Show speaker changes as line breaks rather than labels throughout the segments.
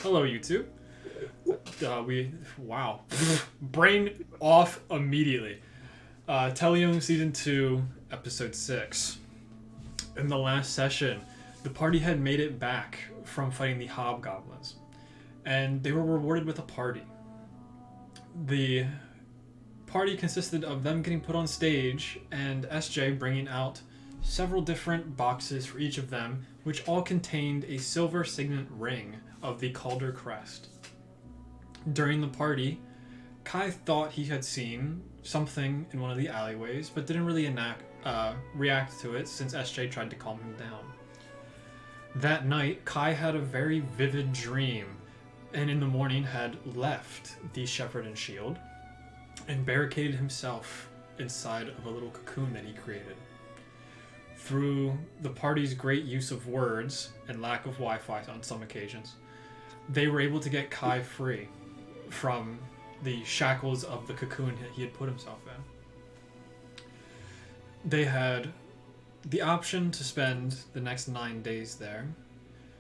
Hello, YouTube. Wow. Brain off immediately. Telione Season 2, Episode 6. In the last session, the party had made it back from fighting the hobgoblins, and they were rewarded with a party. The party consisted of them getting put on stage and SJ bringing out several different boxes for each of them, which all contained a silver signet ring of the Calder crest. During the party, Kai thought he had seen something in one of the alleyways, but didn't really react to it since SJ tried to calm him down. That night, Kai had a very vivid dream, and in the morning had left the Shepherd and Shield and barricaded himself inside of a little cocoon that he created. Through the party's great use of words and lack of Wi-Fi on some occasions, they were able to get Kai free from the shackles of the cocoon that he had put himself in. They had the option to spend the next 9 days there,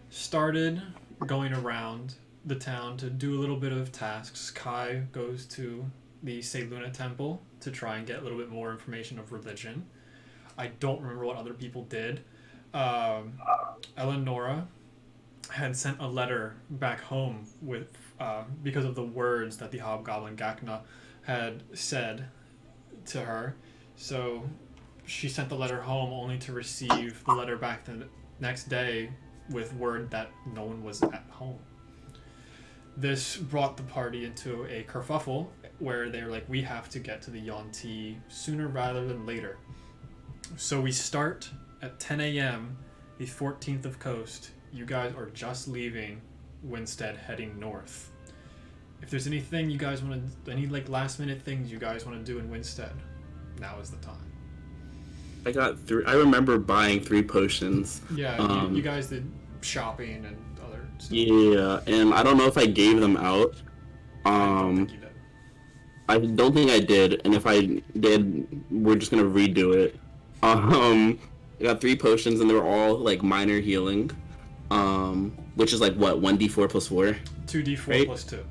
started going around the town to do a little bit of tasks. Kai goes to the Seluna temple to try and get a little bit more information of religion. I don't remember what other people did. Elanora had sent a letter back home with because of the words that the hobgoblin Gakna had said to her. So she sent the letter home only to receive the letter back the next day with word that no one was at home. This brought the party into a kerfuffle where they were like, we have to get to the Yuan-Ti sooner rather than later. So we start at 10 a.m. the 14th of Coast. You guys are just leaving Winstead, heading north. If there's anything you guys want to, any like last minute things you guys want to do in Winstead, now is the time.
I got three. I remember buying 3 potions.
Yeah, you guys did shopping and other stuff.
Yeah, and I don't know if I gave them out.
I don't think you did.
I don't think I did, and if I did, we're just gonna redo it. I got 3 potions, and they were all like minor healing. Which is like what, 1d4 plus 4?
2d4
right?
plus 2.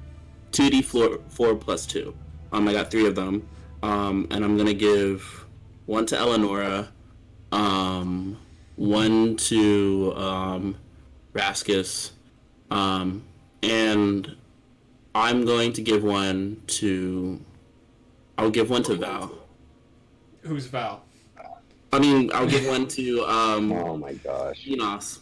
2d4 plus 2. I got 3 of them. And I'm gonna give 1 to Elanora, 1 to Raskus, and I'm going to give 1 to. I'll give 1 to Val.
Who's Val?
I mean, I'll give 1 to
Oh my gosh.
Enos.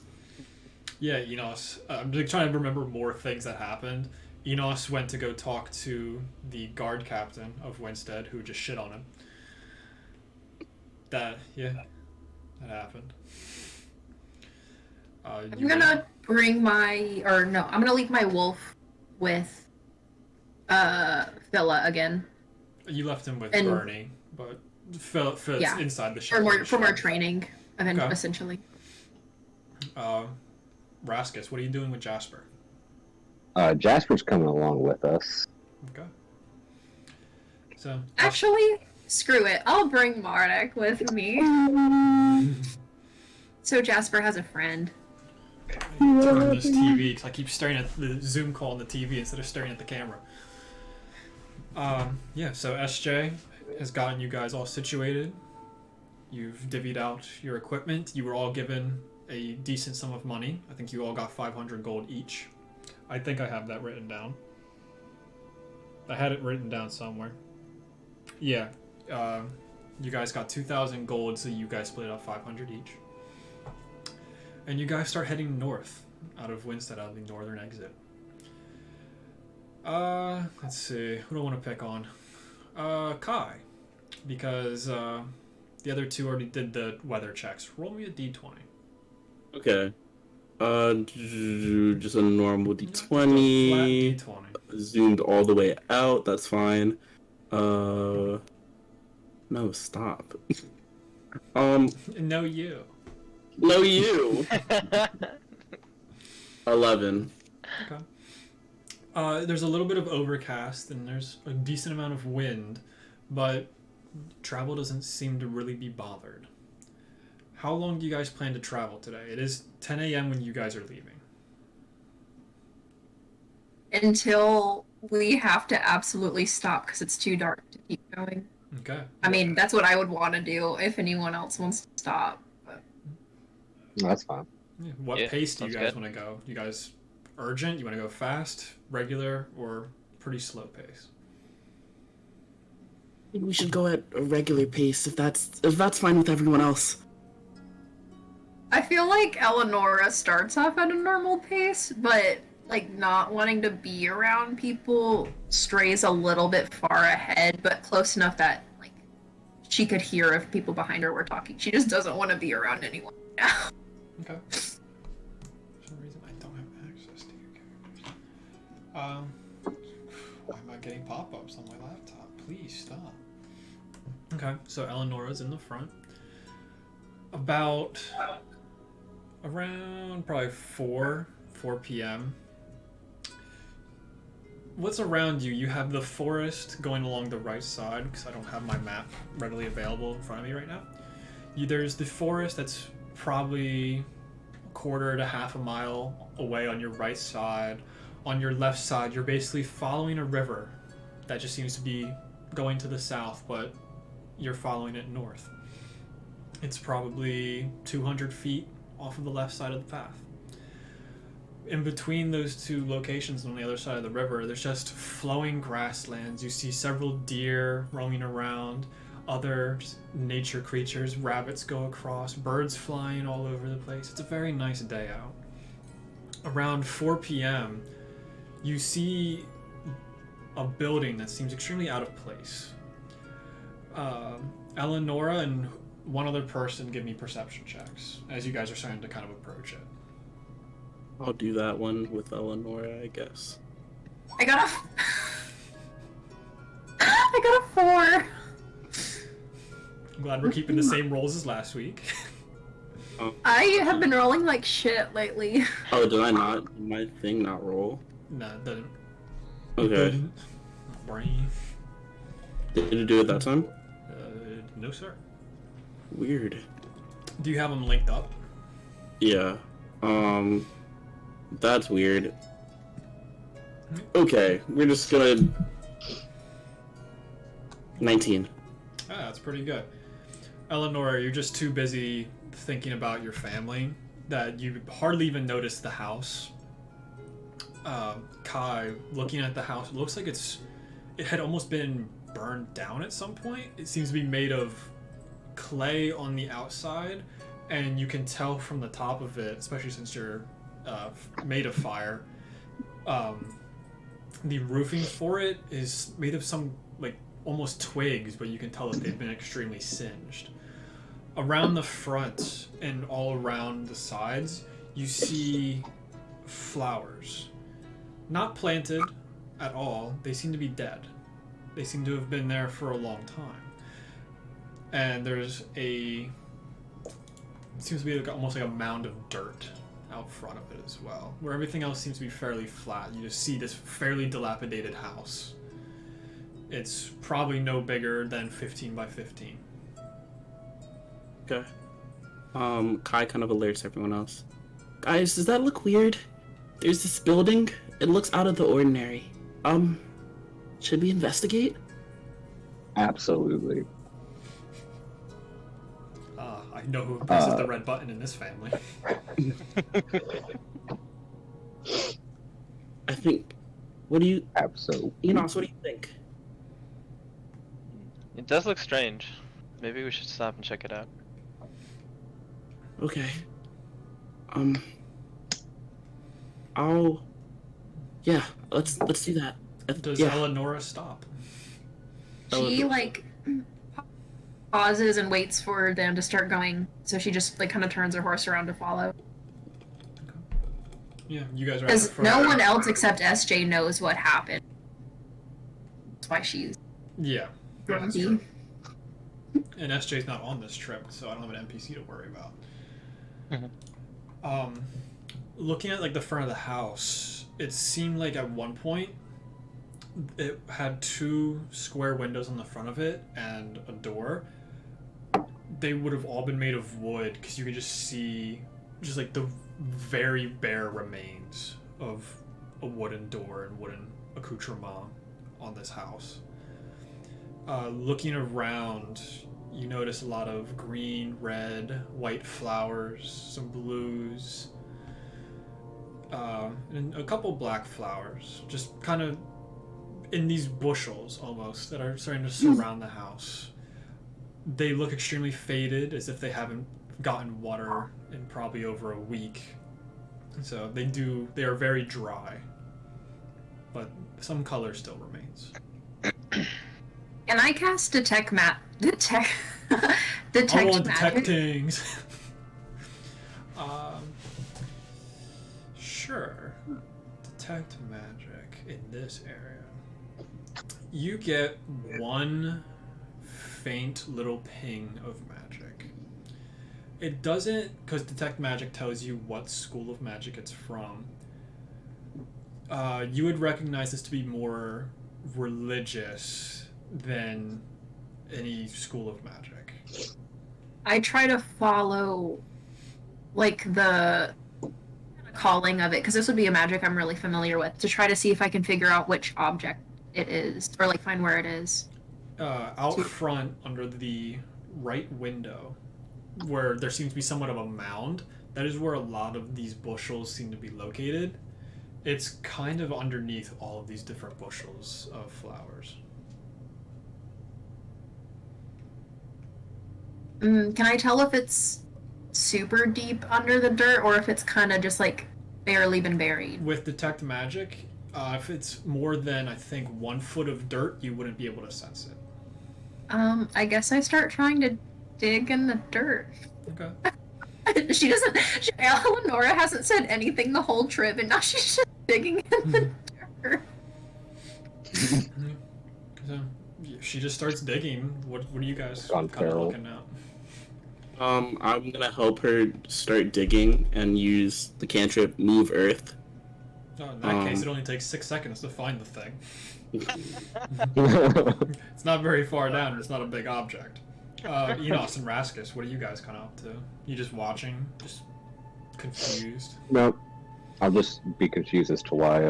Yeah, Enos. I'm like trying to remember more things that happened. Enos went to go talk to the guard captain of Winstead, who just shit on him. That happened.
I'm gonna bring I'm gonna leave my wolf with Phila again.
You left him with
And-
Bernie, but Phil's
Yeah.
inside the ship.
For more training,
Okay.
essentially.
Raskus, what are you doing with Jasper?
Jasper's coming along with us.
Okay. So
Actually, screw it. I'll bring Mardek with me. So Jasper has a friend.
turn this TV because I keep staring at the Zoom call on the TV instead of staring at the camera. So SJ has gotten you guys all situated. You've divvied out your equipment. You were all given a decent sum of money. I think you all got 500 gold each. I think I have that written down. I had it written down somewhere. Yeah. You guys got 2,000 gold, so you guys split up 500 each. And you guys start heading north out of Winstead, out of the northern exit. Let's see. Who do I want to pick on? Kai. Because the other 2 already did the weather checks. Roll me a d20.
Okay. Just a normal
Flat
d20.
d20.
Zoomed all the way out. That's fine. No, stop.
No, you.
No, you. 11.
Okay. There's a little bit of overcast and there's a decent amount of wind, but travel doesn't seem to really be bothered. How long do you guys plan to travel today? It is 10 a.m. when you guys are leaving.
until we have to absolutely stop because it's too dark to keep going.
Okay.
I mean, that's what I would want to do if anyone else wants to stop. But...
No, that's fine.
Yeah. What
Yeah,
pace do you
sounds
guys
good.
want to go? You guys urgent? You want to go fast, regular, or pretty slow pace?
I think we should go at a regular pace if that's fine with everyone else.
I feel like Elanora starts off at a normal pace, but like not wanting to be around people strays a little bit far ahead, but close enough that like she could hear if people behind her were talking. She just doesn't want to be around anyone now.
Okay. For some reason, I don't have access to your characters. Why am I getting pop-ups on my laptop? Please stop. Okay, so Eleanora's in the front. About around probably 4 p.m. What's around you? You have the forest going along the right side, because I don't have my map readily available in front of me right now. There's the forest that's probably a quarter to half a mile away on your right side. On your left side, you're basically following a river that just seems to be going to the south, but you're following it north. It's probably 200 feet off of the left side of the path. In between those two locations on the other side of the river, there's just flowing grasslands. You see several deer roaming around, other nature creatures, rabbits go across, birds flying all over the place. It's a very nice day out. Around 4 p.m., you see a building that seems extremely out of place. Elanora and one other person give me perception checks as you guys are starting to kind of approach it.
I'll do that one with Elanora, I guess.
I got a I got a 4.
I'm glad we're keeping the same rolls as last week.
I have been rolling like shit lately.
Oh, did I not? Did my thing not roll?
No, it doesn't.
Okay.
Brain.
Did it do it that time?
No, sir.
Weird.
Do you have them linked up?
Yeah. That's weird. Okay, we're just gonna... 19.
Ah, that's pretty good. Elanora, you're just too busy thinking about your family that you hardly even notice the house. Kai, looking at the house, it looks like it had almost been burned down at some point. It seems to be made of clay on the outside, and you can tell from the top of it, especially since you're made of fire, the roofing for it is made of some like almost twigs, but you can tell that they've been extremely singed. Around the front and all around the sides, you see flowers. Not planted at all. They seem to be dead. They seem to have been there for a long time. And there's it seems to be like, almost like a mound of dirt out front of it as well, where everything else seems to be fairly flat. You just see this fairly dilapidated house. It's probably no bigger than 15 by 15.
Okay. Kai kind of alerts everyone else. Guys, does that look weird? There's this building. It looks out of the ordinary. Should we investigate?
Absolutely.
I know who presses the red button in this family.
I think... What do you...
Absolutely.
Enos, what do you think?
It does look strange. Maybe we should stop and check it out.
Okay. Yeah, let's do that.
Does
Yeah.
Elanora stop?
She like pauses and waits for them to start going, so she just like kind of turns her horse around to follow.
Yeah, you guys are at the
Because
front.
no one else except SJ knows what happened. That's why she's
Yeah. That's
grumpy.
true. And SJ's not on this trip, so I don't have an NPC to worry about. Looking at like the front of the house, it seemed like at one point it had 2 square windows on the front of it and a door. They would have all been made of wood because you could just see just like the very bare remains of a wooden door and wooden accoutrement on this house. Looking around, you notice a lot of green, red, white flowers, some blues, and a couple black flowers, just kind of in these bushels almost that are starting to surround the house. They look extremely faded, as if they haven't gotten water in probably over a week. So they are very dry, but some color still remains.
Can I cast detect
I want to detect
magic?
things. Sure. Detect magic in this area. You get one faint little ping of magic. It doesn't, because detect magic tells you what school of magic it's from. You would recognize this to be more religious than any school of magic.
I try to follow, like, the calling of it, because this would be a magic I'm really familiar with, to try to see if I can figure out which object it is, or, like, find where it is.
Out front, under the right window, where there seems to be somewhat of a mound, that is where a lot of these bushels seem to be located. It's kind of underneath all of these different bushels of flowers.
Can I tell if it's super deep under the dirt, or if it's kind of just, like, barely been buried?
With detect magic, if it's more than, I think, 1 foot of dirt, you wouldn't be able to sense it.
I guess I start trying to dig in the dirt.
Okay.
Elanora hasn't said anything the whole trip, and now she's just digging in the dirt.
So, yeah, she just starts digging. What are you guys
Gone
kind of
feral.
looking at?
I'm gonna help her start digging and use the cantrip Move Earth.
Oh, in that case, it only takes 6 seconds to find the thing. It's not very far down, and it's not a big object. Enos and Raskus, what are you guys kind of up to? You just watching? Just confused?
Nope. I'll just be confused as to why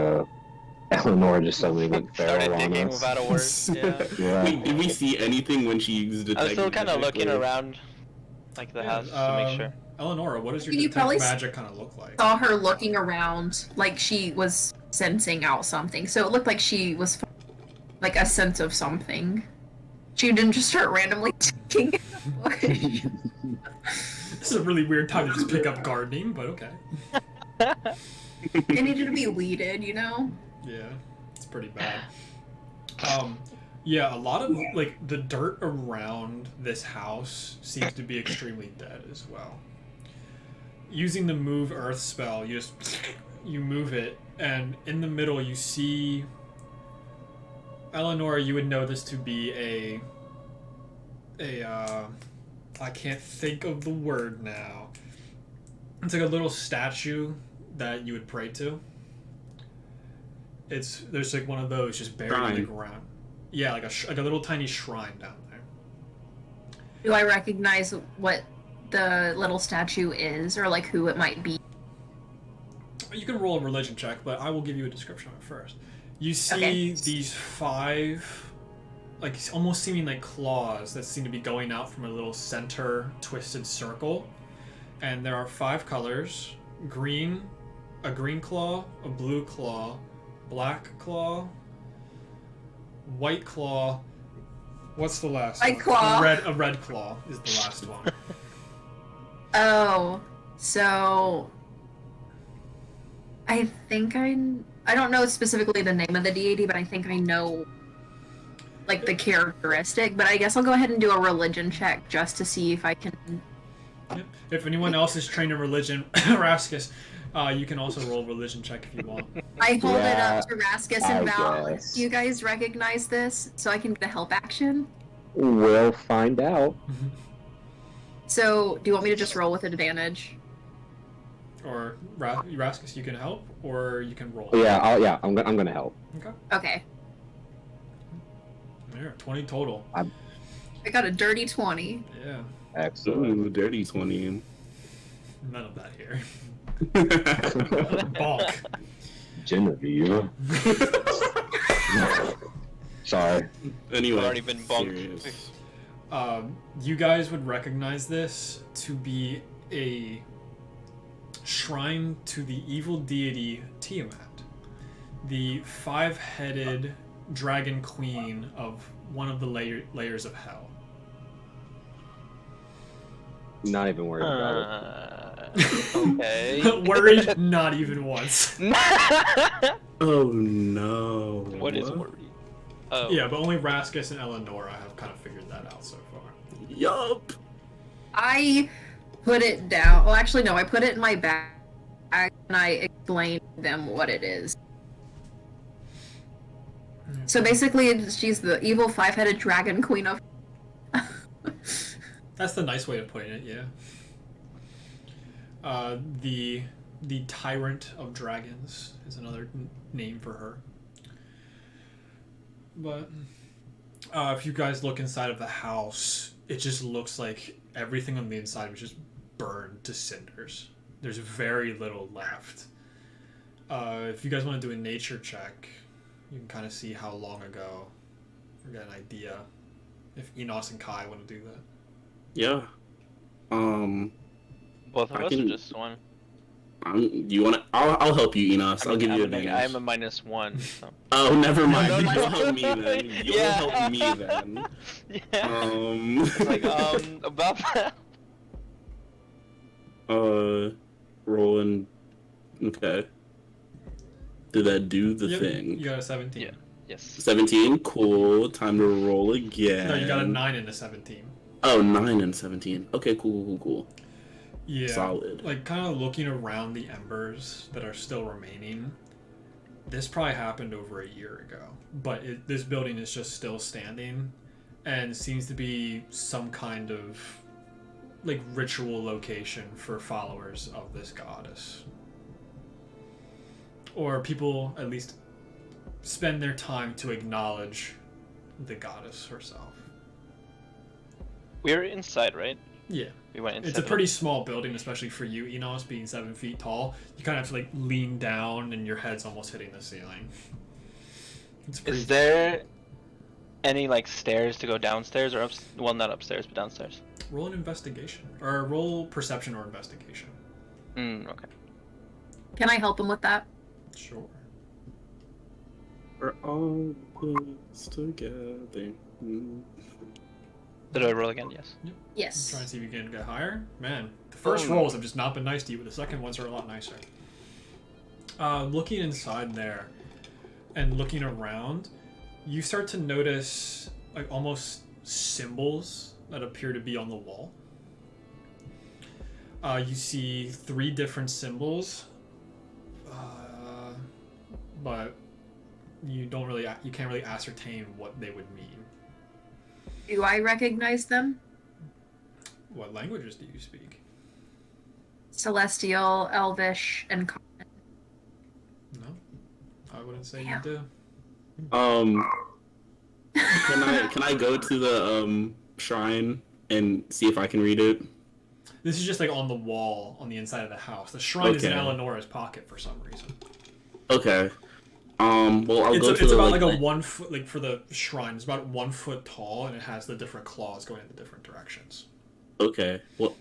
Elanora just suddenly went
Started
feral on
digging
us.
without a word. Yeah.
Yeah.
Wait, did we see anything when she used detect
I was still kind of
magic,
looking
or-
around, like the house, to make sure.
Elanora, what does your
You
detect
probably
magic kind of look like?
Saw her looking around like she was sensing out something, so it looked like she was like a sense of something. She didn't just start randomly digging in the bush.
This is a really weird time to just pick up gardening, but okay.
It needed to be weeded, you know?
Yeah, it's pretty bad. Yeah, a lot of, like, the dirt around this house seems to be extremely dead as well. Using the Move Earth spell, you move it, and in the middle you see... Elanora, you would know this to be I can't think of the word now. It's like a little statue that you would pray to. There's like one of those just buried in the
Shrine.
ground. Yeah, like a little tiny shrine down there.
Do I recognize what the little statue is, or like who it might be?
You can roll a religion check, but I will give you a description of it first. You see
Okay.
these 5, like, almost seeming like claws that seem to be going out from a little center twisted circle. And there are 5 colors: green, a green claw, a blue claw, black claw, white claw. What's the last
White
one?
claw.
A red claw is the last one.
Oh, so I think I don't know specifically the name of the deity, but I think I know like the characteristic, but I guess I'll go ahead and do a religion check just to see if I can.
Yep. If anyone else is trained in religion, Raskus, you can also roll a religion check if you want.
I hold it
Yeah,
up to Raskus and
I
Val.
guess.
Do you guys recognize this? So I can get a help action?
We'll find out.
So, do you want me to just roll with advantage?
Or Raskus, you can help, or you can roll.
Yeah, I'm gonna help.
Okay.
Okay.
There, 20 total.
I got a dirty 20.
Yeah.
Excellent.
Ooh, dirty 20.
None of that here. Bonk.
Genevieve. Sorry.
Anyway,
Already been bunked.
serious.
You guys would recognize this to be a shrine to the evil deity Tiamat, the five-headed dragon queen of one of the layers of hell.
Not even worried about
Okay.
Worried? Not even once.
Oh no.
What is worried? Oh.
Yeah, but only Raskus and Elanora have kind of figured that out so far.
Yup.
I put it down. Well, actually, no. I put it in my bag, and I explained to them what it is. So basically, she's the evil five-headed dragon queen of.
That's the nice way of putting it, yeah. The tyrant of dragons is another name for her. But if you guys look inside of the house, it just looks like everything on the inside was just burned to cinders. There's very little left. If you guys want to do a nature check, you can kind of see how long ago, or get an idea. If Enos and Kai want to do that.
Yeah.
Both of
I
us
can-
or just one?
You wanna? I'll help you, Enos. I'll give you advantage.
I'm a -1. So.
Oh, never mind.
No, no,
You'll
no.
help me then. You'll
Yeah.
help me then.
Yeah. It's like about that.
Rolling. Okay. Did that do the
Yep,
thing?
You got a 17.
Yeah. Yes.
17. Cool. Time to roll again.
No, you got a 9 and a 17.
Oh, 9 and 17. Okay, cool.
Yeah.
Solid.
Like, kind of looking around the embers that are still remaining, this probably happened over a year ago. But this building is just still standing and seems to be some kind of, like, ritual location for followers of this goddess. Or people, at least, spend their time to acknowledge the goddess herself.
We're inside, right?
Yeah.
We went inside.
It's a pretty small building, especially for you, Enos, being 7 feet tall. You kind of have to like lean down, and your head's almost hitting the ceiling. It's pretty.
Is there any like stairs to go downstairs or well, not upstairs, but downstairs?
Roll an investigation, or roll perception or investigation.
Okay.
Can I help him with that?
Sure.
We're all close together.
Did I roll again? Yes.
Yes.
Try and see if you can get higher. Man, the first rolls have just not been nice to you, but the second ones are a lot nicer. Looking inside there and looking around, you start to notice like almost symbols that appear to be on the wall. You see 3 different symbols, but you can't really ascertain what they would mean.
Do I recognize them?
What languages do you speak?
Celestial, Elvish, and Common.
No, I wouldn't say
Yeah.
you do.
Can I go to the shrine and see if I can read it?
This is just like on the wall on the inside of the house. The shrine is in
Okay.
Elanora's pocket for some reason.
Okay. Well, I'll go to
It's
the
about like a 1 foot, like for the shrine, it's about 1 foot tall, and it has the different claws going in the different directions.
Okay. Well,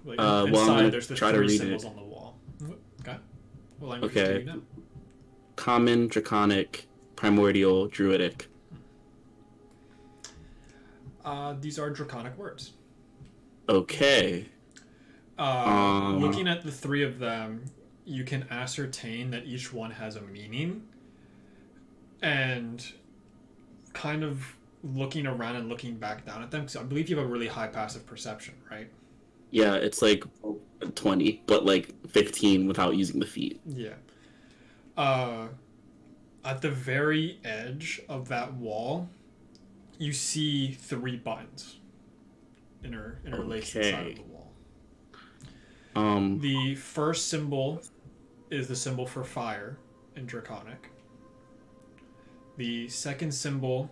Like
well, I'm
inside,
gonna
there's the
try to
3
read
symbols
it.
on the wall. Okay. What language
Okay.
do you know?
Common, Draconic, Primordial, Druidic.
These are draconic words.
Okay.
Looking at the 3 of them, you can ascertain that each one has a meaning, and kind of looking around and looking back down at them, because I believe you have a really high passive perception, right?
Yeah, it's like 20, but like 15 without using the feat.
Yeah. At the very edge of that wall, you see 3 buttons interlaced inside of the wall. The first symbol is the symbol for fire in Draconic. The second symbol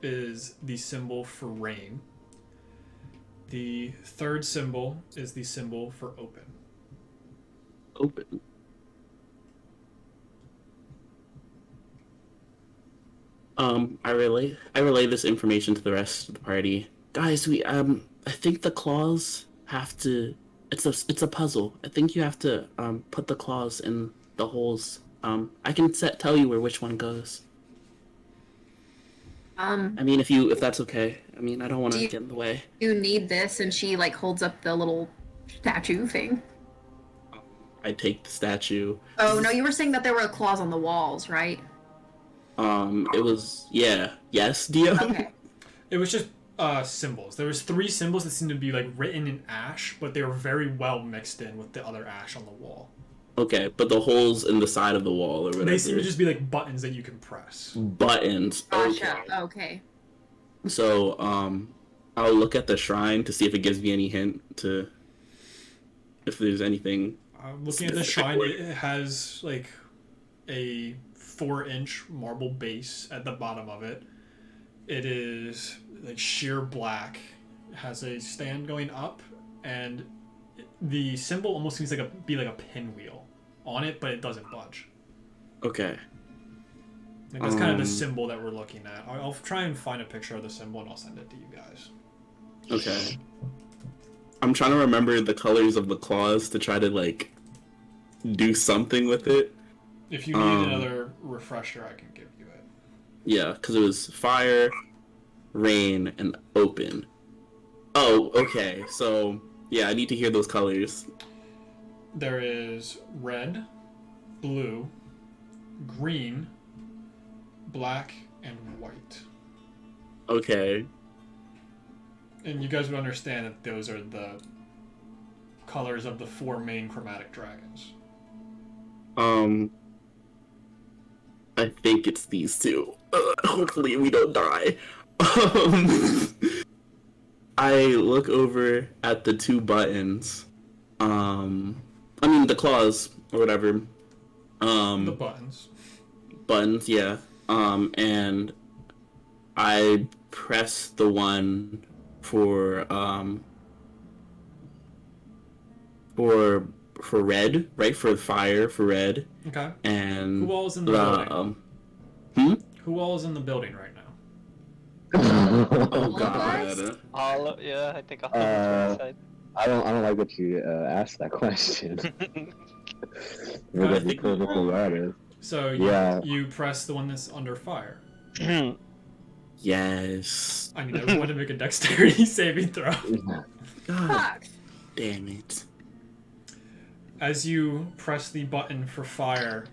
is the symbol for rain. The third symbol is the symbol for open.
Open. I relay this information to the rest of the party. Guys, I think the claws have to. It's a puzzle. I think you have to put the claws in the holes. I can tell you which one goes. I mean, if that's okay. I mean, I don't want to get in the way.
You need this, and she like holds up the little statue thing.
I take the statue.
Oh no, you were saying that there were claws on the walls, right?
It was yes, Dio.
Okay.
It was just symbols. There was 3 symbols that seemed to be like written in ash, but they were very well mixed in with the other ash on the wall.
Okay, but the holes in the side of the wall or whatever.
They seem to just be like buttons that you can press.
Buttons.
Gotcha. Okay.
So, I'll look at the shrine to see if it gives me any hint to if there's anything.
Looking at the shrine, it has like a 4-inch marble base at the bottom of it. It is like sheer black. It has a stand going up, and the symbol almost seems like a pinwheel on it, but it doesn't budge.
Okay.
Like that's kind of the symbol that we're looking at. I'll try and find a picture of the symbol and I'll send it to you guys.
Okay. I'm trying to remember the colors of the claws to try to like do something with it.
If you need another refresher, I can give you it.
Yeah, because it was fire, rain, and open. Oh, okay. So yeah, I need to hear those colors.
There is red, blue, green, black, and white.
Okay.
And you guys would understand that those are the colors of the 4 main chromatic dragons.
I think it's these 2. Hopefully we don't die. I look over at the 2 buttons. I mean the claws or whatever.
The buttons.
Buttons, yeah. And I press the one for red, right? For fire, for red.
Okay.
And
who all is in the building? Who all is in the building right now?
Oh god.
I think all of us
I don't like that you asked that question.
So you press the one that's under fire.
Yes.
I need everyone to make a dexterity saving throw.
God damn it.
As you press the button for fire,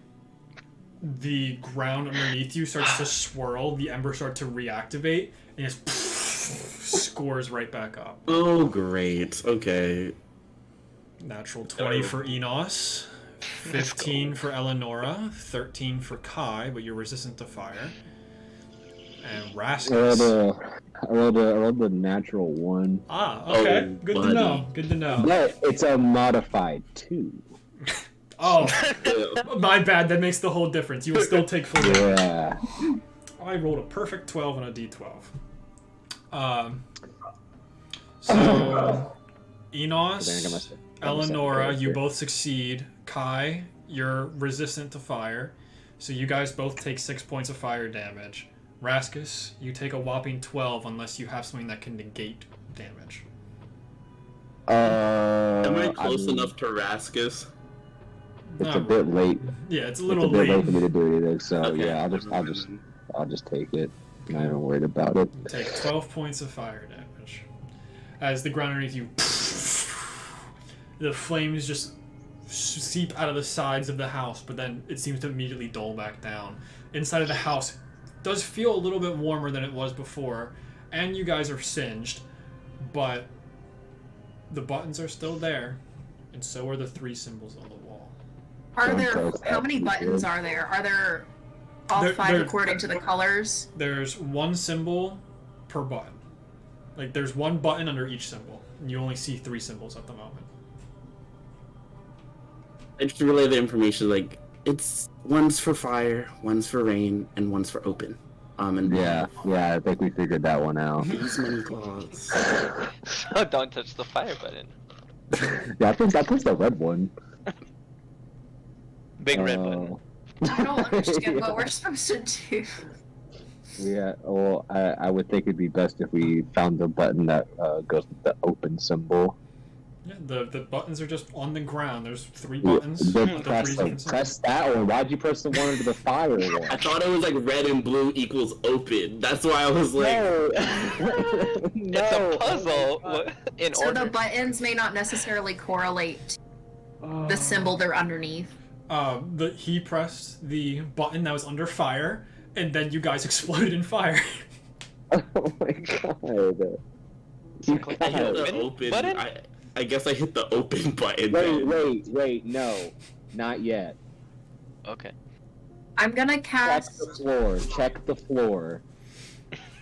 the ground underneath you starts to swirl, the embers start to reactivate, and it just scores right back up.
Oh, great. Okay.
Natural 20 for Enos, 15 for Elanora, 13 for Kai, but you're resistant to fire. And Rascus.
I rolled the natural 1.
Okay.
Oh,
Good
buddy.
to know. Good to know.
But it's a modified 2.
Oh, my bad. That makes the whole difference. You will still take full damage.
Yeah.
I rolled a perfect 12 on a d12. So, Enos, Elanora, you both succeed. Kai, you're resistant to fire. So you guys both take 6 points of fire damage. Rascus, you take a whopping 12 unless you have something that can negate damage.
Am I close enough to Rascus?
It's a bit late.
Yeah, it's a little
It's a bit
late.
late for me to do anything, so
Okay.
yeah, I'll just take it. I'm not even worried about it.
Take 12 points of fire damage. As the ground underneath you, the flames just seep out of the sides of the house, but then it seems to immediately dull back down. Inside of the house does feel a little bit warmer than it was before, and you guys are singed, but the buttons are still there, and so are the 3 symbols on the wall.
How many buttons are there? Are there all
There-
5
there-
according to the colors?
There's 1 symbol per button. Like, there's 1 button under each symbol, and you only see 3 symbols at the moment.
I just relay the information like it's one's for fire, one's for rain, and one's for open. And
Yeah, I think we figured that one out.
these many claws.
So don't touch the fire button.
Yeah, I think the red one.
Big red button.
I don't understand what we're supposed to do.
Yeah, well, I would think it'd be best if we found the button that goes with the open symbol.
Yeah, the buttons are just on the ground. There's 3 buttons.
Then
with the
press,
3 different
press that one. Why'd you press the one under the fire one?
I thought it was like red and blue equals open. That's why I was like,
No.
It's a puzzle in
So
order.
the buttons may not necessarily correlate to the symbol they're underneath.
He pressed the button that was under fire, and then you guys exploded in fire.
Oh my god. You
Click
I hit
guys.
the open.
Button?
I guess I hit the open button.
Wait, no. Not yet.
Okay.
I'm gonna
Check
cast.
the floor. Check the floor.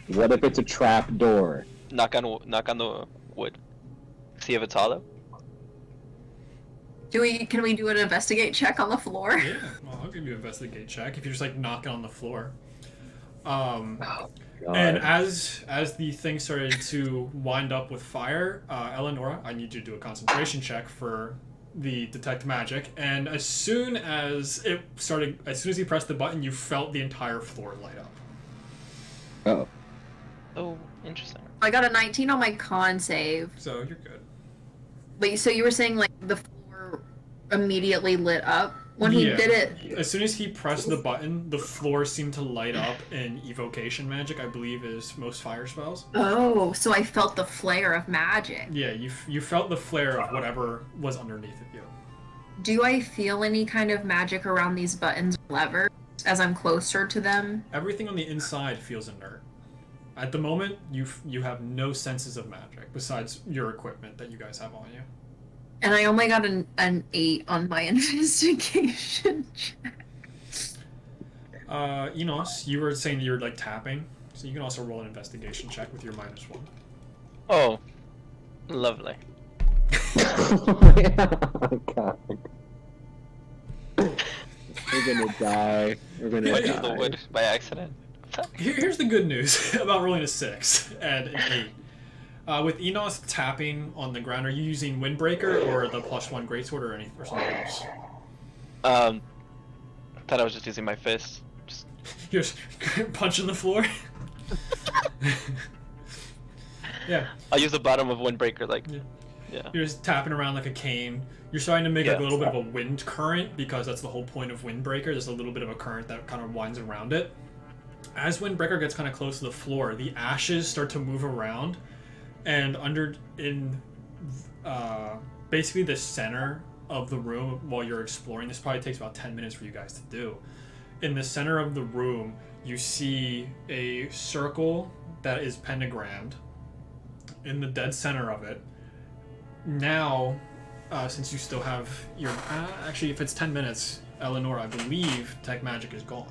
What if it's a trap door?
Knock on the wood. See if it's hollow.
Can we do an investigate check on the floor?
Yeah, well, I'll give you an investigate check if you're just like knocking on the floor. And as the thing started to wind up with fire, Elanora, I need you to do a concentration check for the detect magic. And as soon as he pressed the button, you felt the entire floor light up.
Oh.
Oh, interesting.
I got a 19 on my con save.
So you're good.
Wait, so you were saying like the floor immediately lit up when he
Yeah.
did it?
As soon as he pressed the button, the floor seemed to light up in evocation magic, I believe is most fire spells.
Oh, so I felt the flare of magic.
Yeah, you felt the flare of whatever was underneath of you.
Do I feel any kind of magic around these buttons or levers as I'm closer to them?
Everything on the inside feels inert. At the moment, you have no senses of magic besides your equipment that you guys have on you.
And I only got an 8 on my investigation check.
Enos, you were saying that you were like tapping, so you can also roll an investigation check with your -1.
Oh, lovely.
Oh god. We're gonna die. We're gonna
I
Yeah.
used the
die.
wood by accident.
Here's the good news about rolling a 6 and an 8. With Enos tapping on the ground, are you using Windbreaker or the +1 Greatsword or something else?
Thought I was just using my fist. Just
You're just punching the floor? Yeah.
I'll use the bottom of Windbreaker, like,
Yeah.
yeah.
You're just tapping around like a cane. You're starting to make like a
Yeah.
little bit of a wind current because that's the whole point of Windbreaker. There's a little bit of a current that kind of winds around it. As Windbreaker gets kind of close to the floor, the ashes start to move around, and basically the center of the room while you're exploring. This probably takes about 10 minutes for you guys to do. In the center of the room, you see a circle that is pentagrammed. In the dead center of it. Now, since you still have your... actually, if it's 10 minutes, Elanora, I believe Tech Magic is gone.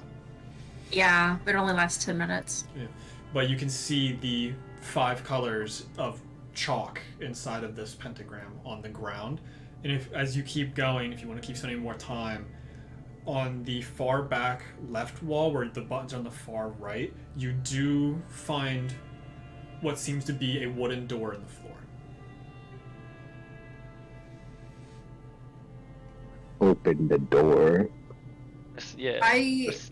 Yeah, but it only lasts 10 minutes.
Yeah. But you can see the 5 colors of chalk inside of this pentagram on the ground. And as you keep going, if you want to keep spending more time, on the far back left wall where the buttons are on the far right, you do find what seems to be a wooden door in the floor.
Open the door.
Yeah.
Do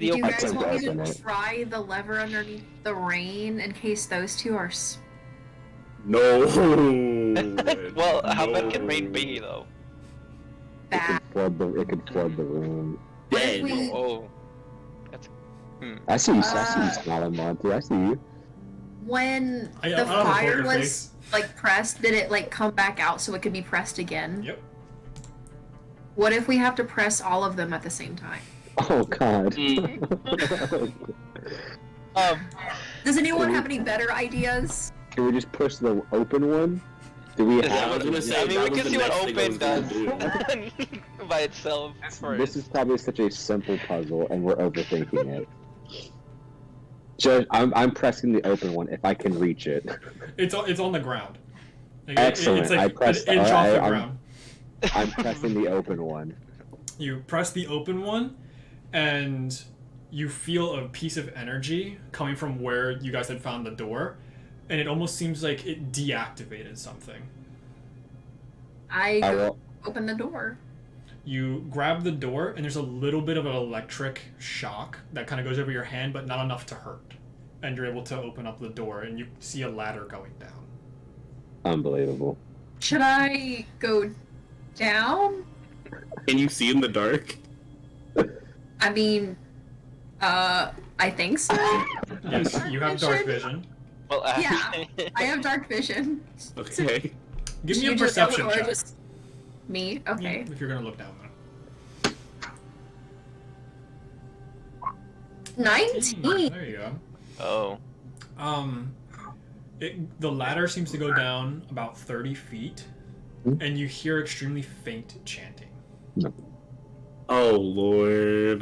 you
open
guys
door.
want me
Open
to
it.
try the lever underneath the rain in case those two are
no.
Well, how bad can rain be, though?
bad?
It could flood the room.
What if
Dead.
we-
Oh. That's...
I see you, smiling, Monty. I see you.
When
I
the
don't have a
fire
poker
was
face.
like pressed, did it like come back out so it could be pressed again?
Yep.
What if we have to press all of them at the same time?
Oh god.
Does anyone have any better ideas?
Can we just push the open one? Do we
Is that
have?
I was gonna say,
I mean,
that
we
was
can
the
see what
next thing I
open
was gonna
does by itself.
This is probably such a simple puzzle, and we're overthinking it. Just, I'm pressing the open one if I can reach it.
It's on the ground. Like,
Excellent.
It's like
I pressed-
an inch off the
I'm-
ground.
I'm pressing the open one.
You press the open one, and you feel a piece of energy coming from where you guys had found the door, and it almost seems like it deactivated something.
I
I
go
will.
open the door.
You grab the door, and there's a little bit of an electric shock that kind of goes over your hand, but not enough to hurt. and you're able to open up the door, and you see a ladder going down.
Unbelievable.
Should I go down?
Can you see in the dark?
I mean, I think so.
Yes, you have dark vision.
Well,
Yeah, I have dark vision.
Okay.
Give me a
You just-
perception
or
check.
just me? Okay.
If you're gonna look down there.
19.
There you go.
Oh.
The ladder seems to go down about 30 feet, and you hear extremely faint chanting.
Oh Lord.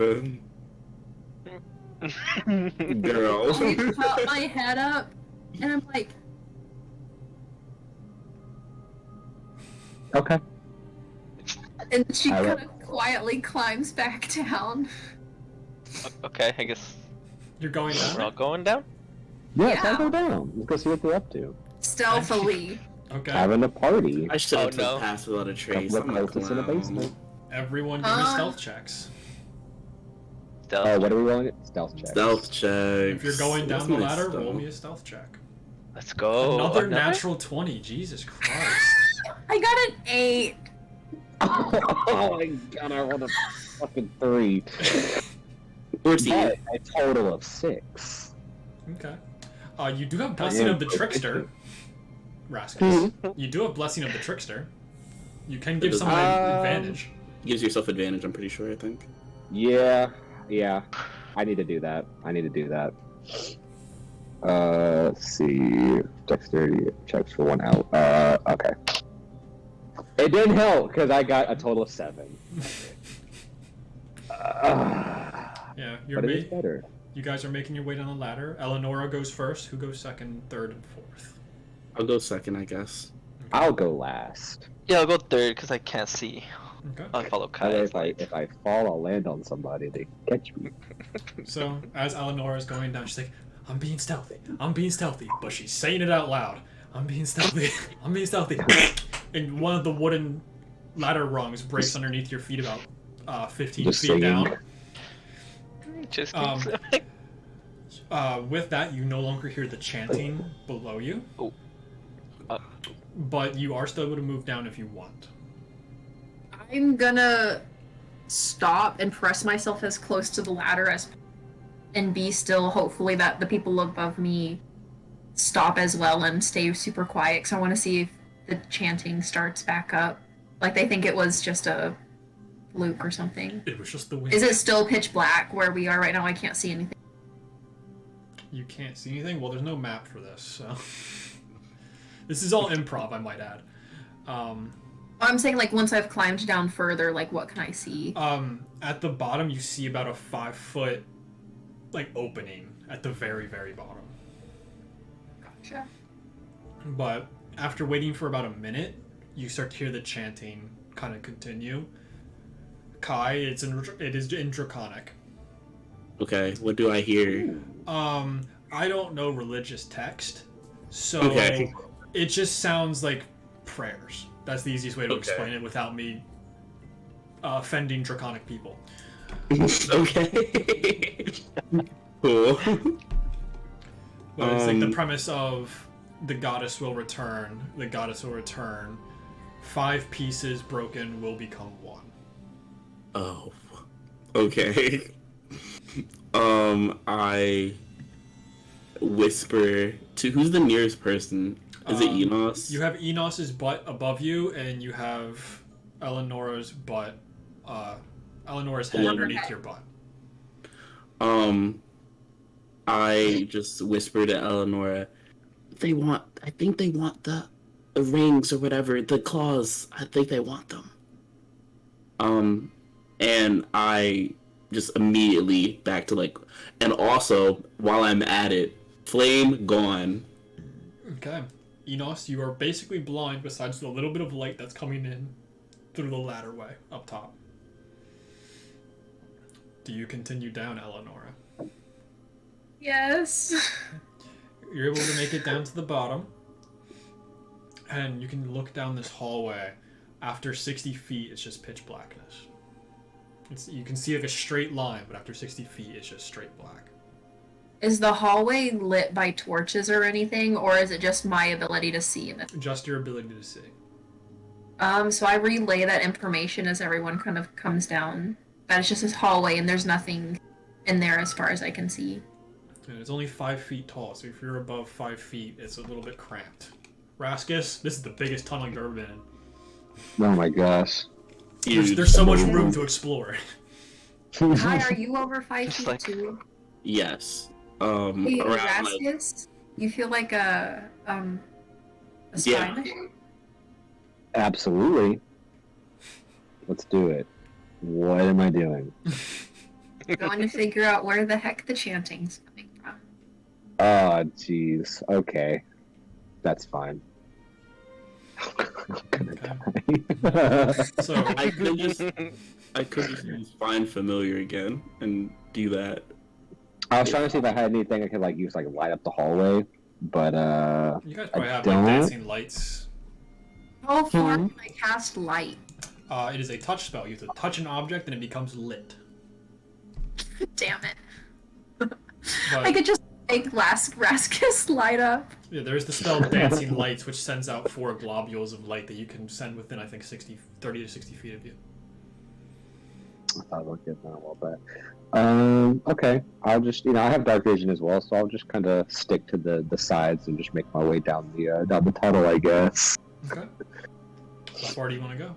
Girl.
I pop my head up, and I'm like,
Okay.
and she
I
kind of quietly climbs back down.
Okay, I guess
You're going
we're all
down?
going down.
Yeah,
Yeah.
I'll go down. Let's go see what they're up to.
Stealthily.
Okay.
Having a party.
I should have
Oh, no.
passed without a trace.
Couple
I'm a
of cultists in the
clown.
basement.
Everyone give me stealth checks.
Stealth.
Oh, what are we rolling? Stealth check.
Stealth check.
If you're going down
What's
the
my
ladder,
stealth?
roll me a stealth check.
Let's go.
Another natural 20. Jesus Christ.
I got an 8.
Oh my god, I rolled a fucking 3.
14.
But a total of 6.
Okay. You do have Blessing of the Trickster. Rascals. You do have Blessing of the Trickster. You can give someone an advantage.
Gives yourself advantage, I'm pretty sure, I think.
Yeah. I need to do that. Let's see. Dexterity checks for 1 out. Okay. It didn't help because I got a total of 7.
Yeah, you're
But it is better.
you guys are making your way down the ladder. Elanora goes first. Who goes second, third, and fourth?
I'll go second, I guess.
I'll go last.
Yeah, I'll go third because I can't see.
Okay.
I'll follow
That way
Kai.
if I fall, I'll land on somebody. They catch me.
So as Elanora is going down, she's like, I'm being stealthy. But she's saying it out loud. I'm being stealthy. And one of the wooden ladder rungs breaks underneath your feet about 15
Just
feet
singing.
down.
Just
Um,
keep
With that, you no longer hear the chanting below you.
Oh.
But you are still able to move down if you want.
I'm gonna stop and press myself as close to the ladder as and be still, hopefully that the people above me stop as well and stay super quiet because I want to see if the chanting starts back up. Like they think it was just a fluke or something.
It was just the wind.
Is it still pitch black where we are right now? I can't see anything.
You can't see anything? Well, there's no map for this, so... This is all improv, I might add.
I'm saying, like, once I've climbed down further, like, what can I see?
At the bottom, you see about a 5-foot, like, opening at the very, very bottom.
Gotcha.
But after waiting for about a minute, you start to hear the chanting kind of continue. Kai, it is in Draconic.
Okay, what do I hear?
I don't know religious text, so
Okay.
it just sounds like prayers. That's the easiest way to
Okay.
explain it without me offending Draconic people.
Okay. Cool.
But it's like the premise of the goddess will return. 5 pieces broken will become 1.
Oh. Okay. I whisper to who's the nearest person? Is it Enos?
You have Enos's butt above you, and you have Eleanor's butt, Eleanor's head underneath your butt.
I just whisper to Elanora, I think they want the rings or whatever, the claws. I think they want them. And I just immediately back to like, and also while I'm at it, flame gone.
Okay. Enos, you are basically blind besides the little bit of light that's coming in through the ladderway up top. Do you continue down, Elanora?
Yes.
You're able to make it down to the bottom, and you can look down this hallway. After 60 feet, it's just pitch blackness. You can see like a straight line, but after 60 feet, it's just straight black.
Is the hallway lit by torches or anything, or is it just my ability to see in it?
Just your ability to see.
So I relay that information as everyone kind of comes down. That it's just this hallway and there's nothing in there as far as I can see.
And it's only 5 feet tall, so if you're above 5 feet, it's a little bit cramped. Raskus, this is the biggest tunnel you've ever been in.
Oh my gosh.
There's so much room to explore.
Hi, are you over 5
Just
feet
like-
too?
Yes.
Hey,
Around like
Raskus, you feel like a
Yeah.
spider?
Absolutely. Let's do it. What am I doing?
Going to figure out where the heck the chanting's coming from.
Oh, jeez. Okay. That's fine. I'm gonna die.
So
I could just use find familiar again and do that.
I was trying to see if I had anything I could like use like light up the hallway, but
you guys probably have
don't.
like dancing lights.
How far can I cast light?
It is a touch spell. You have to touch an object and it becomes lit.
Damn it.
But,
I could just make Raskus light up.
yeah, there's the spell Dancing Lights, which sends out 4 globules of light that you can send within, I think, 30 to 60 feet of you.
I thought about getting that a little bit. Okay. I'll just, I have dark vision as well, so I'll just kind of stick to the sides and just make my way down the tunnel, I guess.
Okay. How far do you want to go?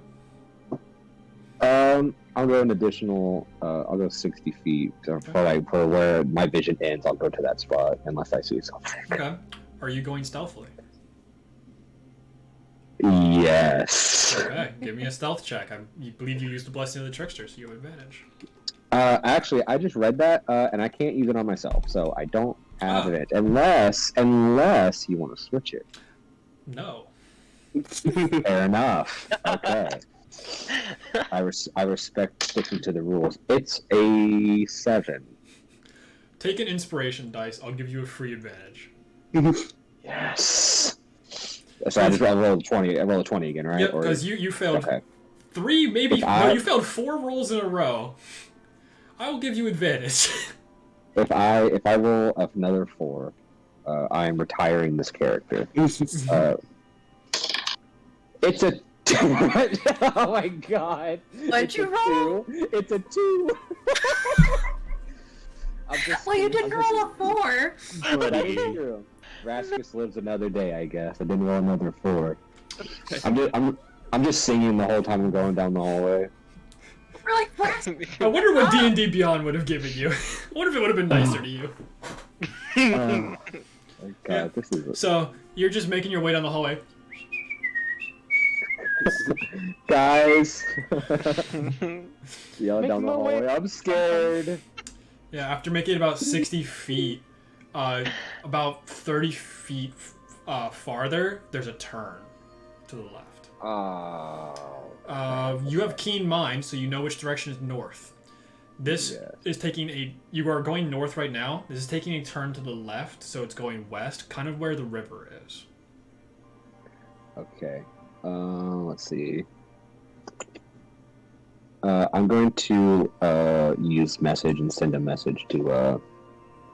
I'll go an additional. I'll go 60 feet for where my vision ends. I'll go to that spot unless I see something.
Okay. Are you going stealthily?
Yes.
Okay. Give me a stealth check. I believe you used the Blessing of the Trickster, so you have advantage.
Actually, I just read that, and I can't use it on myself, so I don't have
Oh.
it unless you want to switch it.
No.
Fair enough. Okay. I respect sticking to the rules. It's a 7.
Take an inspiration dice. I'll give you a free advantage.
Yes. So I roll a 20. I roll a 20 again, right?
Yep, because you failed
Okay.
3, maybe.
If
No, you failed 4 rolls in a row. I will give you advantage.
If I roll another 4, I am retiring this character. It's a. Oh my god!
What'd you roll?
It's a 2.
Well, you didn't roll a 4.
But that's true. Raskus lives another day, I guess. I didn't roll another 4. I'm just singing the whole time I'm going down the hallway.
We're like, what?
I wonder what D&D Beyond would have given you. What if it would have been nicer to you?
Oh my god,
Yeah.
this is.
So you're just making your way down the hallway.
Guys! Yelling
Make
down the
my way.
hallway. I'm scared.
Yeah, after making about 60 feet, about 30 feet farther, there's a turn to the left.
Oh.
You have keen mind, so you know which direction is north. This
Yes.
is taking a... You are going north right now. This is taking a turn to the left, so it's going west, kind of where the river is.
Okay. Let's see. I'm going to use message and send a message to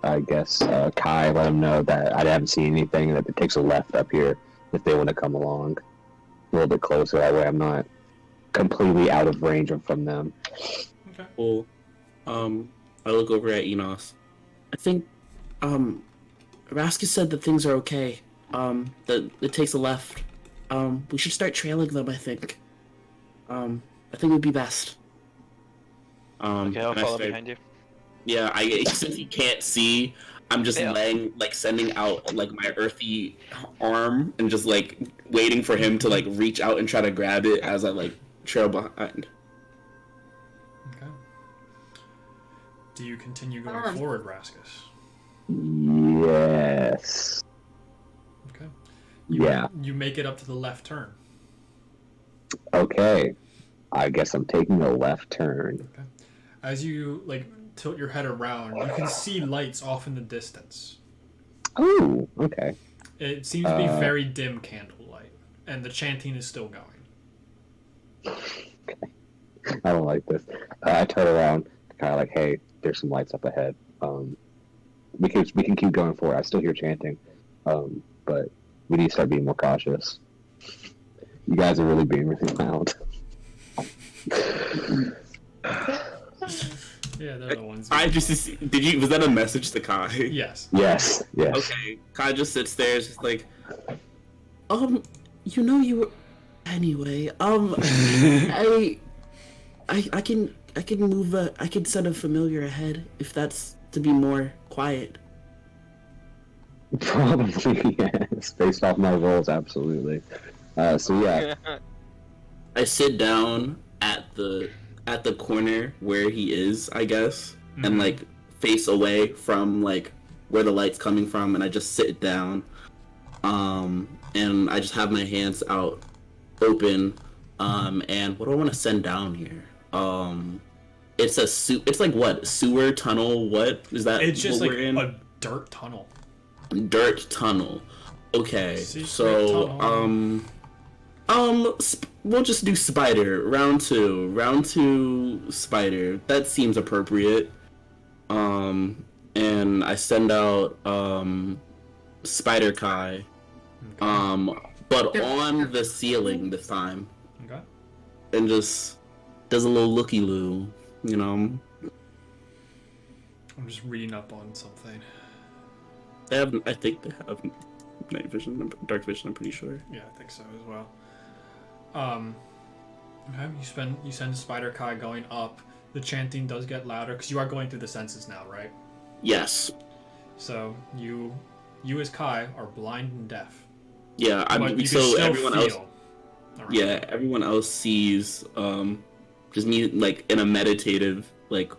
I guess Kai. Let him know that I haven't seen anything. That it takes a left up here if they want to come along a little bit closer. That way, I'm not completely out of range from them.
Okay.
Well, I look over at Enos. I think, Raskus said that things are okay. That it takes a left. We should start trailing them, I think. I think it would be best.
Okay, I'll
and I
follow
start-
behind you.
Yeah, since he can't see, I'm just
Yeah.
sending out, like, my earthy arm and just, like, waiting for him to, like, reach out and try to grab it as I, like, trail behind.
Okay. Do you continue going forward, Raskus?
Yes.
Okay.
Yeah.
You make it up to the left turn.
Okay. I guess I'm taking a left turn.
As you, like, tilt your head around, you can see lights off in the distance.
Oh, okay.
It seems to be very dim candlelight, and the chanting is still going.
I don't like this. I turn around, kind of like, hey, there's some lights up ahead. we can keep going forward. I still hear chanting, but we need to start being more cautious. You guys are really being really loud.
Yeah, they're the ones.
I just did you was that a message to Kai?
Yes.
Yes.
Okay. Kai just sits there, just like, you were anyway. I can move. I can send a familiar ahead if that's to be more quiet.
Probably, yes. Based off my rolls, absolutely. So yeah,
I sit down at the corner where he is, I guess, and like face away from like where the light's coming from, and I just sit down. And I just have my hands out, open. And what do I want to send down here? It's it's like what, sewer tunnel? What is that?
It's just like
we're in?
a dirt tunnel.
Dirt tunnel. Okay,
Secret
so
tunnel.
we'll just do spider. Round two, spider. That seems appropriate. And I send out Spider Kai. But on the ceiling this time.
Okay.
And just does a little looky-loo, you know.
I'm just reading up on something.
I think they have night vision, dark vision, I'm pretty sure.
Yeah, I think so as well. Okay, you send Spider Kai going up. The chanting does get louder because you are going through the senses now, right?
Yes.
So you as Kai are blind and deaf.
Yeah,
But you
so
can still
everyone
feel
else.
around
Yeah,
you.
everyone else sees just me like in a meditative like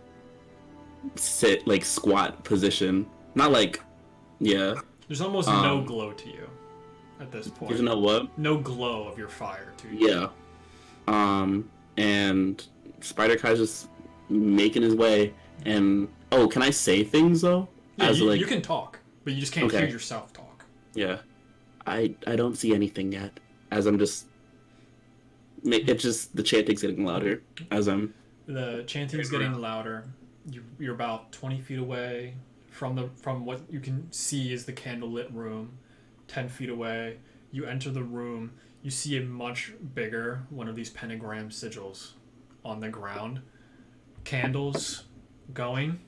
sit like squat position. Not like
There's almost no glow to you at this point.
You know what?
No glow of your fire to you.
Yeah. And Spider Kai's just making his way, and can I say things though?
Yeah, you can talk, but you just can't hear yourself talk.
Yeah. I don't see anything yet. As I'm just it's just the chanting's getting louder as I'm
The chanting's getting louder. You're about 20 feet away from what you can see is the candlelit room. 10 feet away, you enter the room. You see a much bigger one of these pentagram sigils on the ground. Candles going.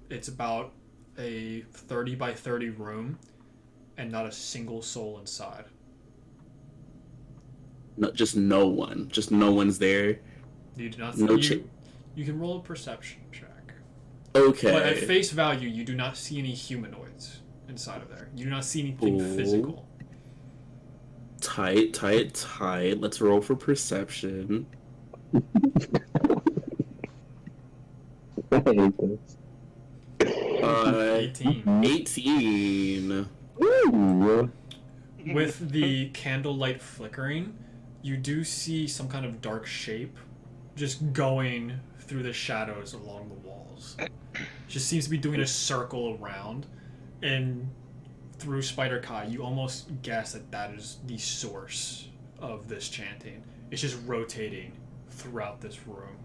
It's about a 30 by 30 room, and not a single soul inside.
just no one. Just no one's there.
You do not.
No
you can roll a perception check.
Okay.
But at face value, you do not see any humanoids inside of there. You do not see anything physical.
Tight. Let's roll for perception.
I hate this.
18.
Ooh.
With the candlelight flickering, you do see some kind of dark shape just going through the shadows along the walls. Just seems to be doing a circle around, and through Spider Kai, you almost guess that is the source of this chanting. It's just rotating throughout this room.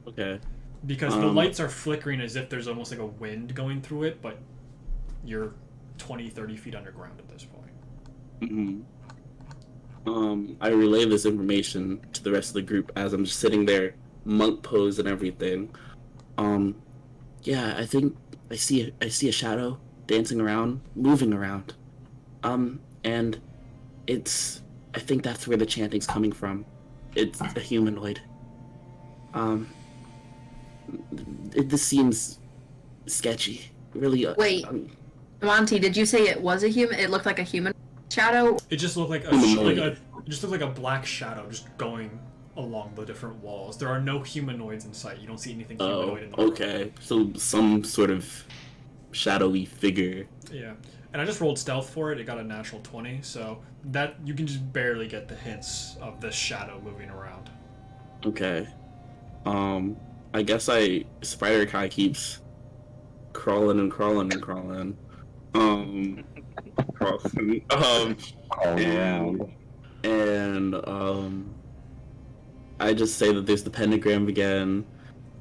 Okay.
Because the lights are flickering as if there's almost like a wind going through it, but you're 20, 30 feet underground at this point.
I relay this information to the rest of the group as I'm just sitting there, monk pose and everything. Yeah, I think I see a shadow dancing around, moving around. And I think that's where the chanting's coming from. It's a humanoid. This seems sketchy. Really.
Wait. Monty, did you say it was a human? It looked like a human shadow?
It just looked like a black shadow just going along the different walls. There are no humanoids in sight. You don't see anything humanoid in the room.
Okay. So some sort of shadowy figure.
Yeah. And I just rolled stealth for it. It got a natural 20, so that you can just barely get the hints of this shadow moving around.
Okay. I guess Spider Kai keeps crawling and crawling and crawling. And I just say that there's the pentagram again,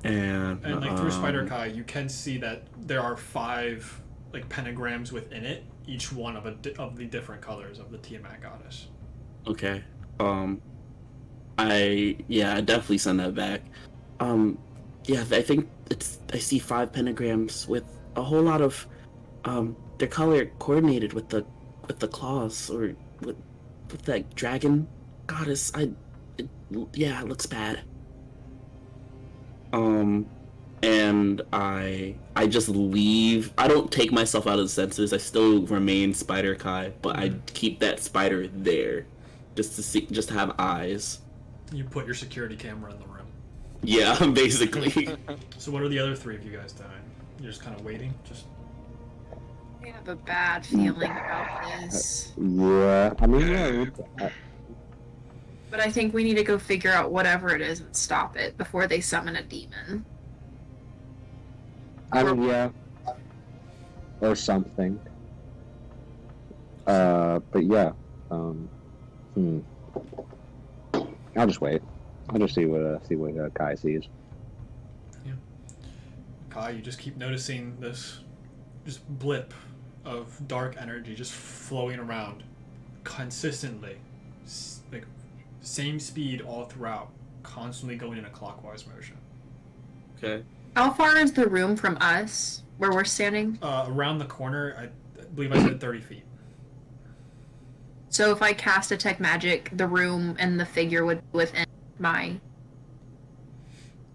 And
like through Spider Kai, you can see that there are 5 like pentagrams within it, each one of the different colors of the Tiamat goddess.
Okay. I definitely send that back. Yeah, I think I see 5 pentagrams with a whole lot of their color coordinated with the claws or with that dragon goddess. It looks bad. And I just leave. I don't take myself out of the senses. I still remain Spider Kai, but I keep that spider there, just to have eyes.
You put your security camera in the room.
Yeah, basically.
So what are the other 3 of you guys doing? You're just kind of waiting?
I have a bad feeling about this.
Yeah, I mean, yeah.
But I think we need to go figure out whatever it is and stop it before they summon a demon.
I mean, yeah. Or something. But yeah. I'll just wait. I'll just see what Kai sees.
Yeah. Kai, you just keep noticing this just blip of dark energy just flowing around consistently. Like, same speed all throughout, constantly going in a clockwise motion.
Okay.
How far is the room from us, where we're standing?
Around the corner, I believe I said 30 feet.
So if I cast Detect Magic, the room and the figure would be within my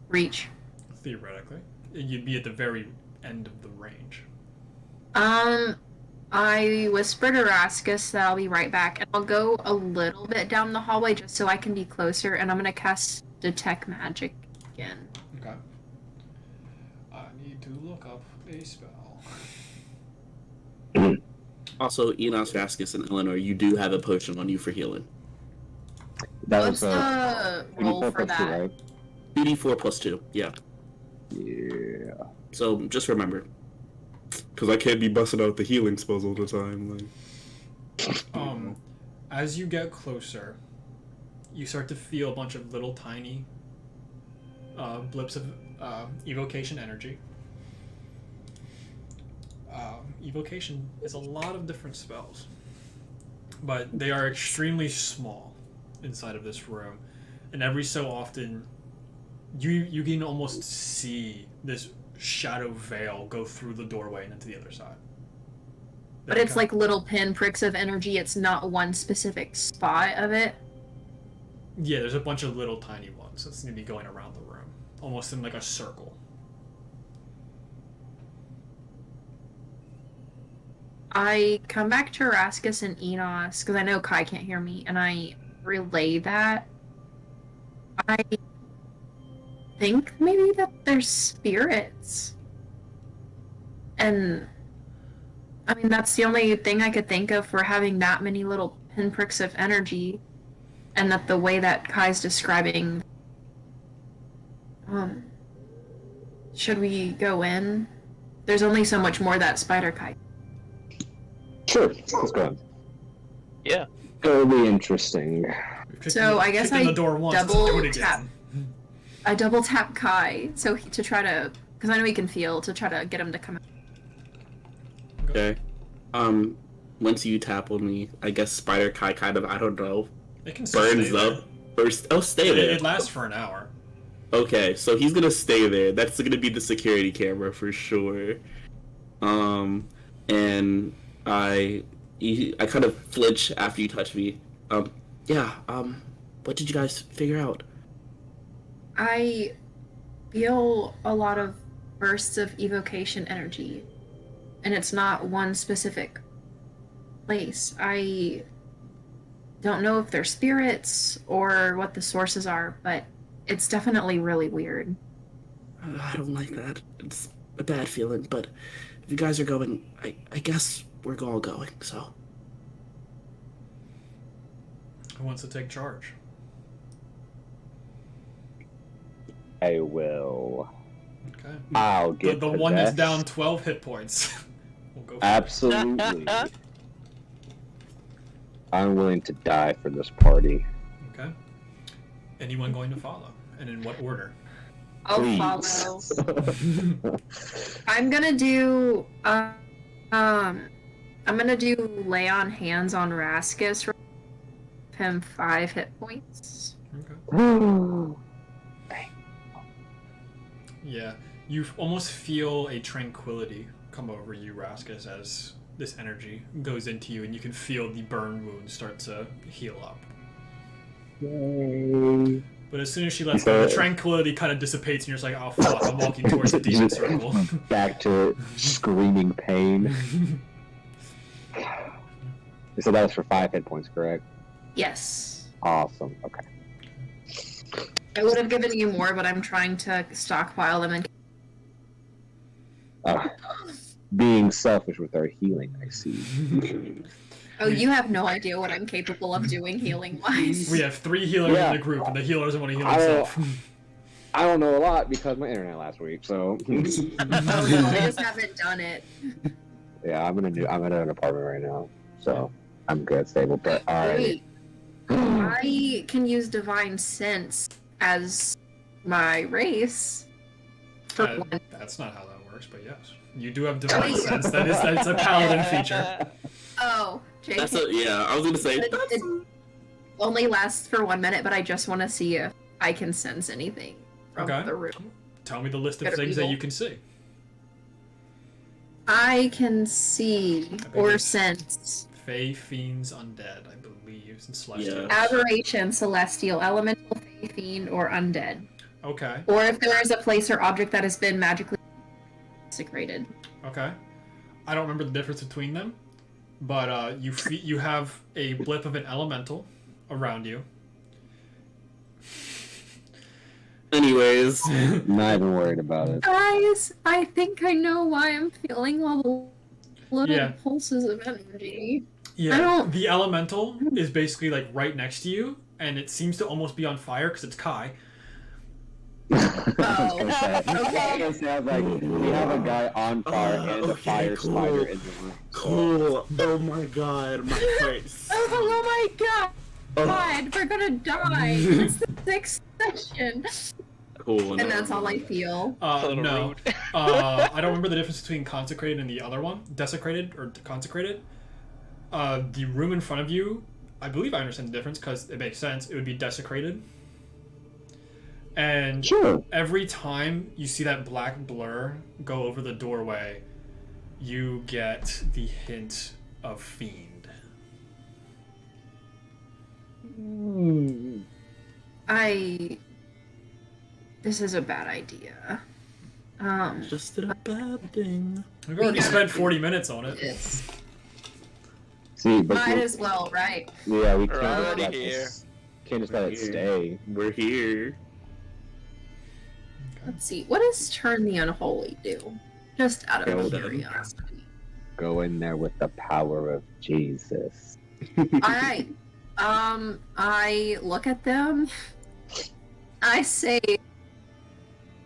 reach.
Theoretically. You'd be at the very end of the range.
I whispered to Raskus that I'll be right back, and I'll go a little bit down the hallway just so I can be closer, and I'm gonna cast Detect Magic again.
Okay. I need to look up a spell.
Also, Enos, Vasquez, and Eleanor, you do have a potion on you for healing.
That
What's
was
the roll for
2d4 plus 2,
that?
right?
2d4 plus 2, yeah.
Yeah.
So just remember. Because I can't be busting out the healing spells all the time. Like.
As you get closer, you start to feel a bunch of little tiny blips of evocation energy. Evocation is a lot of different spells, but they are extremely small inside of this room, and every so often you can almost see this shadow veil go through the doorway and into the other side.
But it's like little pinpricks of energy, it's not one specific spot of it.
Yeah, there's a bunch of little tiny ones that's going to be going around the room, almost in like a circle.
I come back to Raskus and Enos, because I know Kai can't hear me, and I relay that. I think maybe that there's spirits. And, I mean, that's the only thing I could think of for having that many little pinpricks of energy, and that the way that Kai's describing... should we go in? There's only so much more that Spider Kai.
Sure, let's go.
Yeah.
It'll be interesting.
So I guess
Kicked in the door once, let's do it
double
again.
tap. I double tap Kai to try to, because I know he can feel, to try to get him to come out.
Okay. Once you tap on me, I guess Spider Kai kind of, I don't know,
It can
burns
stay
up. Burst. Oh, stay
there.
there.
It lasts for an hour.
Okay, so he's gonna stay there. That's gonna be the security camera for sure. And I kind of flinch after you touch me. What did you guys figure out?
I feel a lot of bursts of evocation energy, and it's not one specific place. I don't know if they're spirits or what the sources are, but it's definitely really weird.
I don't like that. It's a bad feeling, but if you guys are going, I guess we're all going, so.
Who wants to take charge?
I will.
Okay.
I'll get
the one that's
possessed.
down 12 hit points. We'll go for
Absolutely. I'm willing to die for this party.
it. Okay. Anyone going to follow? And in what order?
I'll
Please.
follow. I'm gonna do lay on hands on Raskus. Give him 5 hit points.
Okay. Yeah, you almost feel a tranquility come over you, Raskus, as this energy goes into you, and you can feel the burn wound start to heal up.
Yay.
But as soon as she lets go, the tranquility kind of dissipates, and you're just like, oh fuck, I'm walking towards the demon circle.
Back to screaming pain. So that was for 5 hit points, correct?
Yes.
Awesome. Okay.
I would have given you more, but I'm trying to stockpile them and
Being selfish with our healing, I see.
Oh, you have no idea what I'm capable of doing healing-wise.
We have 3 healers in the group, and the healer doesn't want to heal himself.
I don't know a lot because my internet last week, so.
Oh no, I just haven't done it.
Yeah, I'm in an apartment right now, so I'm good, stable. But
Wait, I can use Divine Sense as my race. For one.
That's not how that works, but yes. You do have divine sense. That's a paladin feature.
Oh, JK.
That's I was gonna say
It only lasts for 1 minute, but I just want to see if I can sense anything from the room.
Tell me the list of
Good or
things that
evil?
you can see.
I can see or
it's
sense
Fey, fiends, undead, I believe, and celestials.
aberration, celestial, elemental, fey, fiend, or undead.
Okay.
Or if there is a place or object that has been magically desecrated.
Okay. I don't remember the difference between them, but you have a blip of an elemental around you.
Anyways.
not even worried about it.
Guys, I think I know why I'm feeling all the little
Yeah.
pulses of energy.
Yeah.
I don't-
The elemental is basically like right next to you, and it seems to almost be on fire because it's Kai.
I was
okay.
gonna say, I was like, we have a guy on fire and a
okay,
fire
cool.
spider in the room.
Cool. Oh my god, my face.
Oh my god!
Oh,
God, we're gonna die! It's the 6th session!
cool.
And that's all I feel.
a little
No.
rude.
I don't remember the difference between consecrated and the other one. Desecrated or consecrated. The room in front of you, I believe I understand the difference because it makes sense. It would be desecrated. And
Sure.
every time you see that black blur go over the doorway, you get the hint of fiend.
This is a bad idea.
Just did a bad thing.
We've already spent 40 minutes on it.
It's...
See, but
Might as well, right?
yeah, we
We're
can't
already
let
here.
this. Can't just let it stay.
We're here.
Let's see. What does Turn the Unholy do? Just out of
Kill them.
curiosity.
Go in there with the power of Jesus.
Alright. I look at them. I say,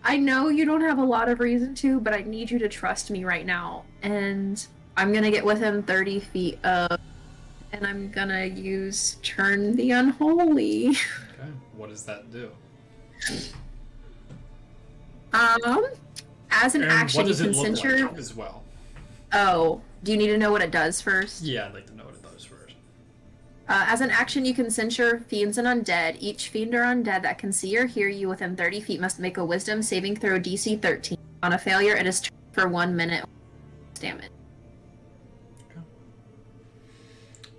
I know you don't have a lot of reason to, but I need you to trust me right now. And I'm gonna get within 30 feet of, and I'm gonna use Turn the Unholy.
Okay. What does that do?
As an
And
action,
what
you
does it
can
look
censure.
like as well?
Oh, do you need to know what it does first?
Yeah, I'd like to know what it does first.
As an action, you can censure fiends and undead. Each fiend or undead that can see or hear you within 30 feet must make a Wisdom saving throw DC 13. On a failure, it is turned for 1 minute damage.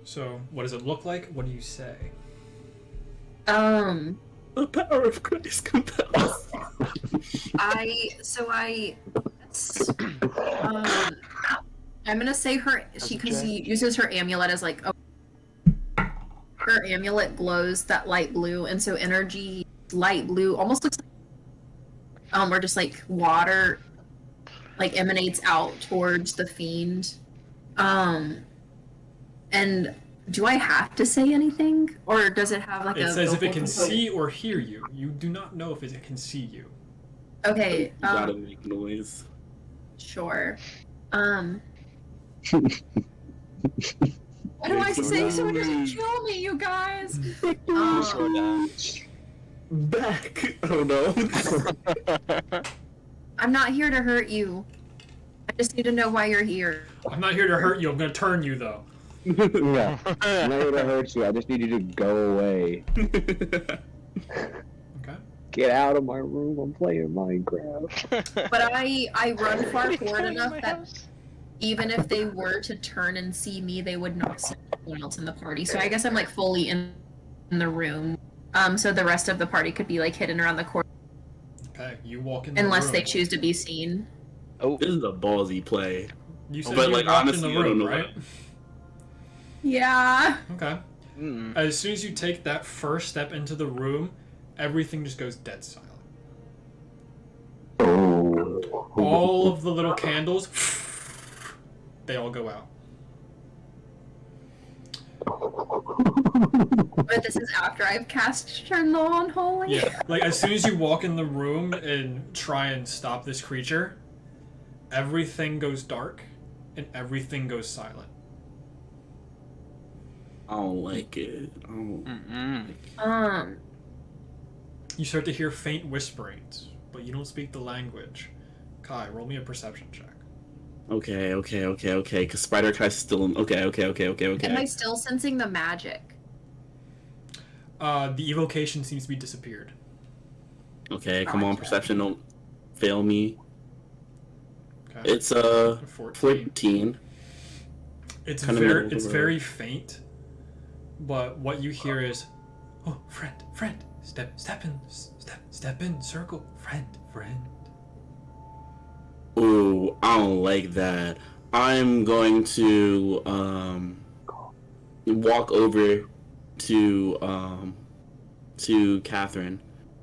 So, what does it look like? What do you say?
The power of Christ compels.
I'm gonna say she uses her amulet as like her amulet glows that light blue, and so energy light blue almost looks like or just like water like emanates out towards the fiend. And do I have to say anything, or does it have like
It
a
says if it
vocal
can
component?
see or hear you. You do not know if it can see you.
Okay,
You gotta make noise.
sure. What do I say so it doesn't kill me, you guys?
Slow down.
Back! Oh no.
I'm not here to hurt you. I just need to know why you're here.
I'm not here to hurt you. I'm gonna turn you though.
Yeah. I'm not here to hurt you. I just need you to go away.
Okay.
Get out of my room. I'm playing Minecraft.
But I run far forward
Coming to
enough
my
that
house.
even if they were to turn and see me, they would not see anyone else in the party. So I guess I'm like fully in the room. So the rest of the party could be like hidden around the corner
Okay. You walk in the
unless
room.
they choose to be seen.
Oh,
This is a ballsy play.
You said
But,
you
like,
walked
honestly,
in
I
the
don't
room,
know
right?
Yeah.
Okay.
mm.
As soon as you take that first step into the room, everything just goes dead silent.
Oh.
All of the little candles, they all go out.
But this is after I've cast Turn Low on Holy.
Yeah, like as soon as you walk in the room and try and stop this creature, everything goes dark and everything goes silent.
I don't like it. I don't...
Mm-mm.
You start to hear faint whisperings, but you don't speak the language. Kai, roll me a perception check.
Okay. Cause Spider Kai's still in... Okay.
Am I still sensing the magic?
The evocation seems to be disappeared.
Okay, come on, perception, don't fail me.
Okay.
It's
14.
14.
It's
Kinda middle
very
of the
it's
road.
very faint, but what you hear is, "Oh, friend, step in, circle, friend."
Ooh, I don't like that. I'm going to walk over to Catherine.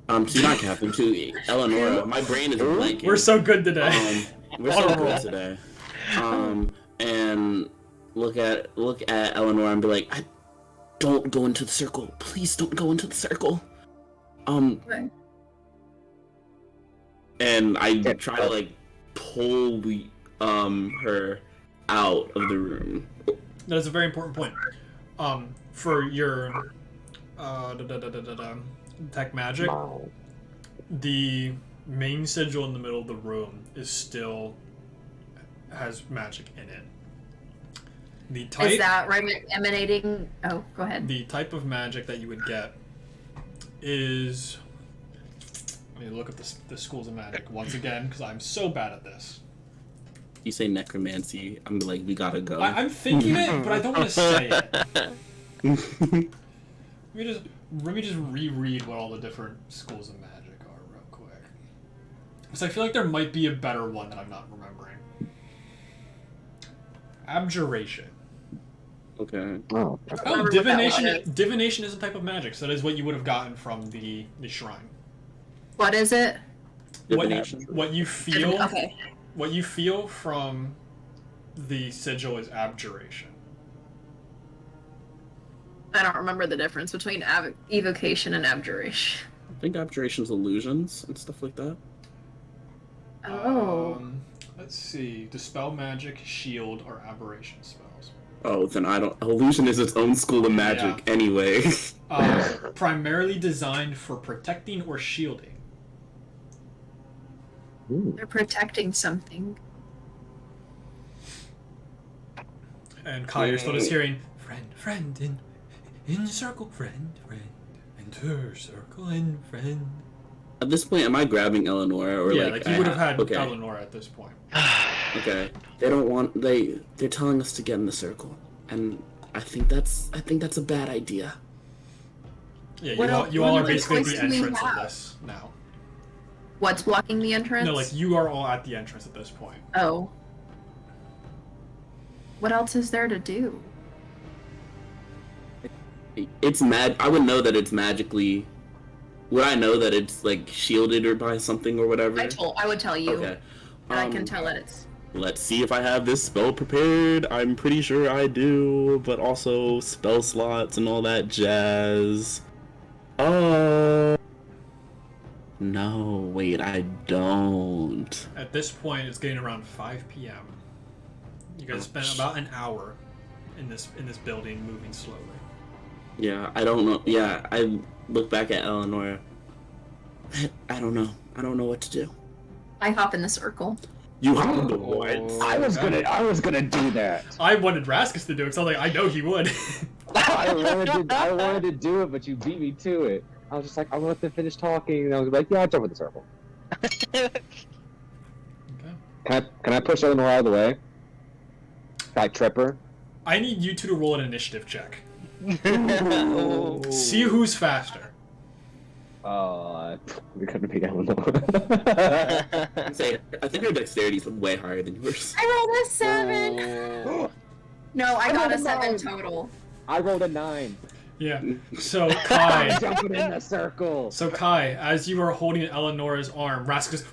To not Catherine, to Elanora. My brain is blanking.
We're so good today.
We're so good today. And look at Elanora and be like, don't go into the circle. Please don't go into the circle.
Right.
And I try to like pull her out of the room.
That is a very important point. For your tech magic,
Wow.
the main sigil in the middle of the room is still has magic in it. The type
Is that emanating? Oh, go ahead.
the type of magic that you would get is. Let me look at the schools of magic once again because I'm so bad at this.
You say necromancy, I'm like, we gotta go.
I'm thinking it, but I don't want to say it. Let me just reread what all the different schools of magic are real quick. Because I feel like there might be a better one that I'm not remembering. Abjuration.
Okay.
Oh.
Oh,
remember what that one
divination.
is.
Divination is a type of magic, so that is what you would have gotten from the shrine.
What is it?
Divination.
What you feel.
Okay.
What you feel from the sigil is abjuration.
I don't remember the difference between evocation and abjuration.
I think abjuration's illusions and stuff like that.
Oh.
Let's see. Dispel magic, shield, or aberration spells.
Oh, then I don't. Illusion is its own school of magic anyway.
Primarily designed for protecting or shielding.
Ooh.
They're protecting something.
And Kai, you're still just hearing, friend, in circle, friend, enter circle, and friend.
At this point, am I grabbing Elanora or
Yeah,
like
you would have had
okay.
Elanora at this point.
Okay. They don't want they're telling us to get in the circle. And I think that's a bad idea.
Yeah,
What
you all are
other
basically at
choice
the
do we
entrance of
have?
this now.
What's blocking the entrance?
No, like you are all at the entrance at this point.
Oh. What else is there to do?
It's I would know that it's magically. Would I know that it's like shielded or by something or whatever?
I would tell you.
Okay.
And I can tell that it's.
Let's see if I have this spell prepared. I'm pretty sure I do, but also spell slots and all that jazz. No, wait, I don't.
At this point, it's getting around 5 p.m. You guys spent about an hour in this building, moving slowly.
Yeah, I don't know. Yeah, I look back at Elanora. I don't know. I don't know what to do.
I hop in the circle.
You have the words.
I was gonna do that.
I wanted Raskus to do it, so I know he would.
I wanted to do it, but you beat me to it. I was just like, I want to finish talking, and I was like, yeah, I'll jump in the circle.
Okay.
Can I push Elanora out of the way? Can I trip her?
I need you two to roll an initiative check.
Oh.
See who's faster.
We're gonna be Elanora.
I think her dexterity is way higher than yours.
I rolled a 7. No, I got a 7
9.
total.
I rolled a 9.
Yeah. So
I'm
Kai.
jumping in the circle.
So Kai, as you are holding Eleanor's arm, Raskus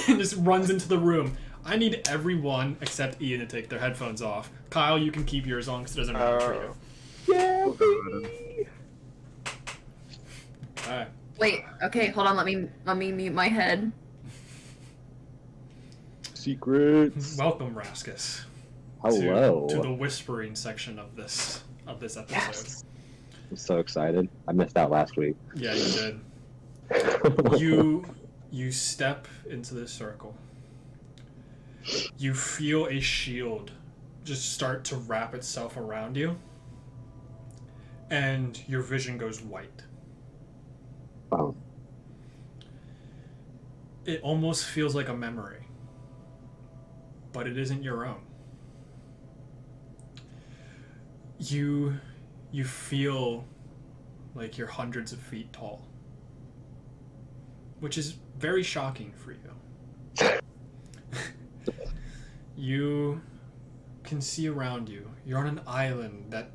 and just runs into the room. I need everyone except Ian to take their headphones off. Kyle, you can keep yours on because it doesn't matter for you.
Yeah, baby.
Alright.
Wait, okay, hold on, let me mute my head.
Secrets.
Welcome, Raskus.
Hello.
To the whispering section of this episode.
Yes. I'm so excited. I missed out last week.
Yeah, you did. You step into this circle. You feel a shield just start to wrap itself around you, and your vision goes white.
Wow.
It almost feels like a memory, but it isn't your own. You feel like you're hundreds of feet tall, which is very shocking for you. You can see around you. You're on an island that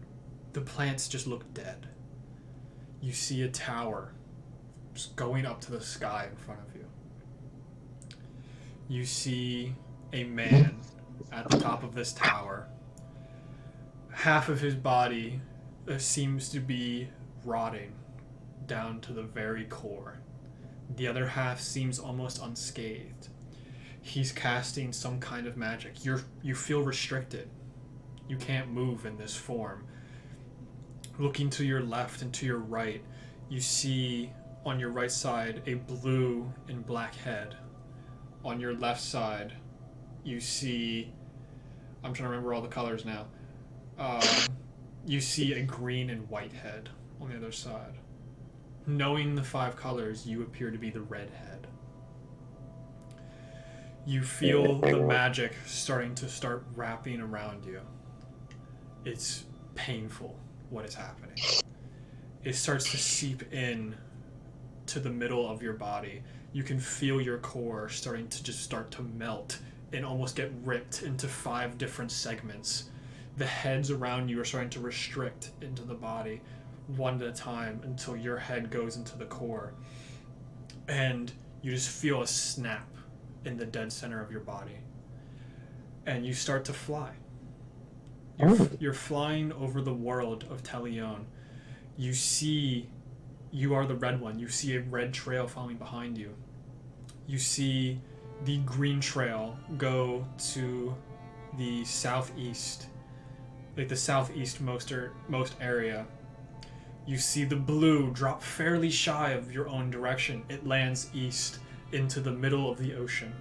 the plants just look dead. You see a tower just going up to the sky in front of you. You see a man at the top of this tower. Half of his body seems to be rotting down to the very core. The other half seems almost unscathed. He's casting some kind of magic. You feel restricted. You can't move in this form. Looking to your left and to your right, you see on your right side a blue and black head. On your left side, you see... I'm trying to remember all the colors now. You see a green and white head on the other side. Knowing the 5 colors, you appear to be the red head. You feel the magic starting to wrapping around you. It's painful what is happening. It starts to seep in to the middle of your body. You can feel your core starting to just start to melt and almost get ripped into 5 different segments. The heads around you are starting to restrict into the body one at a time until your head goes into the core. And you just feel a snap in the dead center of your body. And you start to fly. You're flying over the world of Telione. You are the red one. You see a red trail following behind you. You see the green trail go to the southeast, like the southeast most area. You see the blue drop fairly shy of your own direction. It lands east into the middle of the ocean.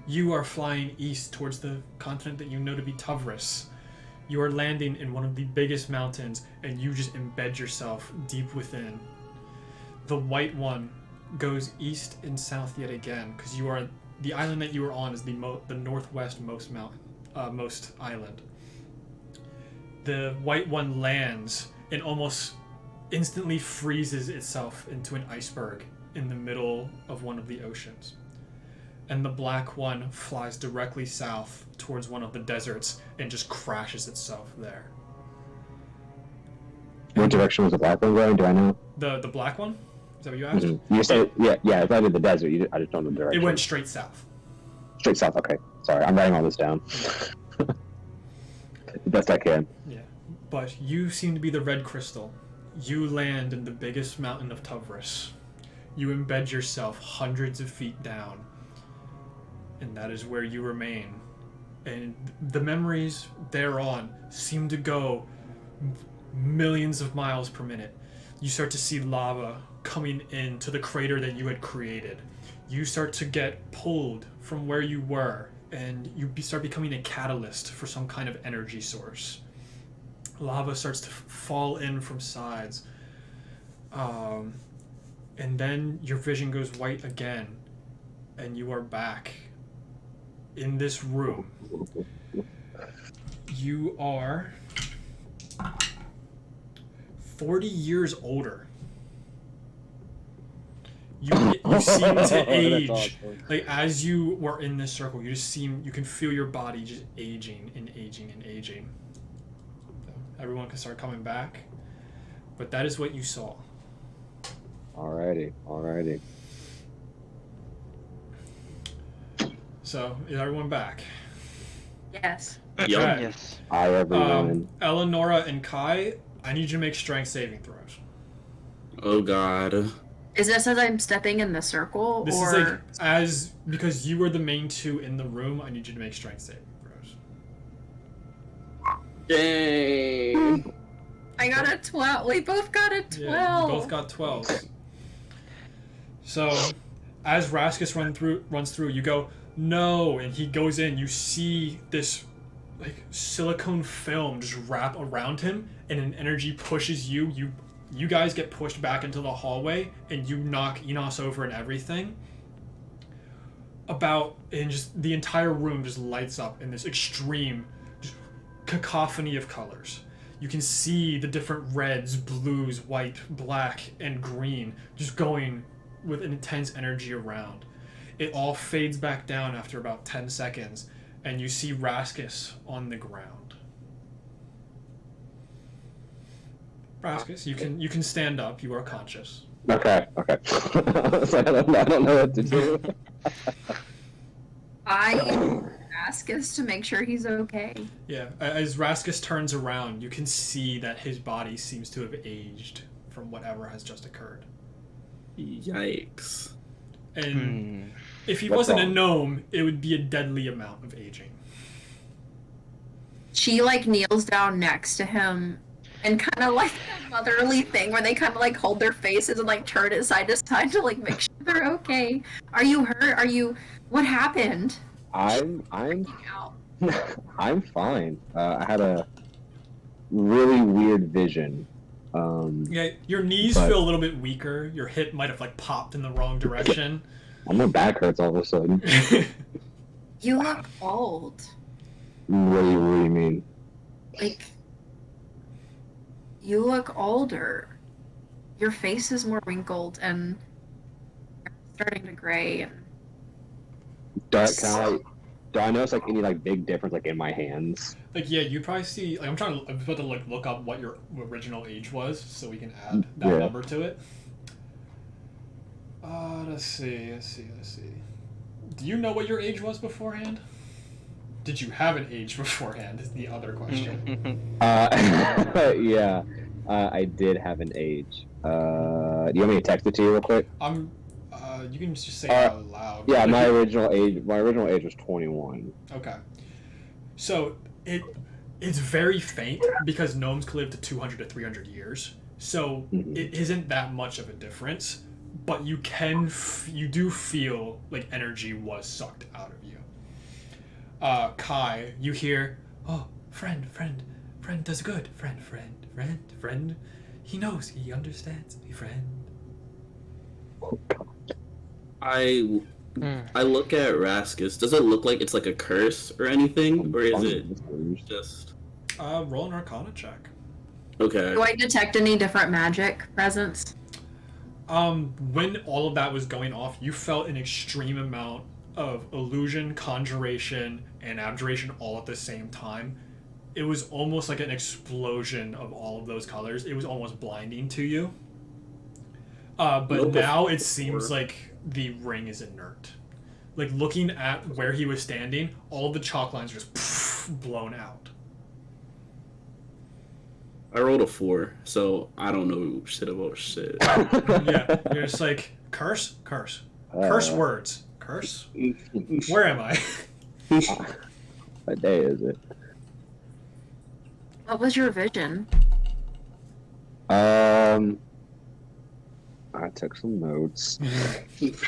You are flying east towards the continent that you know to be Tuvris. You are landing in one of the biggest mountains, and you just embed yourself deep within. The white one goes east and south yet again, because the island that you are on is the northwest most island. The white one lands and almost instantly freezes itself into an iceberg in the middle of one of the oceans. And the black one flies directly south towards one of the deserts and just crashes itself there.
What direction was the black one going? Do I know?
The black one? Is that what you asked?
Mm-hmm. You said, yeah, if I did the desert, I just don't know the direction.
It went straight south.
Straight south, okay. Sorry, I'm writing all this down. The best I can.
Yeah. But you seem to be the red crystal. You land in the biggest mountain of Tuvris. You embed yourself hundreds of feet down. And that is where you remain. And the memories thereon seem to go millions of miles per minute. You start to see lava coming into the crater that you had created. You start to get pulled from where you were, and you start becoming a catalyst for some kind of energy source. Lava starts to fall in from sides. And then your vision goes white again, and you are back in this room. You are 40 years older. You seem to age.
awesome.
Like, as you were in this circle, you can feel your body just aging and aging and aging. So everyone can start coming back. But that is what you saw.
Alrighty.
So, is everyone back?
Yes.
Yup.
Okay.
Yes.
Hi, everyone.
Elanora and Kai, I need you to make strength saving throws.
Oh god.
Is this as I'm stepping in the circle,
This
or
is because you were the main two in the room, I need you to make strength saving throws.
Dang.
I got a 12. We both got a 12.
Yeah, you both got 12. So, as Raskus runs through, you go, no, and he goes in. You see this like silicone film just wrap around him, and an energy pushes you. You guys get pushed back into the hallway, and you knock Enos over and everything. And just the entire room just lights up in this extreme just cacophony of colors. You can see the different reds, blues, white, black, and green just going with an intense energy around. It all fades back down after about 10 seconds, and you see Raskus on the ground. Raskus, you can stand up. You are conscious.
Okay. I don't know what to do.
I ask us to make sure he's okay.
Yeah, as Raskus turns around, you can see that his body seems to have aged from whatever has just occurred.
Yikes.
And if he
What's
wasn't a
wrong?
gnome, it would be a deadly amount of aging.
She like kneels down next to him and kind of like that motherly thing where they kind of like hold their faces and like turn it side to side to like make sure they're okay. Are you hurt? What happened?
I'm
Out.
I'm fine. I had a really weird vision.
Yeah, your knees
But-
feel a little bit weaker. Your hip might have like popped in the wrong direction.
My back hurts all of a sudden.
You look old.
What do you mean?
Like you look older. Your face is more wrinkled and starting to gray. And
Do I notice like any like big difference like in my hands?
Like, yeah, you probably see. Like, I'm about to like look up what your original age was, so we can add that
Yeah.
number to it. Let's see. Do you know what your age was beforehand? Did you have an age beforehand? Is the other question.
Yeah, I did have an age. Do you want me to text it to you real quick?
You can just say it out loud.
Yeah, my original age was 21.
Okay. So it's very faint because gnomes can live to 200 to 300 years. So
Mhm.
it isn't that much of a difference, but you do feel like energy was sucked out of you. Kai, you hear, oh, friend does good. Friend. He knows, he understands me, friend.
Oh, God.
I look at Raskus. Does it look like it's like a curse or anything, or is it just
Roll an Arcana check.
okay?
do I detect any different magic presence?
When all of that was going off, you felt an extreme amount of illusion, conjuration, and abjuration all at the same time. It was almost like an explosion of all of those colors. It was almost blinding to you. But
Nope.
now it seems like the ring is inert. Like, looking at where he was standing, all of the chalk lines are just blown out.
I rolled a 4, so I don't know shit about shit.
Yeah, you're just like, curse words. Curse? Where am I?
What day is it?
What was your vision?
I I took some notes.
It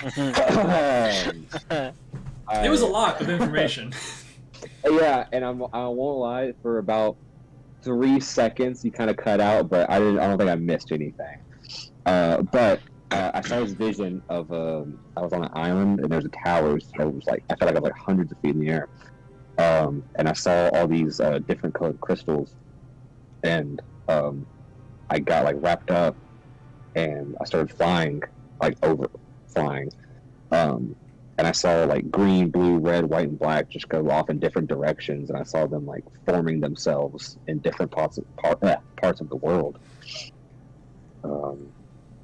was a lot of information.
Yeah, and I won't lie. For about 3 seconds, you kind of cut out, but I don't think I missed anything. But I saw this vision of I was on an island and there's a towers that was like I felt like I was like hundreds of feet in the air. And I saw all these different colored crystals, and I got like wrapped up, and I started flying, like flying. And I saw like green, blue, red, white, and black just go off in different directions, and I saw them like forming themselves in different parts of the world.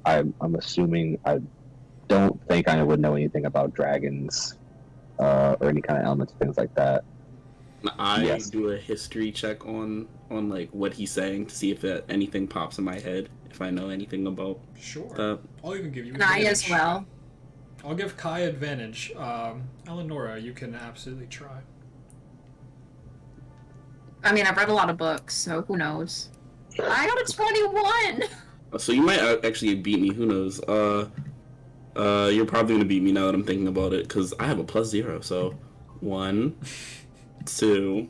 I'm assuming I don't think I would know anything about dragons or any kind of elements, things like that.
I do a history check on like what he's saying to see if anything pops in my head, if I know anything about
Sure.
that.
I'll even give you
And I as well.
I'll give Kai advantage. Elanora, you can absolutely try.
I mean, I've read a lot of books, so who knows? I got a 21!
So you might actually beat me. Who knows? You're probably gonna beat me now that I'm thinking about it, because I have a +0. So 1, 2.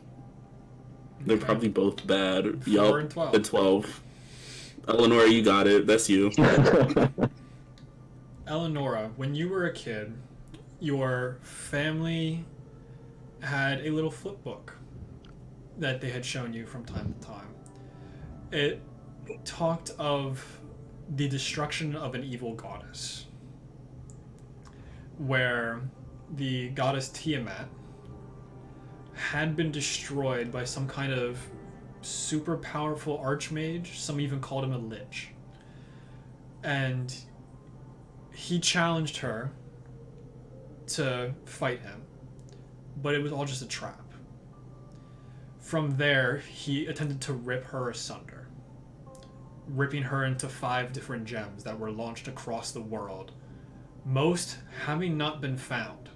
They're probably both bad.
4 and 12.
The 12. Elanora, you got it. That's you.
Elanora, when you were a kid, your family had a little flip book that they had shown you from time to time. It talked of the destruction of an evil goddess, where the goddess Tiamat had been destroyed by some kind of super powerful archmage. Some even called him a lich. And he challenged her to fight him, but it was all just a trap. From there, he attempted to rip her asunder, ripping her into 5 different gems that were launched across the world, most having not been found,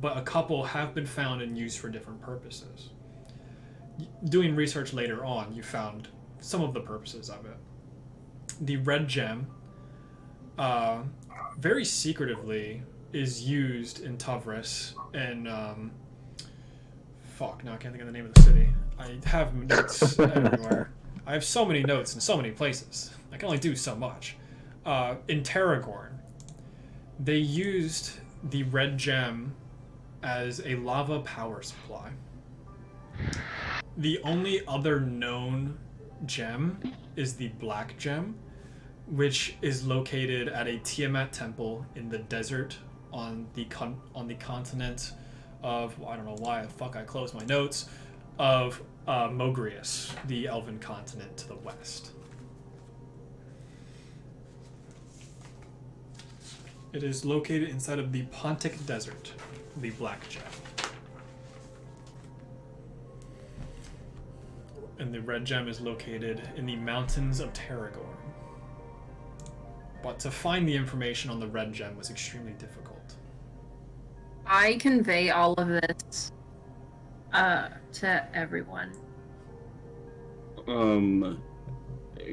but a couple have been found and used for different purposes. Doing research later on, you found some of the purposes of it. The red gem, very secretively, is used in Tavris, and now I can't think of the name of the city. I have notes everywhere. I have so many notes in so many places. I can only do so much. In Tarragorn, they used the red gem as a lava power supply. The only other known gem is the black gem, which is located at a Tiamat temple in the desert on the continent of, I don't know why the fuck I closed my notes, of Mogrius, the elven continent to the west. It is located inside of the Pontic Desert, the black gem. And the red gem is located in the mountains of Tarragorn. But to find the information on the red gem was extremely difficult.
I convey all of this to everyone.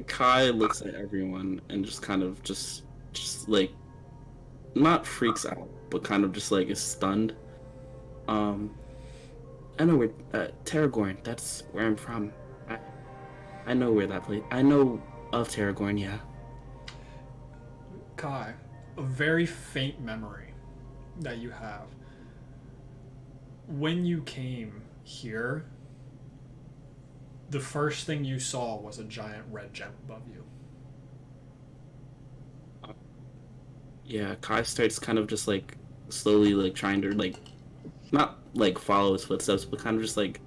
Kai looks at everyone and just kind of just like not freaks out, but kind of just like is stunned. I know where Tarragorn, that's where I'm from. I know where that place. I know of Tarragorn, yeah.
Kai, a very faint memory that you have. When you came here, the first thing you saw was a giant red gem above you.
Yeah, Kai starts kind of just like slowly like trying to like not like follow his footsteps, but kind of just like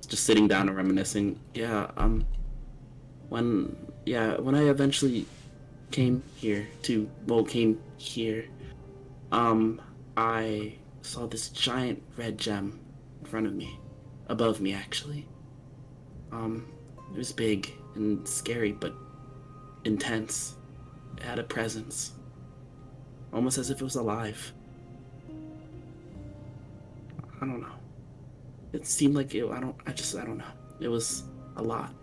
just sitting down and reminiscing. When I eventually came here, I saw this giant red gem in front of me, above me actually. It was big and scary, but intense. It had a presence, almost as if it was alive. I don't know. It seemed like it. I don't know. It was a lot.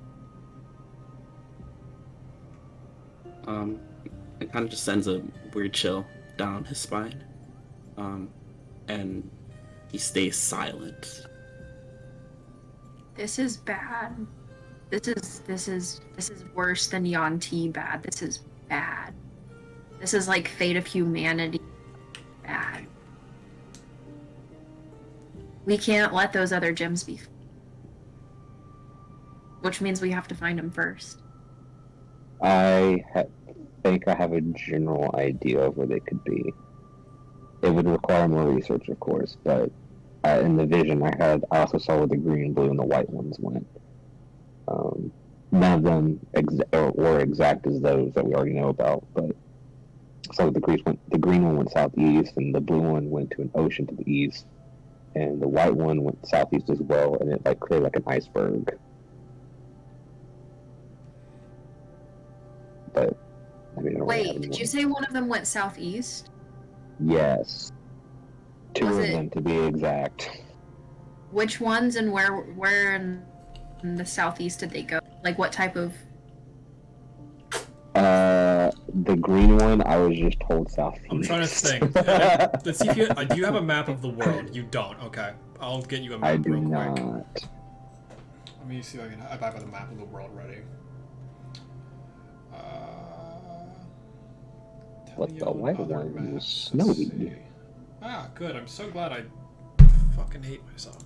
it kind of just sends a weird chill down his spine. And he stays silent.
This is bad. This is worse than Yanti bad. This is bad. This is like fate of humanity bad. We can't let those other gems be. Which means we have to find them first.
Think I have a general idea of where they could be. It would require more research, of course, but in the vision I also saw where the green, blue, and the white ones went. None of them were exact as those that we already know about, but so the green one went southeast, and the blue one went to an ocean to the east, and the white one went southeast as well, and it created like an iceberg. But I mean, I don't really have
Wait, did
any
you say one of them went southeast?
Yes. Two
Was
of
it-
them to be exact.
Which ones and where in the southeast did they go? Like what type of?
The green one, I was just told southeast.
I'm trying to think. Let's see if you do you have a map of the world? You don't. Okay, I'll get you a map
I do
real quick.
not.
Let me see if I have the map of the world ready.
What the
Telione
white
other
one is
maps.
snowy.
Let's see. Ah, good. I'm so glad I fucking hate myself.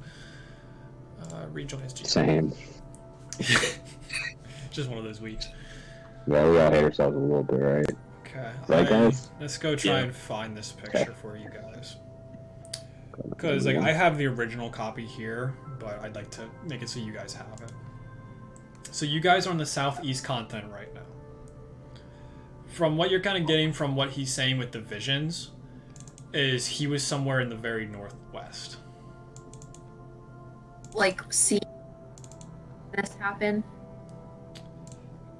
Regional history.
Same.
Just one of those weeks.
Yeah, we all hate ourselves a little bit, right?
Okay.
Right, guys?
Let's go try
Yeah.
and find this picture for you guys. Because I have the original copy here, but I'd like to make it so you guys have it. So you guys are on the southeast continent right now. From what you're kind of getting from what he's saying with the visions, is he was somewhere in the very northwest.
Like see this happen?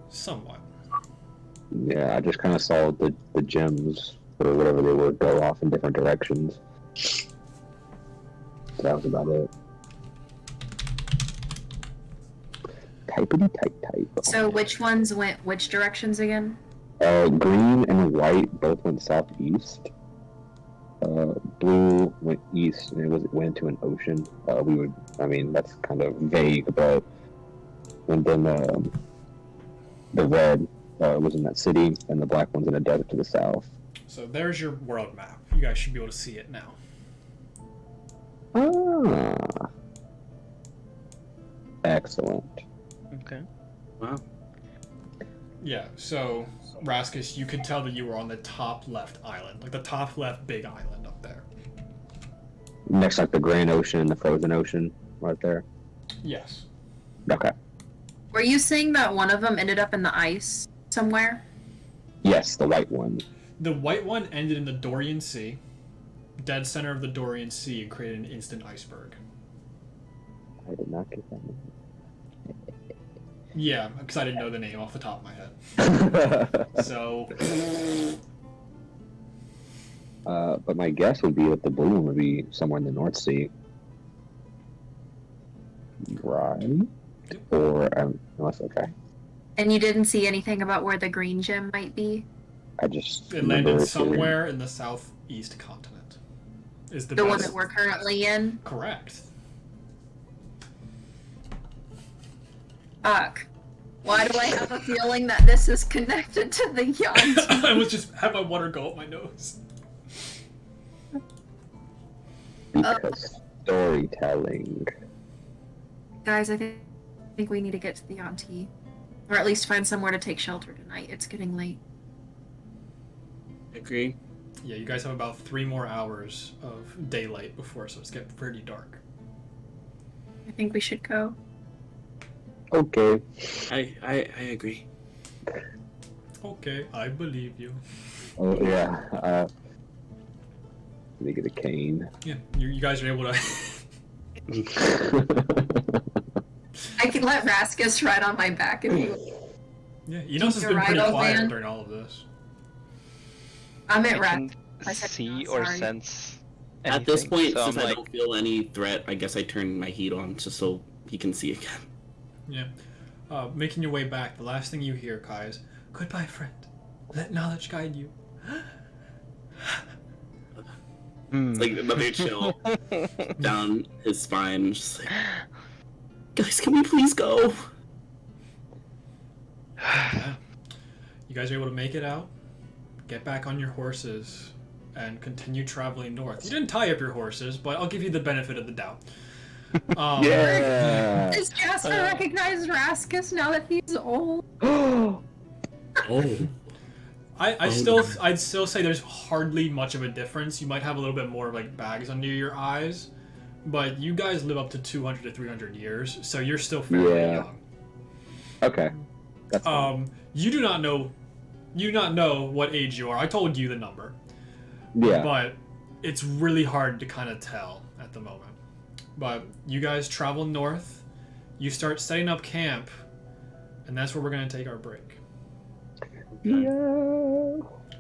Somewhat.
Yeah, I just kind of saw the gems, or whatever they were, go off in different directions. So that was about it. Typity type.
So which ones went which directions again?
Green and white both went southeast. Blue went east, and it went to an ocean. That's kind of vague, but and then the red was in that city, and the black one's in a desert to the south.
So there's your world map. You guys should be able to see it now.
Ah, excellent.
Okay.
Wow.
Yeah, so Raskus, you could tell that you were on the top left island, like the top left big island up there.
Next, like the Grand Ocean and the Frozen Ocean, right there.
Yes.
Okay.
Were you saying that one of them ended up in the ice somewhere?
Yes, the white one.
The white one ended in the Dorian Sea, dead center of the Dorian Sea, and created an instant iceberg.
I did not get that
Yeah, because I didn't know the name off the top of my head.
one.
So,
But my guess would be that the blue one would be somewhere in the North Sea. Right? Or, unless, okay.
And you didn't see anything about where the green gem might be?
I just
it
remember
landed
seeing-
somewhere in the southeast continent. Is the
The one
best-
that we're currently in?
Correct.
Fuck. Why do I have a feeling that this is connected to the Yanti?
I was just had my water go up my nose.
Because storytelling.
Guys, I think we need to get to the Yanti. Or at least find somewhere to take shelter tonight. It's getting late.
Agree.
Yeah, you guys have about 3 more hours of daylight before it starts to get pretty dark.
I think we should go.
Okay.
I agree.
Okay, I believe you.
Oh, yeah. Let me get a cane.
Yeah, you guys are able to.
I can let Raskus ride on my back if you.
Yeah, Enos has
You're
been pretty
right, old
quiet
man.
during all of this.
I'm at
I
Raskus.
can
I said
see
no,
or
sorry.
sense
At this
anything,
point,
so
since
I'm
I
like,
don't feel any threat, I guess I turn my heat on just so he can see again.
Yeah. Making your way back, the last thing you hear, Kai, is, "Goodbye, friend." Let knowledge guide you.
It's like another chill down his spine. Just like, guys, can we please go?
Yeah. You guys are able to make it out, get back on your horses, and continue traveling north. You didn't tie up your horses, but I'll give you the benefit of the doubt.
Yeah.
Does Jasper recognize Raskus now that he's old?
Oh.
I'd still say there's hardly much of a difference. You might have a little bit more like bags under your eyes, but you guys live up to 200 to 300 years, so you're still fairly young.
Okay. That's fine.
You do not know what age you are. I told you the number.
Yeah.
But it's really hard to kind of tell at the moment. But you guys travel north, you start setting up camp, and that's where we're going to take our break.
Yeah.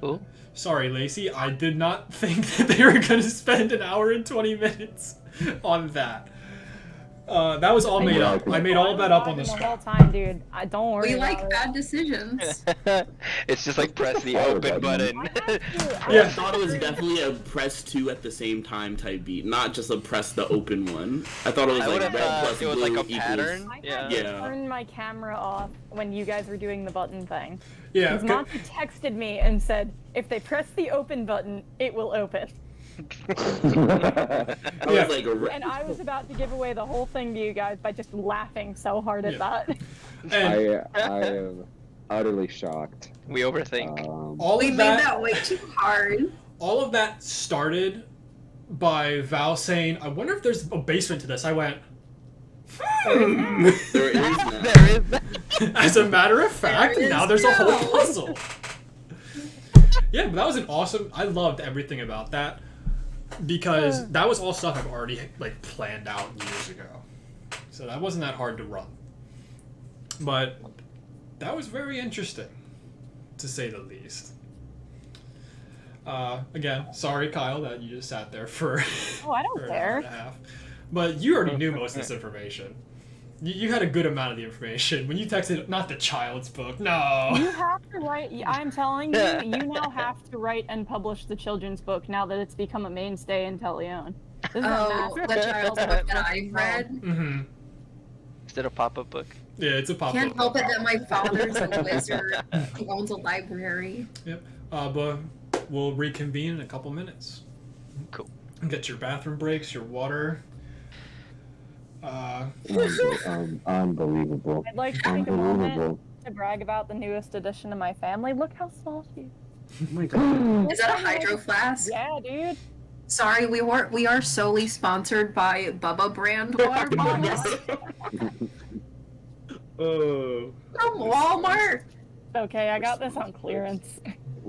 Cool.
Sorry, Lacey, I did not think that they were going to spend an hour and 20 minutes on that. That was all made up. I made all of that up on the
The whole
spot.
time, dude. Don't worry.
We
about
like
it.
bad decisions.
It's just like press the
Oh,
open button.
Yeah.
I thought it was definitely a press 2 at the same time type beat, not just a press the open one. I thought it was
I
like
would have
red
thought
plus
it was
blue
like a
equals-
pattern.
I
Yeah.
had to
Yeah.
turn my camera off when you guys were doing the button thing.
Yeah.
Because Monty texted me and said, if they press the open button, it will open.
I
Yeah.
was like, a
And I was about to give away the whole thing to you guys by just laughing so hard at
Yeah.
that.
And
I am utterly shocked.
We overthink.
all
We
of
made
that,
that way too hard.
all of that started by Val saying, "I wonder if there's a basement to this." I went,
there is now.
There is.
as a matter of fact,
There is
now there's a whole
now.
puzzle. Yeah, but that was an awesome. I loved everything about that because that was all stuff I've already like planned out years ago. So that wasn't that hard to run. But that was very interesting, to say the least. Again, sorry, Kyle, that you just sat there for,
Oh, I don't
for an hour
care.
and a half. But you already knew most of this information. You had a good amount of the information. When you texted, not the child's book, no.
You have to write. I'm telling you, you now have to write and publish the children's book now that it's become a mainstay in Telione. This is a
Oh,
massive
the child's book that I've read.
Mm-hmm.
Is it a pop-up book?
Yeah, it's a pop-up.
Can't help it that my father's a wizard who owns a library.
Yep. But we'll reconvene in a couple minutes.
Cool.
Get your bathroom breaks, your water.
Unbelievable.
I'd like to take a moment
Unbelievable.
to brag about the newest addition to my family. Look how small she is.
Oh my god.
Is that a hydro flask?
Yeah, dude.
Sorry, we are solely sponsored by Bubba brand water bottles
Oh.
from Walmart.
Okay, I got this on clearance.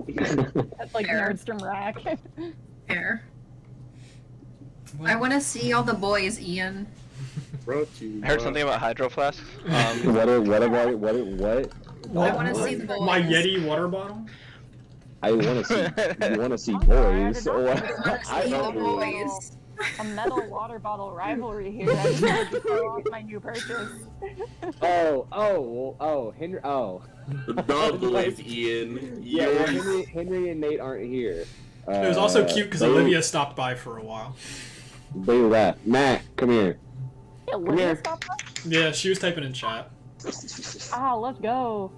That's like
Fair.
Nordstrom rack.
Here. I want to see all the boys, Ian.
Brought to you
I heard
by-
something about hydro flasks.
What?
I want to see the boys.
My Yeti water bottle?
I want to see. You want to see
I'm sorry, I
boys?
did not
Or
know
what?
there
I want to see
I
the
know.
boys.
A metal water bottle rivalry here. I just wanted to show off my new purchase.
Henry. Oh,
The boys, Ian.
yeah. Well,
Yes.
Henry and Nate aren't here.
It was also cute because
they-
Olivia stopped by for a while.
They left. Matt, come here.
Hey, Olivia,
here.
stop that.
Yeah, she was typing in chat.
Ah, let's go.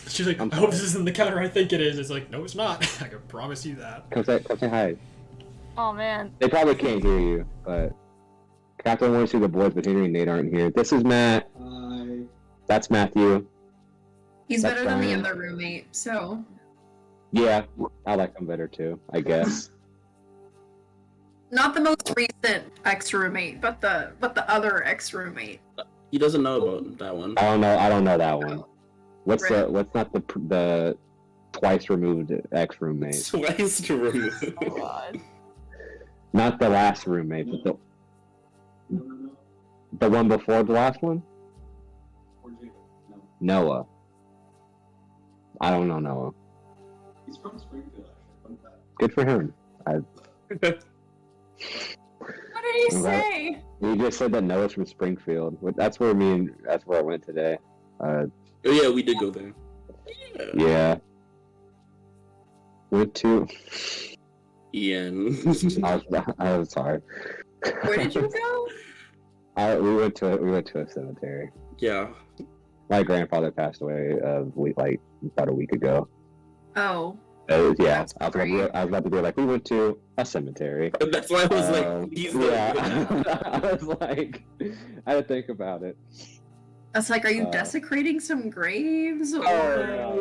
She's like,
I'm
I hope this isn't the counter I think it is. It's like, no, it's not. I can promise you that.
Come say hi.
Oh man.
They probably can't hear you, but Captain wants to see the boys, but Henry and Nate aren't here. This is Matt.
Hi.
That's Matthew.
He's
That's
better than the
fine.
other roommate, so.
Yeah, I like him better too, I guess.
Not the most recent ex-roommate, but the other ex-roommate.
He doesn't know about that one.
I don't know that one. What's
Right.
what's not the twice removed ex roommate?
Twice to remove.
Oh god.
Not the last roommate, but the one before the last one? Noah. I don't know Noah.
He's from Springfield, actually. Fun fact.
Good for him.
What did he say?
He just said that Noah's from Springfield. That's where that's where I went today.
Oh yeah, we did go there.
Yeah. Went to.
Ian.
I was sorry.
Where did you go?
We went to a cemetery.
Yeah.
My grandfather passed away about a week ago.
Oh.
Yeah,
That's
I was about to be like, we went to a cemetery.
That's why I was like, he's
yeah. I was like, I had to think about it.
I was like, are you desecrating some graves? Or...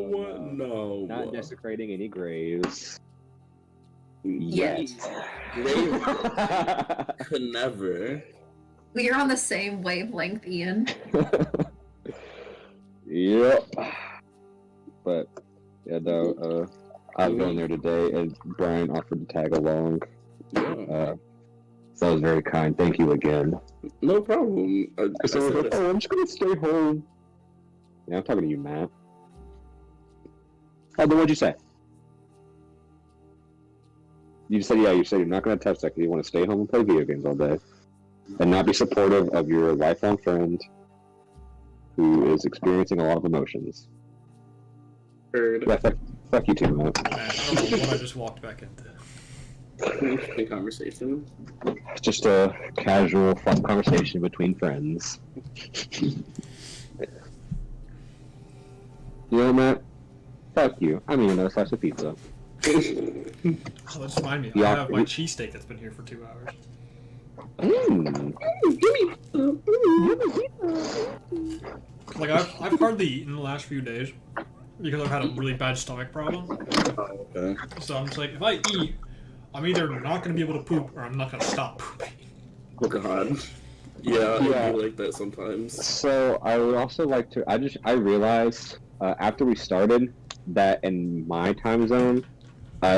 No.
Not desecrating any graves.
Yet.
Yes.
Could never.
We are on the same wavelength, Ian.
Yep. But yeah, no. I was going there today, and Brian offered to tag along.
Yeah.
So that was very kind. Thank you again.
No problem.
So I was like, I'm just gonna stay home. Yeah, I'm talking to you, Matt. Oh, then what'd you say? You said you're not gonna touch that because you want to stay home and play video games all day, and not be supportive of your lifelong friend who is experiencing a lot of emotions.
Heard.
Yeah, fuck you too, Matt.
Man, I don't know what I just walked back into.
Interesting conversation.
Just a casual, fun conversation between friends. You know, Matt? Fuck you. I'm eating another slice of pizza.
Oh, that just reminded me. I have my cheesesteak that's been here for 2 hours. Like, I've hardly eaten the last few days because I've had a really bad stomach problem.
Oh, okay.
So I'm just like, if I eat, I'm either not going to be able to poop or I'm not going to stop pooping.
Oh god. Yeah, I do like that sometimes.
So I would also like to. I realized after we started that in my time zone,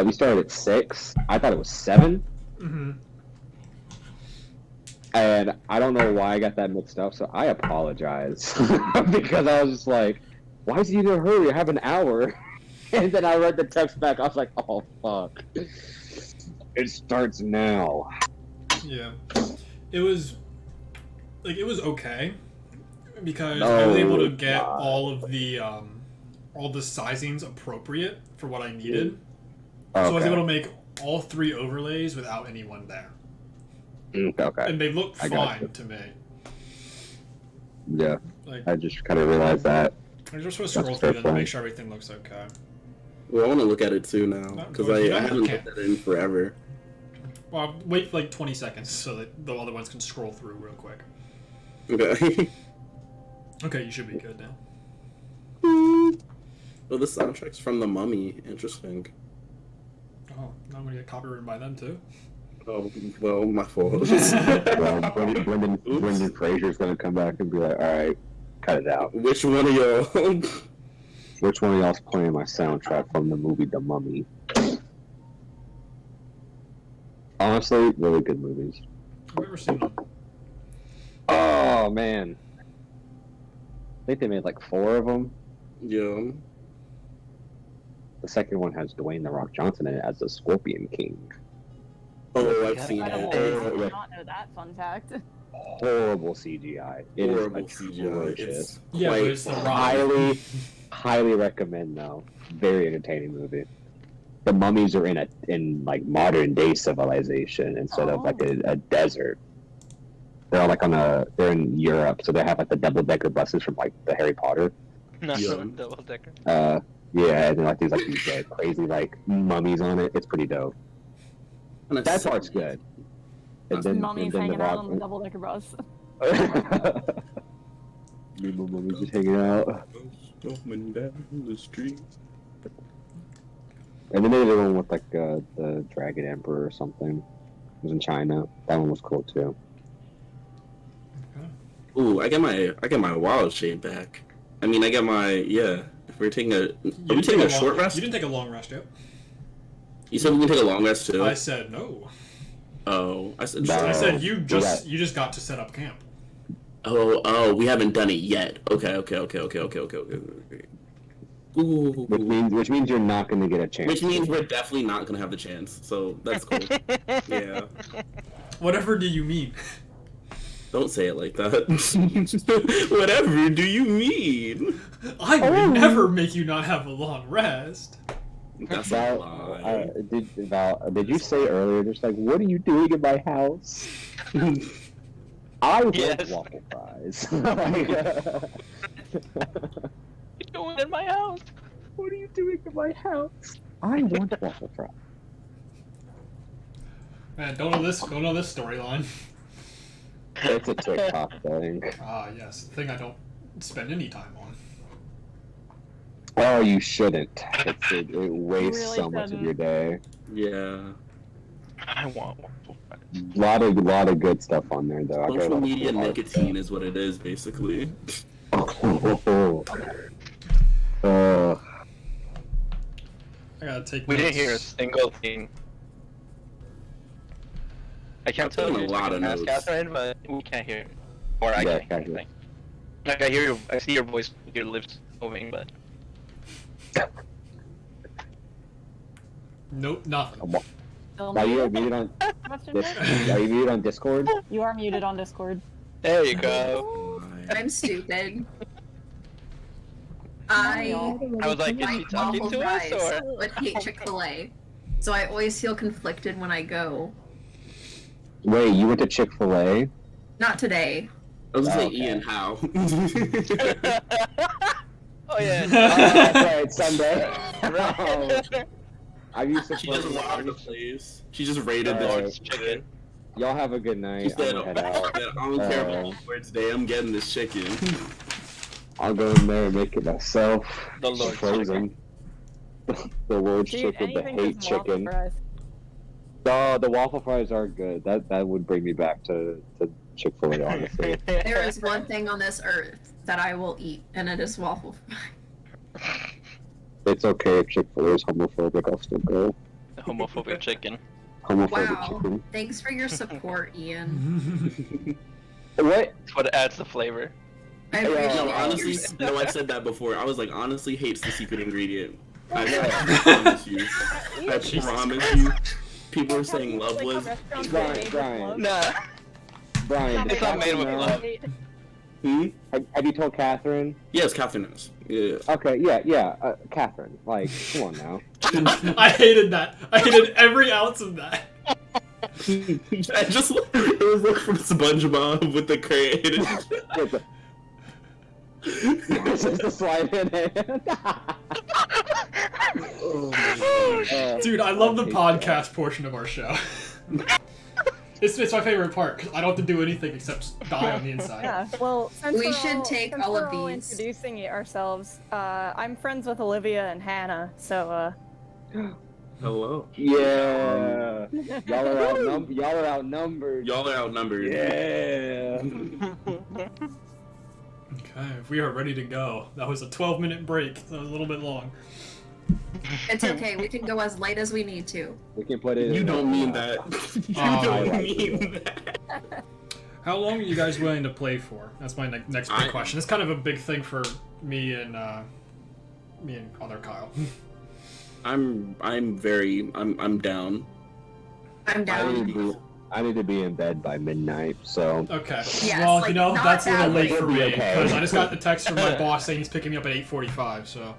we started at 6. I thought it was 7.
Mm-hmm.
And I don't know why I got that mixed up, so I apologize. Because I was just like, why is he in a hurry? I have an hour. And then I read the text back, I was like, oh fuck. It starts now.
Yeah. It was okay. Because I was able to get all the sizings appropriate for what I needed. So I was able to make all 3 overlays without anyone there.
Okay.
And they looked fine to me.
Yeah.
Like,
I just kind of realized that.
I just want to scroll through them to make sure everything looks okay.
Well, I want to look at it too now, because I haven't looked at it in forever.
Well, wait for like 20 seconds so that the other ones can scroll through real quick.
Okay.
Okay, you should be good now.
Well, the soundtrack's from The Mummy. Interesting.
Oh, now I'm going to get copywritten by them too.
Oh, well, my fault.
Brendan Fraser's gonna come back and be like, alright, cut it out.
Which one of y'all?
Which one of y'all's playing my soundtrack from the movie The Mummy? Honestly, really good movies.
I've never seen them.
Oh, man. I think they made like 4 of them.
Yeah.
The second one has Dwayne "The Rock" Johnson in it as the Scorpion King.
Oh, I've seen
I
it.
did not know that fun fact.
Horrible CGI. It
Horrible
is
CGI.
atrocious.
Yeah, but it's The Rock.
Highly recommend though. Very entertaining movie. The mummies are in like modern day civilization instead of like a desert. They're all like they're in Europe, so they have like the double-decker buses from like the Harry Potter.
Not
Yeah.
double decker.
Yeah, and then like these crazy like mummies on it. It's pretty dope.
And
That part's good. And then
Mummies
The
hanging out
Rock.
on the double-decker bus.
Me and my mummies just hanging out.
Coming down the street.
And then they did one with like the Dragon Emperor or something. It was in China. That one was cool too.
Ooh, I get my wild shape back. I mean, I get my If we're taking are we taking a short rest?
You didn't take a long rest yet.
You said we can take a long rest too.
I said no.
Oh, I said
No.
short.
I said you
Yeah.
just got to set up camp.
Oh, we haven't done it yet. Okay. Ooh.
Which means you're not going to get a chance.
Which means we're definitely not gonna have the chance. So that's cool. Yeah.
Whatever do you mean?
Don't say it like that. Whatever do you mean?
I would never make you not have a long rest.
That's a
Val,
lie.
did you say earlier, just like, what are you doing in my house? I want
Yes.
waffle fries.
You're going in my house.
What are you doing in my house? I want waffle fries.
Man, don't know this storyline.
It's a TikTok thing.
Ah, yes, the thing I don't spend any time on.
Oh, you shouldn't. It wastes
really
so much of
shouldn't.
your day.
Yeah.
I want waffle fries.
Lot of good stuff on there though.
Social media nicotine is what it is, basically.
I gotta take
We
notes.
didn't hear a single thing. I can't
I'm
tell
taking
you
a lot of
ask
notes.
Catherine, but we can't hear it. Or I
Yeah,
can't hear
can't hear.
anything. Like I see your voice, your lips moving, but
Nope, nothing.
Still
Are you
muted?
muted on
Question mark?
Are you muted on Discord?
You are muted on Discord.
there you go.
I'm stupid.
I was like, is
like
he talking
waffle
to us
fries,
or?
but hate Chick-fil-A. So I always feel conflicted when I go.
Wait, you went to Chick-fil-A?
Not today.
I was gonna say
Okay.
Ian, how?
Oh yeah.
That's right, Sunday. I used to
She just
play-
robbed the place. She just raided the
Lord's chicken.
Y'all have a good
She
night.
said,
I'm gonna head out.
I don't care about words today, I'm getting this chicken.
I'll go in there and make it myself.
The Lord's
Frozen. The Lord's
Dude,
chicken, the
anything
hate
with waffle
chicken.
fries.
The waffle fries are good. That would bring me back to Chick-fil-A, honestly.
There is one thing on this earth that I will eat, and it is waffle fries.
It's okay if Chick-fil-A is homophobic, I'll still go.
Homophobic chicken.
Homophobic
Wow.
chicken.
Thanks for your support, Ian.
What?
That's what adds the flavor.
I
Yeah,
appreciate
No,
your
honestly,
support.
no, I said that before. I was like, honestly, hate's the secret ingredient. I promise you. I promise you. People are saying love was.
Brian.
Nah.
Brian,
It's not made with
Catherine,
love.
Hmm?
have you told Catherine?
Yes, Catherine knows. Yeah.
Okay, yeah, Catherine. Like, come on now.
I hated that. I hated every ounce of that.
I just it was like from SpongeBob with the crane.
Wait, this is the slide in hand.
Dude, I love the podcast portion of our show. It's my favorite part because I don't have to do anything except die on the inside.
Yeah, well, since
We
we're
should
all,
take
since
all
we're
of
all
these.
introducing it ourselves, I'm friends with Olivia and Hannah, so
Hello.
Yeah. Y'all are outnumbered.
Y'all are outnumbered.
Yeah.
Okay, we are ready to go. That was a 12-minute break. That was a little bit long.
It's okay. We can go as late as we need to.
We can put it.
You
in
don't mean that. You don't
I
mean that.
How long are you guys willing to play for? That's my next big
I-
question. It's kind of a big thing for me and other Kyle.
I'm down.
I'm down.
I need to be in bed by midnight, so.
Okay.
Yes,
well,
like,
you know,
not
that's a little
that
late
late.
for me
Okay.
because I just got the text from my boss saying he's picking me up at 8:45. So.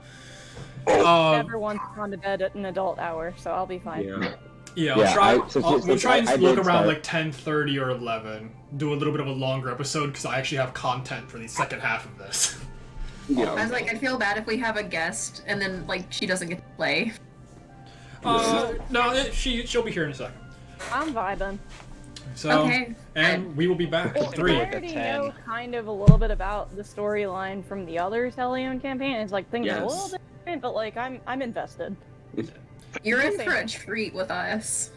everyone's gone to bed at an adult hour, so I'll be fine.
Yeah.
Yeah,
Yeah,
I'll try.
since
we'll try and
I
look
did
around
start-
like 10:30 or 11. Do a little bit of a longer episode because I actually have content for the second half of this.
Yeah.
I was like, I feel bad if we have a guest and then like she doesn't get to play.
No, she'll be here in a second.
I'm vibing.
So,
Okay.
and we will be back
Well,
at 3.
I
Like a
already
10.
know kind of a little bit about the storyline from the other Telione campaign. It's like things are a
Yes.
little bit different, but like I'm invested.
You're in for a treat with us.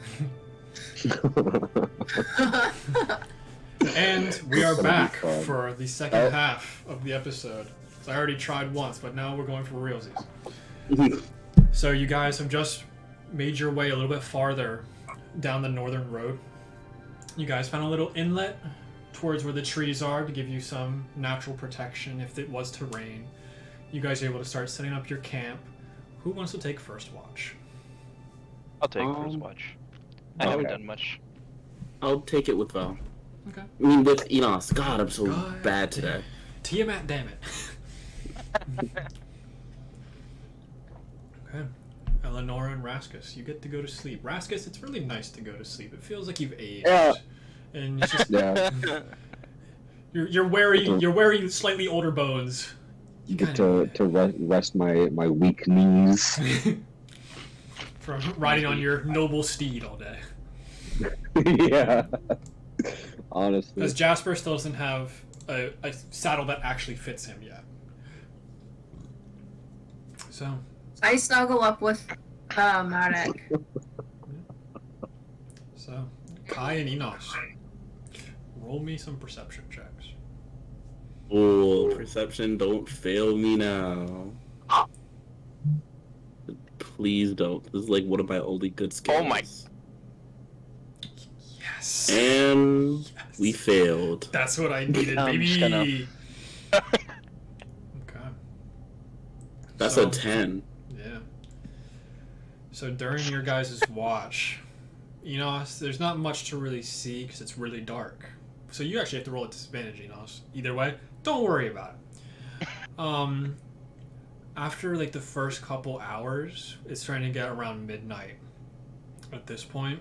And we are
It's gonna be
back
fun.
for the second half of the episode. So I already tried once, but now we're going for realsies. So you guys have just made your way a little bit farther down the northern road. You guys found a little inlet towards where the trees are to give you some natural protection if it was to rain. You guys are able to start setting up your camp. Who wants to take first watch?
I'll take first watch. I haven't
Okay.
done much.
I'll take it with Val.
Okay.
I mean, with Enos. God, I'm so
God
bad today.
Tiamat, damn it. Okay. Elanora and Raskus, you get to go to sleep. Raskus, it's really nice to go to sleep. It feels like you've aged.
Yeah.
And it's just
Yeah.
you're wearing slightly older bones. You
Get
kinda-
to rest my weak knees.
from riding on your noble steed all day.
Yeah. Honestly.
Because Jasper still doesn't have a saddle that actually fits him yet. So,
I snuggle up with Marek.
Kai and Enos, roll me some perception checks.
Oh, perception, don't fail me now. Please don't. This is like one of my only good skills.
Oh my-
Yes.
And
Yes.
we failed.
That's what I needed,
I'm
baby.
just gonna-
Okay.
That's
So-
a 10.
Yeah. So during your guys' watch, Enos, there's not much to really see because it's really dark. So you actually have to roll at disadvantage, Enos. Either way, don't worry about it. After like the first couple hours, it's starting to get around midnight. At this point,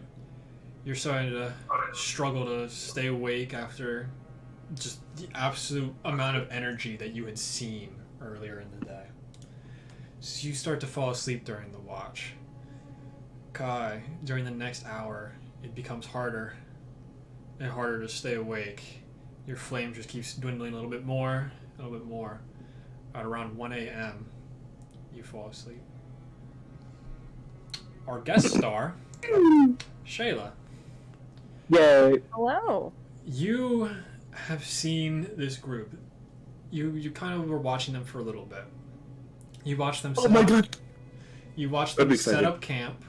you're starting to struggle to stay awake after just the absolute amount of energy that you had seen earlier in the day. So you start to fall asleep during the watch. Kai, during the next hour, it becomes harder and harder to stay awake. Your flame just keeps dwindling a little bit more, a little bit more. At around 1 a.m., you fall asleep. Our guest star, Shayla,
Yay.
Hello.
you have seen this group. You kind of were watching them for a little bit. You watched them set up. You watched them
I'm
set
excited.
up camp,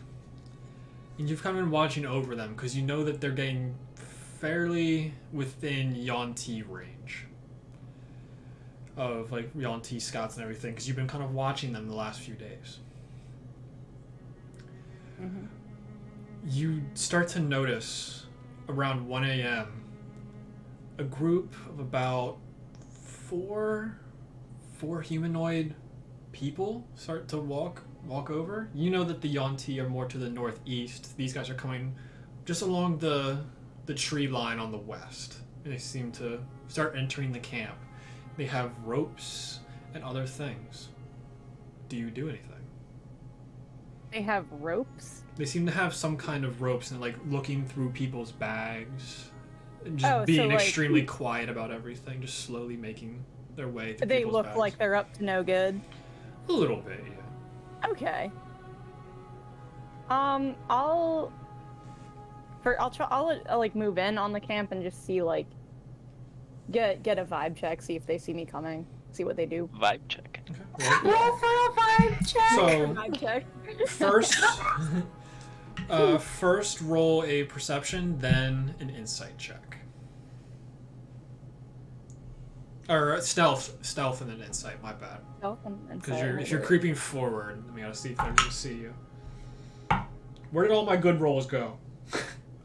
and you've kind of been watching over them because you know that they're getting fairly within Yuan-Ti range of like Yuan-Ti scouts and everything because you've been kind of watching them the last few days.
Mhm.
You start to notice around 1 a.m. a group of about four humanoid people start to walk over. You know that the Yuan-Ti are more to the northeast. These guys are coming just along the tree line on the west. They seem to start entering the camp. They have ropes and other things. Do you do anything?
They have ropes.
They seem to have some kind of ropes and like looking through people's bags and just
Oh, so,
being
like-
extremely quiet about everything, just slowly making their way through
They
people's
look
bags.
like they're up to no good.
A little bit, yeah.
Okay. I'll like move in on the camp and just see like get a vibe check, see if they see me coming, see what they do.
Vibe check.
Okay.
Roll for a vibe check.
So
Vibe check.
first roll a perception, then an insight check. Or stealth and an insight. My bad. Because if you're creeping forward, we gotta see if they're gonna see you. Where did all my good rolls go?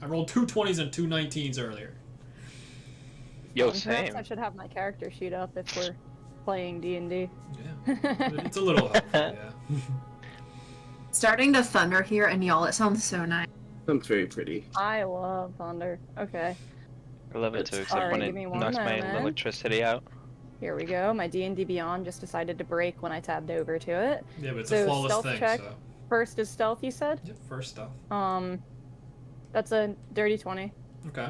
I rolled 2 20s and 2 19s earlier.
Yo,
Perhaps
same.
I should have my character sheet up if we're playing D&D.
Yeah, it's a little helpful. Yeah.
Starting to thunder here, and y'all, it sounds so nice.
Sounds very pretty.
I love thunder. Okay,
I love it too, except
Alright,
when
give
it
me one
knocks my
moment.
electricity out.
here we go. My D&D Beyond just decided to break when I tabbed over to it.
Yeah, but it's
So,
a flawless
stealth
thing.
check.
So
First is stealth, you said?
yeah, first stuff.
That's a dirty 20.
Okay.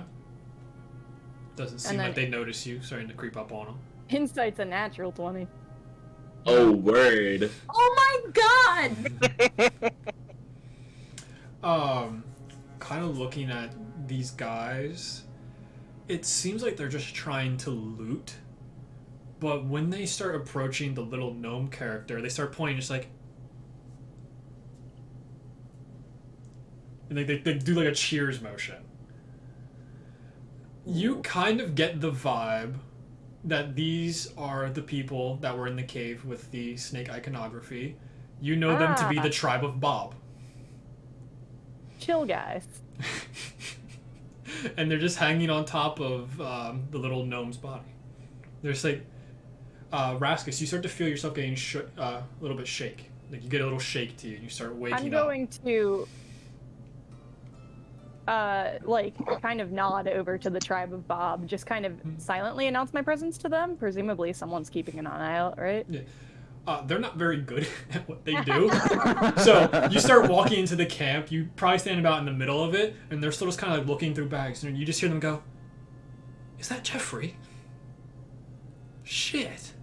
Doesn't seem
And then-
like they notice you starting to creep up on them.
Insight's a natural 20.
Oh, word.
Oh my god!
Kind of looking at these guys, it seems like they're just trying to loot. But when they start approaching the little gnome character, they start pointing just like. And they do like a cheers motion. You kind of get the vibe that these are the people that were in the cave with the snake iconography. You know them to be the tribe of Bob.
Chill, guys.
And they're just hanging on top of the little gnome's body. They're just like, Raskus, you start to feel yourself getting a little bit shake. Like you get a little shake to you, and you start waking
I'm
up.
going to, like, kind of nod over to the tribe of Bob, just kind of silently announce my presence to them. Presumably someone's keeping an eye out, right?
Yeah. They're not very good at what they do. So you start walking into the camp, you probably stand about in the middle of it, and they're still just kind of like looking through bags, and you just hear them go, "Is that Jeffrey? Shit.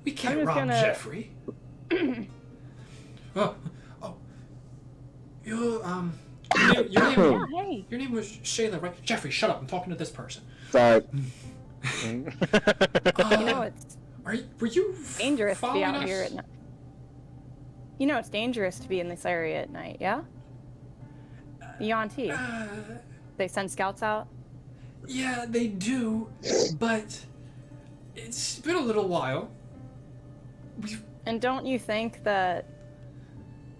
We can't rob Jeffrey." Oh, your name was Shayla, right? Jeffrey, shut up. I'm talking to this person.
Sorry.
Were you
dangerous to be out
us?
here at night. You know it's dangerous to be in this area at night, yeah? The Yuan-Ti. They send scouts out?
Yeah, they do, but it's been a little while.
And don't you think that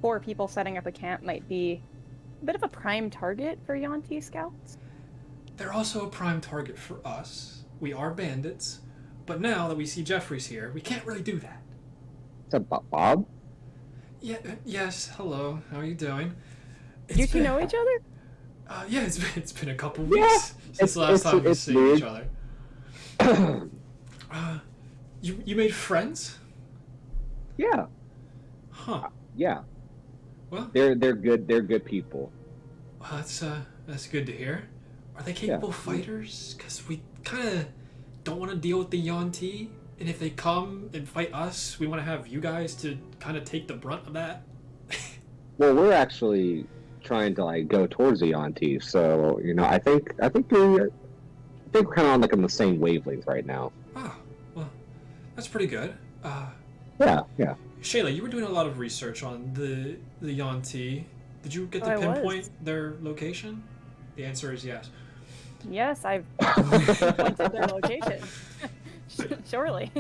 4 people setting up a camp might be a bit of a prime target for Yuan-Ti scouts?
They're also a prime target for us. We are bandits, but now that we see Jeffrey's here, we can't really do that.
Is that Bob?
Yeah. Yes. Hello. How are you doing?
You two know each other?
Yeah. It's been a couple weeks since the last time we've seen each other. You made friends?
Yeah.
Huh.
Yeah.
Well,
they're good. They're good people.
Well, that's good to hear. Are they capable fighters? Because we kind of don't want to deal with the Yuan-Ti, and if they come and fight us, we want to have you guys to kind of take the brunt of that.
Well, we're actually trying to like go towards the Yuan-Ti, so I think we're kind of on like on the same wavelength right now.
Oh, well, that's pretty good.
Yeah.
Shayla, you were doing a lot of research on the Yuan-Ti. Did you get to pinpoint their location? The answer is yes.
Yes, I've pinpointed their location. Surely.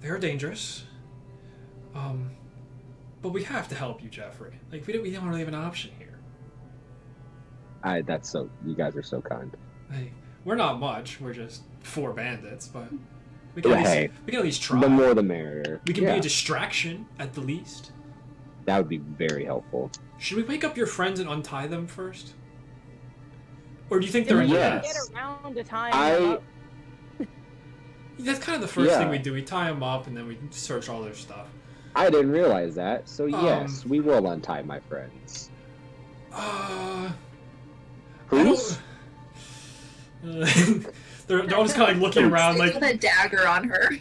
They're dangerous. But we have to help you, Jeffrey. Like we don't really have an option here.
You guys are so kind.
Hey, we're not much. We're just 4 bandits, but we can at least try.
The more the merrier.
We can be a distraction at the least.
That would be very helpful.
Should we wake up your friends and untie them first? Or do you think they're in
get around to tying them up?
That's kind of the first thing we do. We tie them up and then we search all their stuff.
I didn't realize that. So yes, we will untie my friends.
Who's? They're all just kind of like looking around, like
with a dagger on her.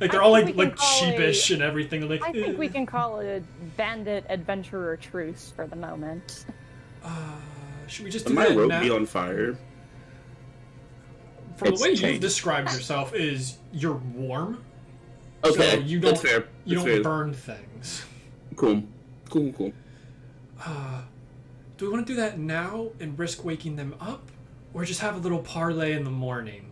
Like they're all like sheepish and everything. Like
I think we can call it a bandit adventurer truce for the moment.
Should we just do
my
that
rope
now?
be on fire?
From the way you've described yourself, is you're warm.
Okay,
so you don't,
that's fair.
You
That's
don't
fair.
burn things.
Cool.
Do we want to do that now and risk waking them up, or just have a little parlay in the morning?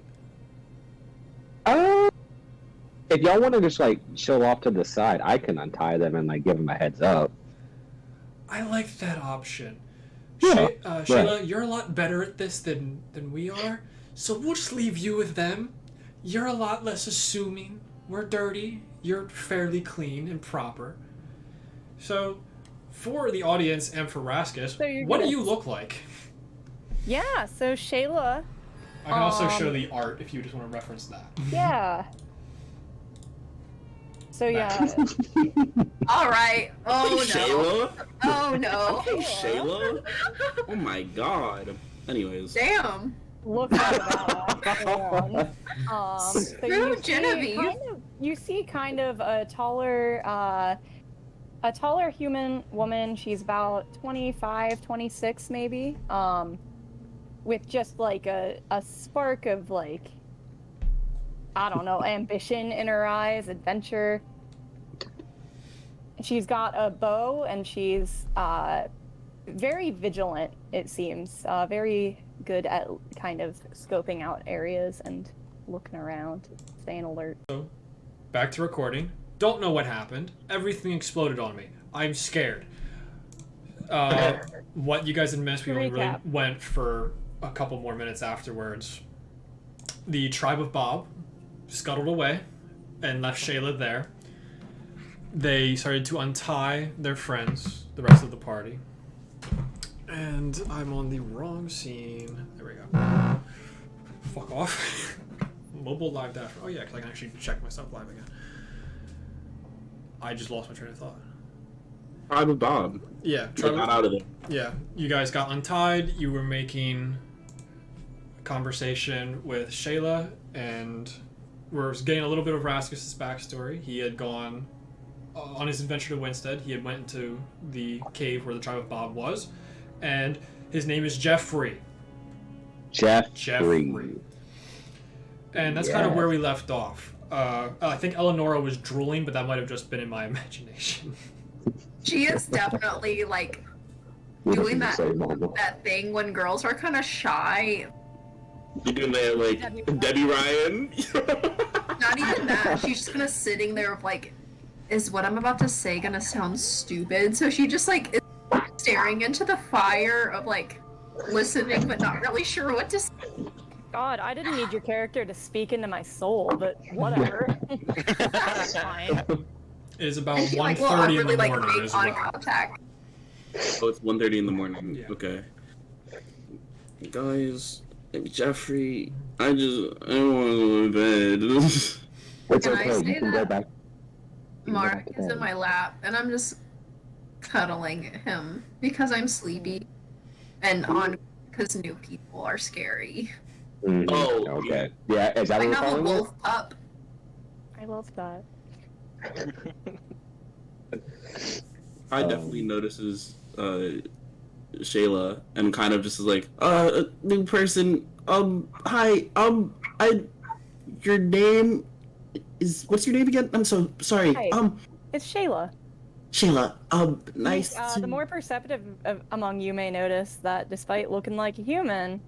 If y'all want to just like chill off to the side, I can untie them and like give them a heads up.
I like that option.
Yeah.
Shayla, you're a lot better at this than we are, so we'll just leave you with them. You're a lot less assuming. We're dirty. You're fairly clean and proper. So, for the audience and for Raskus, what do you look like?
Yeah, so Shayla...
I can also show the art if you just want to reference that.
Yeah. So yeah.
All right. Oh no.
Shayla?
Oh no.
Okay, Shayla? Oh my god. Anyways.
Damn.
Look at that. So
Genevieve.
You see kind of a taller human woman. She's about 25, 26 maybe. With just like a spark of like, I don't know, ambition in her eyes, adventure. She's got a bow and she's very vigilant, it seems. Very good at kind of scoping out areas and looking around, staying alert.
So, back to recording. Don't know what happened. Everything exploded on me. I'm scared. What you guys had missed, we only really went for a couple more minutes afterwards. The tribe of Bob scuttled away and left Shayla there. they started to untie their friends, the rest of the party. And I'm on the wrong scene. There we go. Fuck off. Mobile live dash. Oh yeah, because I can actually check myself live again. I just lost my train of thought.
Tribe of Bob.
Yeah,
They got out of there.
yeah. You guys got untied. You were making a conversation with Shayla, and we're getting a little bit of Raskus's backstory. He had gone on his adventure to Winstead. He had went into the cave where the tribe of Bob was, and his name is Jeffrey.
Jeffrey.
And that's kind of where we left off. I think Elanora was drooling, but that might have just been in my imagination.
She is definitely like doing that thing when girls are kind of shy.
You're doing that like Debbie Ryan.
Not even that. She's just kind of sitting there of like, is what I'm about to say gonna sound stupid? So she just like is staring into the fire of like listening but not really sure what to say.
God, I didn't need your character to speak into my soul, but whatever. That's fine.
It is about
And she
1:30
like, well, I'm really
in the
like
morning
make
as
eye
well.
contact.
Oh, it's 1:30 in the morning.
Yeah.
Okay. Guys, Jeffrey, I don't want to go to bed.
It's
Can I
okay.
say
You can
that?
go back. You can go
Mark
back to
is in
bed.
my lap, and I'm just cuddling him because I'm sleepy, and on because new people are scary.
Mhm.
Oh,
Okay. Yeah. Is that
I
what we're
have a
calling it?
wolf pup.
I love that.
I definitely notices Shayla and kind of just is like, new person. Hi. Your name is what's your name again? I'm so sorry.
Hi. It's Shayla.
Shayla. Nice.
The more perceptive among you may notice that despite looking like a human,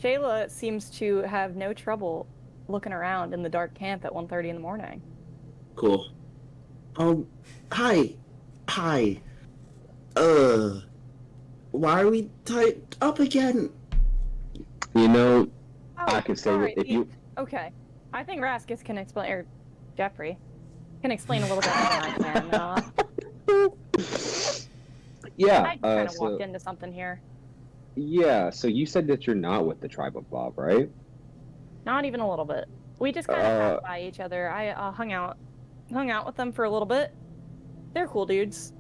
Shayla seems to have no trouble looking around in the dark camp at 1:30 in the morning.
Cool. Hi. Why are we tied up again?
You know,
Oh,
I could say
sorry,
if you.
Okay. I think Raskus can explain, or Jeffrey can explain a little bit more than I can.
Yeah.
I kind of
So
walked into something here.
yeah. So you said that you're not with the tribe of Bob, right?
Not even a little bit. We just kind of passed by each other. I hung out with them for a little bit. They're cool dudes.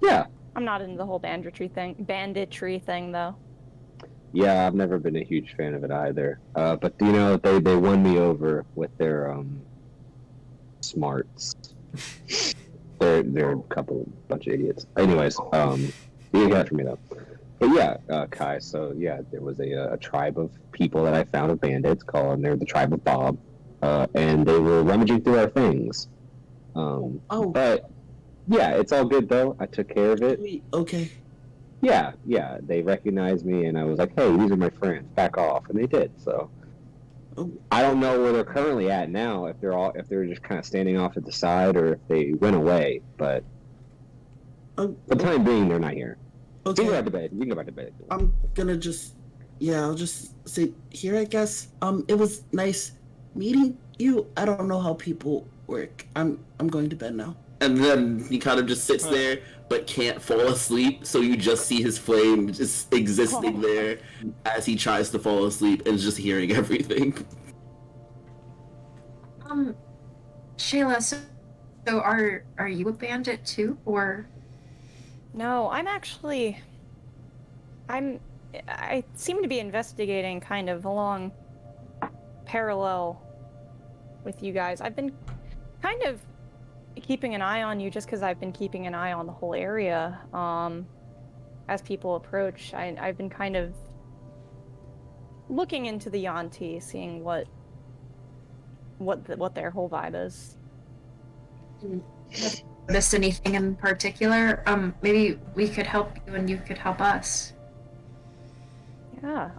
Yeah.
I'm not into the whole banditry thing though.
Yeah. I've never been a huge fan of it either. But you know, they won me over with their smarts. They're a bunch of idiots. Anyways, you got it for me though. But yeah, Kai. So yeah, there was a tribe of people that I found of bandits and they're the tribe of Bob, and they were rummaging through our things. But yeah, it's all good though. I took care of it.
Okay.
Yeah, they recognized me, and I was like, "Hey, these are my friends. Back off," and they did. So I don't know where they're currently at now. If they're just kind of standing off at the side, or if they went away. But for the time being, they're not here. You can go back to bed. You can go back to bed.
I'm gonna I'll just sit here, I guess. It was nice meeting you. I don't know how people work. I'm going to bed now. And then he kind of just sits there, but can't fall asleep. So you just see his flame just existing there as he tries to fall asleep and just hearing everything.
Shayla, so are you a bandit too, or?
No, I seem to be investigating kind of along parallel with you guys. I've been kind of keeping an eye on you just because I've been keeping an eye on the whole area. As people approach, I've been kind of looking into the Yanti, seeing what their whole vibe is.
Missed anything in particular? Maybe we could help you and you could help us.
Yeah.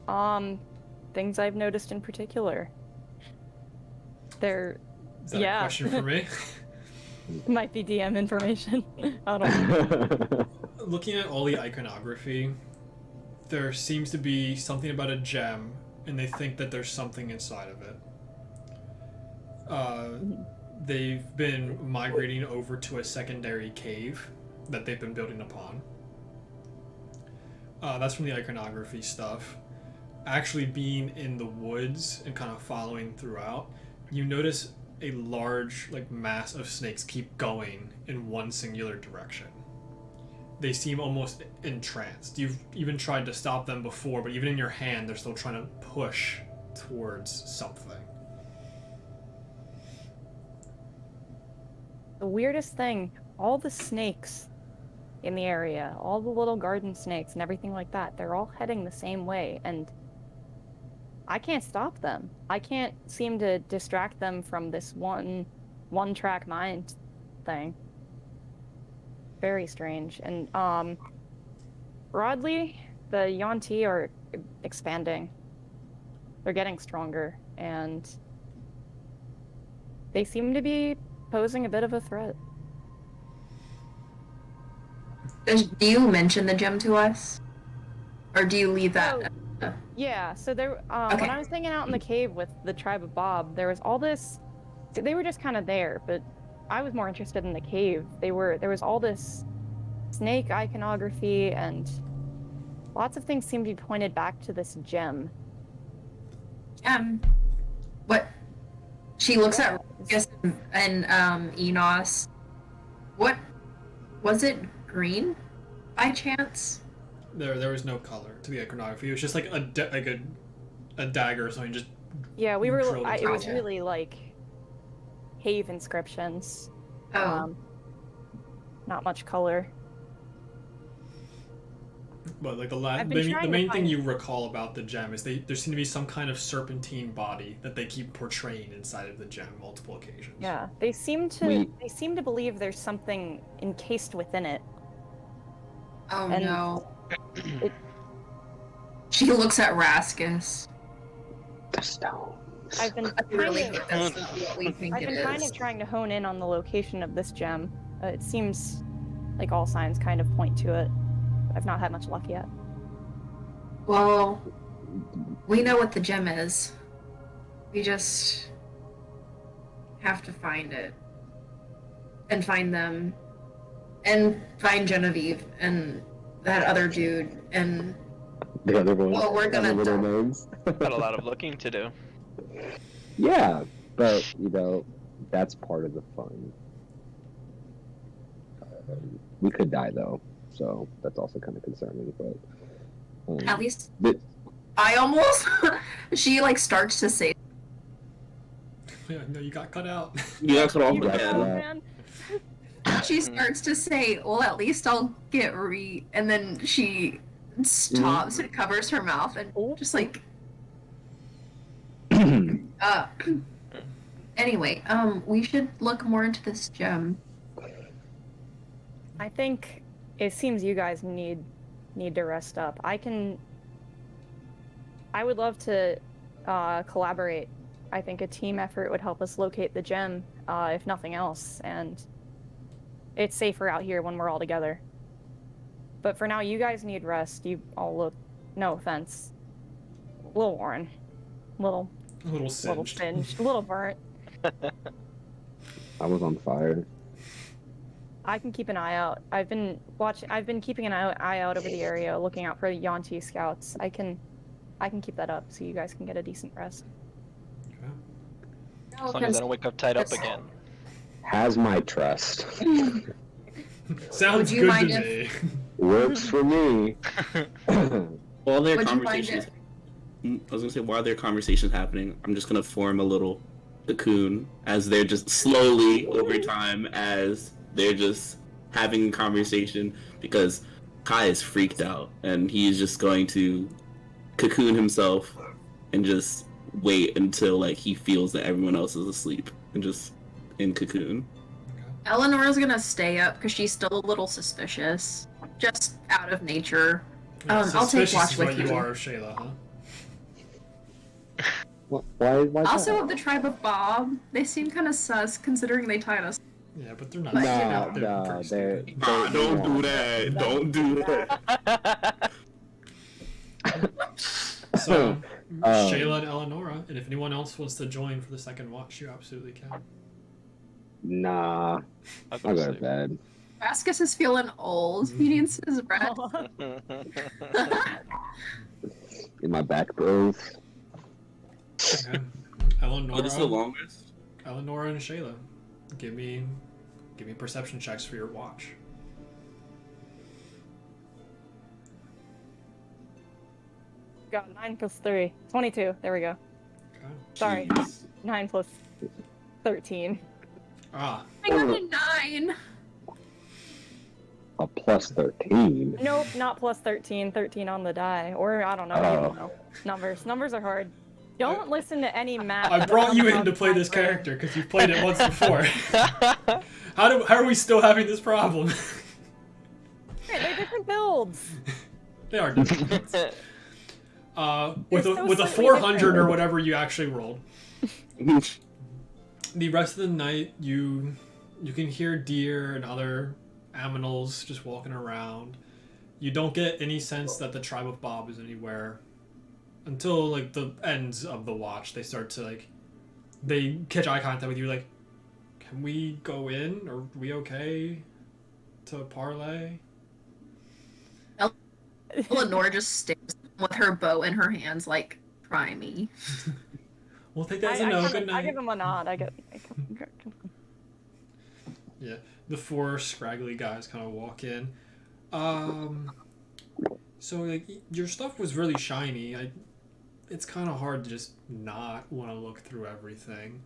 Things I've noticed in particular. They're
Is that a question for me?
might be DM information. I don't know.
Looking at all the iconography, there seems to be something about a gem, and they think that there's something inside of it. they've been migrating over to a secondary cave that they've been building upon. That's from the iconography stuff. Actually being in the woods and kind of following throughout, you notice a large mass of snakes keep going in one singular direction. They seem almost entranced. You've even tried to stop them before, but even in your hand, they're still trying to push towards something.
The weirdest thing, all the snakes in the area, all the little garden snakes and everything like that, they're all heading the same way, and I can't stop them. I can't seem to distract them from this one-track mind thing. Very strange. And broadly, the Yuan-Ti are expanding. They're getting stronger, and they seem to be posing a bit of a threat.
Do you mention the gem to us? Or do you leave that?
Yeah, so there,
Okay.
when I was hanging out in the cave with the tribe of Bob, there was all this, they were just kind of there, but I was more interested in the cave. There was all this snake iconography, and lots of things seemed to be pointed back to this gem.
What? She looks at Ruckus and Enos. What? Was it green by chance?
There was no color to the iconography. It was just like a dagger or something. Just
Yeah, we were.
drilled
It
into
was
it.
really like cave inscriptions.
Oh.
Not much color.
But like
I've been
the
trying to
main thing
find-
you recall about the gem is there seem to be some kind of serpentine body that they keep portraying inside of the gem multiple occasions.
Yeah, they seem to believe there's something encased within it.
Oh
And
no.
it-
She looks at Raskus.
The stone.
I've been
I really
kind of,
think that's what we think
I've
it
been
is.
kind of trying to hone in on the location of this gem. It seems like all signs kind of point to it. I've not had much luck yet.
Well, we know what the gem is. We just have to find it. And find them. And find Genevieve and that other dude and
The other one.
Well, we're gonna
little
die.
names.
Got a lot of looking to do.
Yeah, but that's part of the fun. We could die though, so that's also kind of concerning. But
at least
but,
I almost she starts to say
Yeah, no, you got cut out.
You got cut off
You
Yeah.
again.
know, man.
she starts to say, well, at least I'll get and then she stops and covers her mouth and just anyway, we should look more into this gem.
I think it seems you guys need to rest up. I would love to collaborate. I think a team effort would help us locate the gem, if nothing else, and it's safer out here when we're all together. But for now, you guys need rest. You all look, no offense, a little worn,
A little
little
singed.
singed, a little burnt.
I was on fire.
I can keep an eye out. I've been keeping an eye out over the area, looking out for the Yuan-Ti scouts. I can keep that up so you guys can get a decent rest.
As long as I don't wake up tied up again.
Has my trust.
Sounds
Would you
good
mind
to
if-
me.
Works for me.
While their
Would you mind
conversations, I was gonna say while their conversations happening, I'm just gonna form a little cocoon as they're just slowly over time as they're just having a conversation because Kai is freaked out and he's just going to cocoon himself and just wait until he feels that everyone else is asleep and just in cocoon.
Eleanor's gonna stay up because she's still a little suspicious, just out of nature.
Yeah,
I'll take
suspicious
watch
is
with
what
you.
you are of Shayla, huh?
Why
Also,
that?
of the tribe of Bob, they seem kind of sus considering they tied us.
Yeah, but they're not.
But,
Nah,
you
they're
nah,
pretty
they're,
stupid.
Ah, don't do that. Don't do that.
Nah,
I'll
I'll go to
sleep.
bed.
Raskus is feeling old. He needs his rest.
In my back, bros.
Okay.
What is the longest?
Elanora and Shayla, give me perception checks for your watch.
Got 9 plus 3. 22. There we go.
Okay.
Sorry.
Jeez.
9 plus 13.
Ah,
I got a 9.
A plus 13.
Nope, not plus 13. 13 on the die. Or, I don't know. I don't know. Numbers. Numbers are hard. Don't listen to any math.
I brought you in to play this character because you've played it once before. How are we still having this problem?
They're different builds.
They are different. With
They're so
a
slightly
400 or
different.
whatever you actually rolled. The rest of the night, you can hear deer and other aminals just walking around. You don't get any sense that the tribe of Bob is anywhere until like the ends of the watch. They start to they catch eye contact with you. Like, can we go in? Are we okay to parlay?
Elanora just stares with her bow in her hands, like, try me.
We'll take that as a no. Good
I
night.
give him a nod.
Yeah, the 4 scraggly guys kind of walk in. So like your stuff was really shiny. It's kind of hard to just not want to look through everything.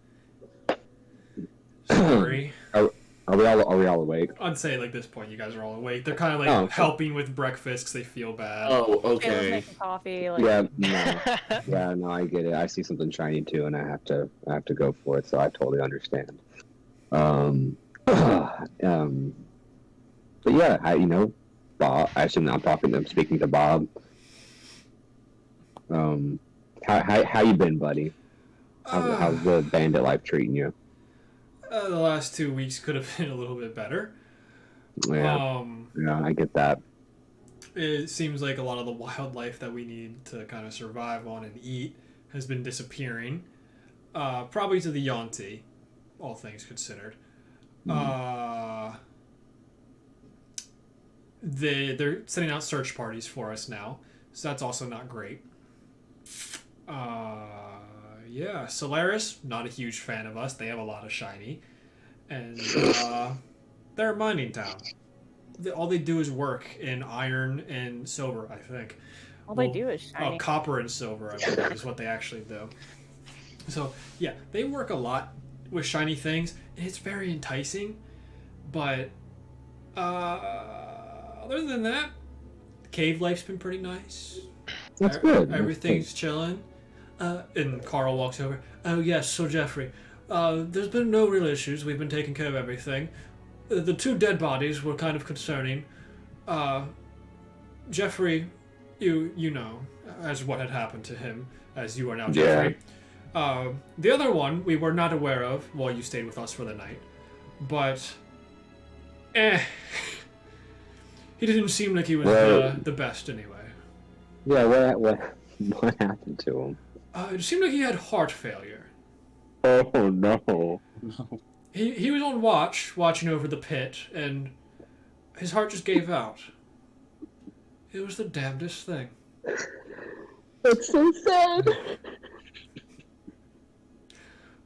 Sorry.
Are we all awake?
I'd say like this point you guys are all awake. They're kind of like
Oh, okay.
helping with breakfast because they feel bad.
Oh,
Kayla's
okay.
making coffee. Like,
Yeah, no, I get it. I see something shiny too, and I have to go for it. So I totally understand. But yeah, Bob. I assume I'm speaking to Bob. How you been, buddy? How's the bandit life treating you?
The last 2 weeks could have been a little bit better.
Yeah, yeah, I get that.
It seems like a lot of the wildlife that we need to kind of survive on and eat has been disappearing. Probably to the Yonti, all things considered. They're sending out search parties for us now, so that's also not great. Yeah, Solaris, not a huge fan of us. They have a lot of shiny. And they're a mining town. All they do is work in iron and silver, I think.
all they do is shiny.
Oh, copper and silver, I believe, is what they actually do. So, yeah, they work a lot with shiny things, and it's very enticing. But, other than that, cave life's been pretty nice.
That's good.
Everything's chilling. And Carl walks over. Oh, yes, so Jeffrey, there's been no real issues. We've been taking care of everything. The 2 dead bodies were kind of concerning. Jeffrey, you know, as what had happened to him, as you are now Jeffrey. The other one we were not aware of while you stayed with us for the night. But, he didn't seem like he was the best anyway.
Yeah, what happened to him?
It seemed like he had heart failure.
Oh no.
He was on watch, watching over the pit, and his heart just gave out. It was the damnedest thing.
That's so sad.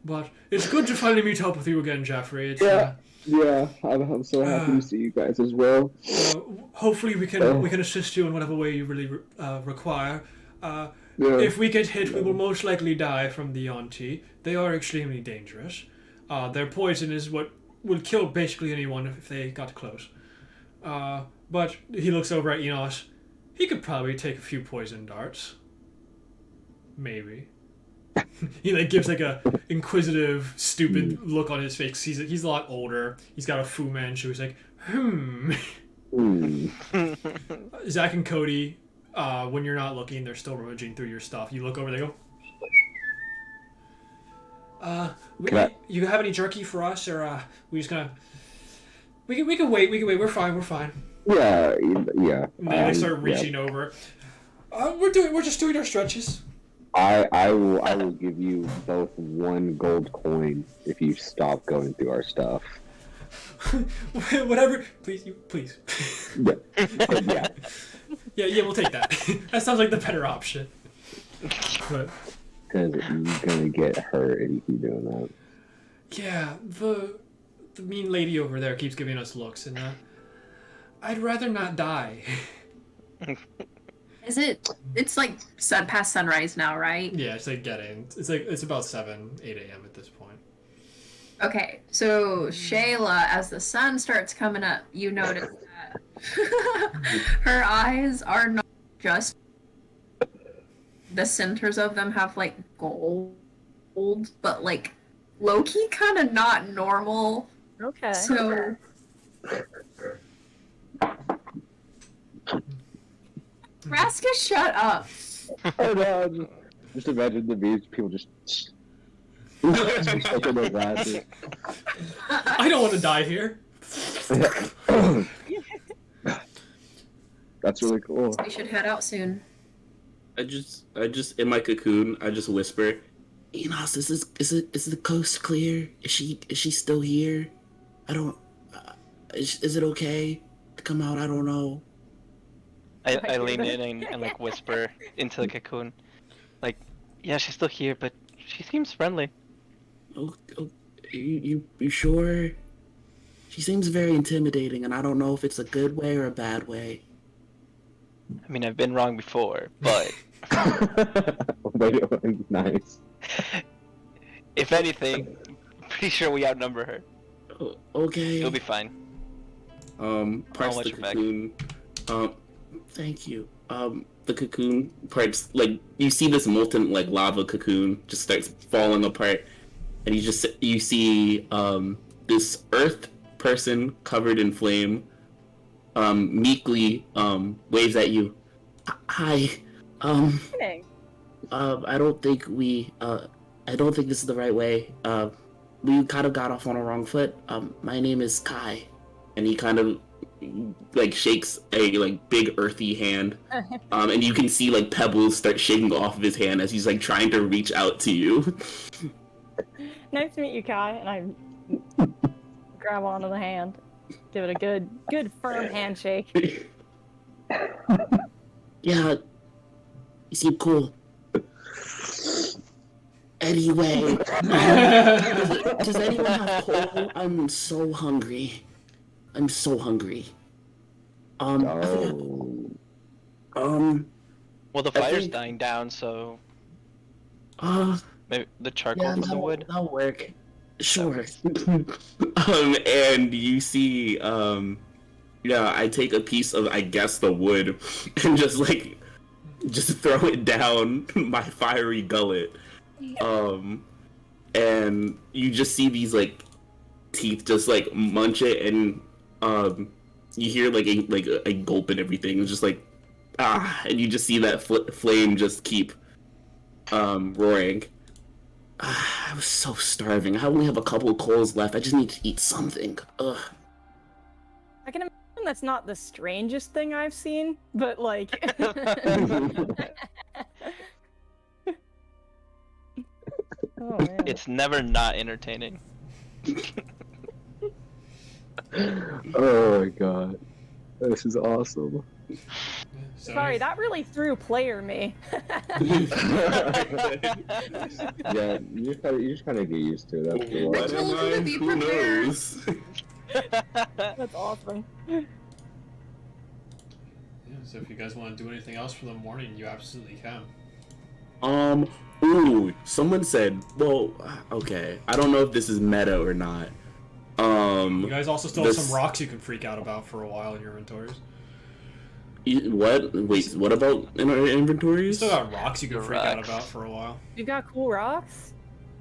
But it's good to finally meet up with you again, Jeffrey. It's,
Yeah, I'm so happy to see you guys as well.
hopefully we can assist you in whatever way you really require. If we get hit, we will most likely die from the Yonti. They are extremely dangerous. Their poison is what would kill basically anyone if they got close. But he looks over at Enos. He could probably take a few poison darts. Maybe. He gives a inquisitive, stupid look on his face. He's a lot older. He's got a Fu Manchu. He's like, Zach and Cody, when you're not looking, they're still rummaging through your stuff. You look over, they go, you have any jerky for us, or we just gonna? We can wait. We're fine.
Yeah.
And they start reaching over. We're just doing our stretches.
I will give you both 1 gold coin if you stop going through our stuff.
Whatever. Please.
Yeah. Yeah.
Yeah, we'll take that. That sounds like the better option. But
Because you're gonna get hurt if you keep doing that.
yeah, the mean lady over there keeps giving us looks, and I'd rather not die.
Is it? It's like past sunrise now, right?
Yeah, it's like getting. It's about 8 a.m. at this point.
Okay, so Shayla, as the sun starts coming up, you notice that her eyes are not just the centers of them have like gold, but like low-key kind of not normal.
Okay.
So Raska, shut up.
Oh no! Just imagine the beach people just. Open their glasses.
I don't want to die here.
That's really cool.
We should head out soon.
I just in my cocoon, I just whisper, Enos, is the coast clear? Is she still here? I don't. Is it okay to come out? I don't know.
I lean in and like whisper into the cocoon, like, yeah, she's still here, but she seems friendly.
Oh, you sure? She seems very intimidating, and I don't know if it's a good way or a bad way.
I mean, I've been wrong before, but
Nice.
if anything, pretty sure we outnumber her.
Oh, okay.
You'll be fine.
Parts
I'll
the
let you back.
cocoon. Thank you. The cocoon parts, like, you see this molten, like, lava cocoon just starts falling apart, and you see, this earth person covered in flame, meekly, waves at you. Hi.
Hey.
I don't think this is the right way. We kind of got off on a wrong foot. My name is Kai, and he kind of like shakes a like big earthy hand, and you can see like pebbles start shaking off of his hand as he's like trying to reach out to you.
Nice to meet you, Kai. And I grab onto the hand, give it a good firm handshake.
Yeah, you seem cool. Anyway, does anyone have coal? I'm so hungry. I forgot-
Oh.
Well, the
I
fire's
think-
dying down, so
uh,
maybe the charcoal
yeah,
from the wood.
that'll work. Sure. And you see, yeah, I take a piece of, I guess, the wood, and just throw it down my fiery gullet. And you just see these like teeth just like munch it, and you hear like a gulp and everything. It's just like and you just see that flame just keep roaring. I was so starving. I only have a couple of coals left. I just need to eat something. Ugh.
I can imagine that's not the strangest thing I've seen, but like. Oh, man.
It's never not entertaining.
Oh my god. This is awesome.
So
Sorry, that really threw player me.
Yeah, you just kind of get used to it after a while.
I told you to be
Who
prepared.
knows?
That's awesome.
Yeah, so if you guys want to do anything else for the morning, you absolutely can.
Ooh, someone said, well, okay, I don't know if this is meta or not.
You guys also still have
this-
some rocks you can freak out about for a while in your inventories.
What? Wait, what about in our
You
inventories?
still got rocks you can freak out
Rocks.
about for a while.
You've got cool rocks?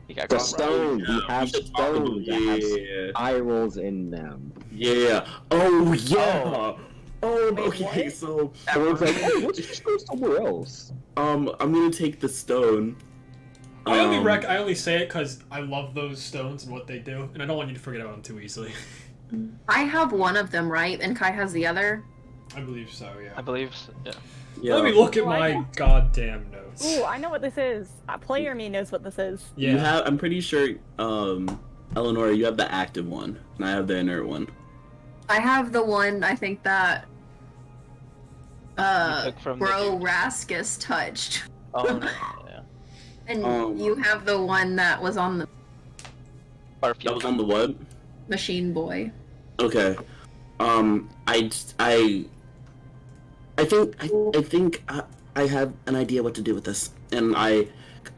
You got
The
caught right.
stones, we
Yeah,
have
we should talk about-
stones that have
yeah.
spirals in them.
Yeah. Oh, yeah. Oh,
Wait,
okay,
what?
so,
Everyone's like, hey, let's just go somewhere else.
I'm gonna take the stone.
I only say it because I love those stones and what they do, and I don't want you to forget about them too easily.
I have one of them, right? And Kai has the other.
I believe so,
I
yeah.
believe so, yeah.
Yeah.
Let me look at
Oh, I
my
know.
goddamn notes.
Ooh, I know what this is. Player me knows what this is.
Yeah.
You have. I'm pretty sure. Elanora, you have the active one, and I have the inert one.
I have the one I think that
took from the
Bro
dude.
Raskus touched.
Oh no, yeah.
And you have the one that was on the
That
Barfield.
was on the what?
Machine Boy.
Okay. I think I have an idea what to do with this, and I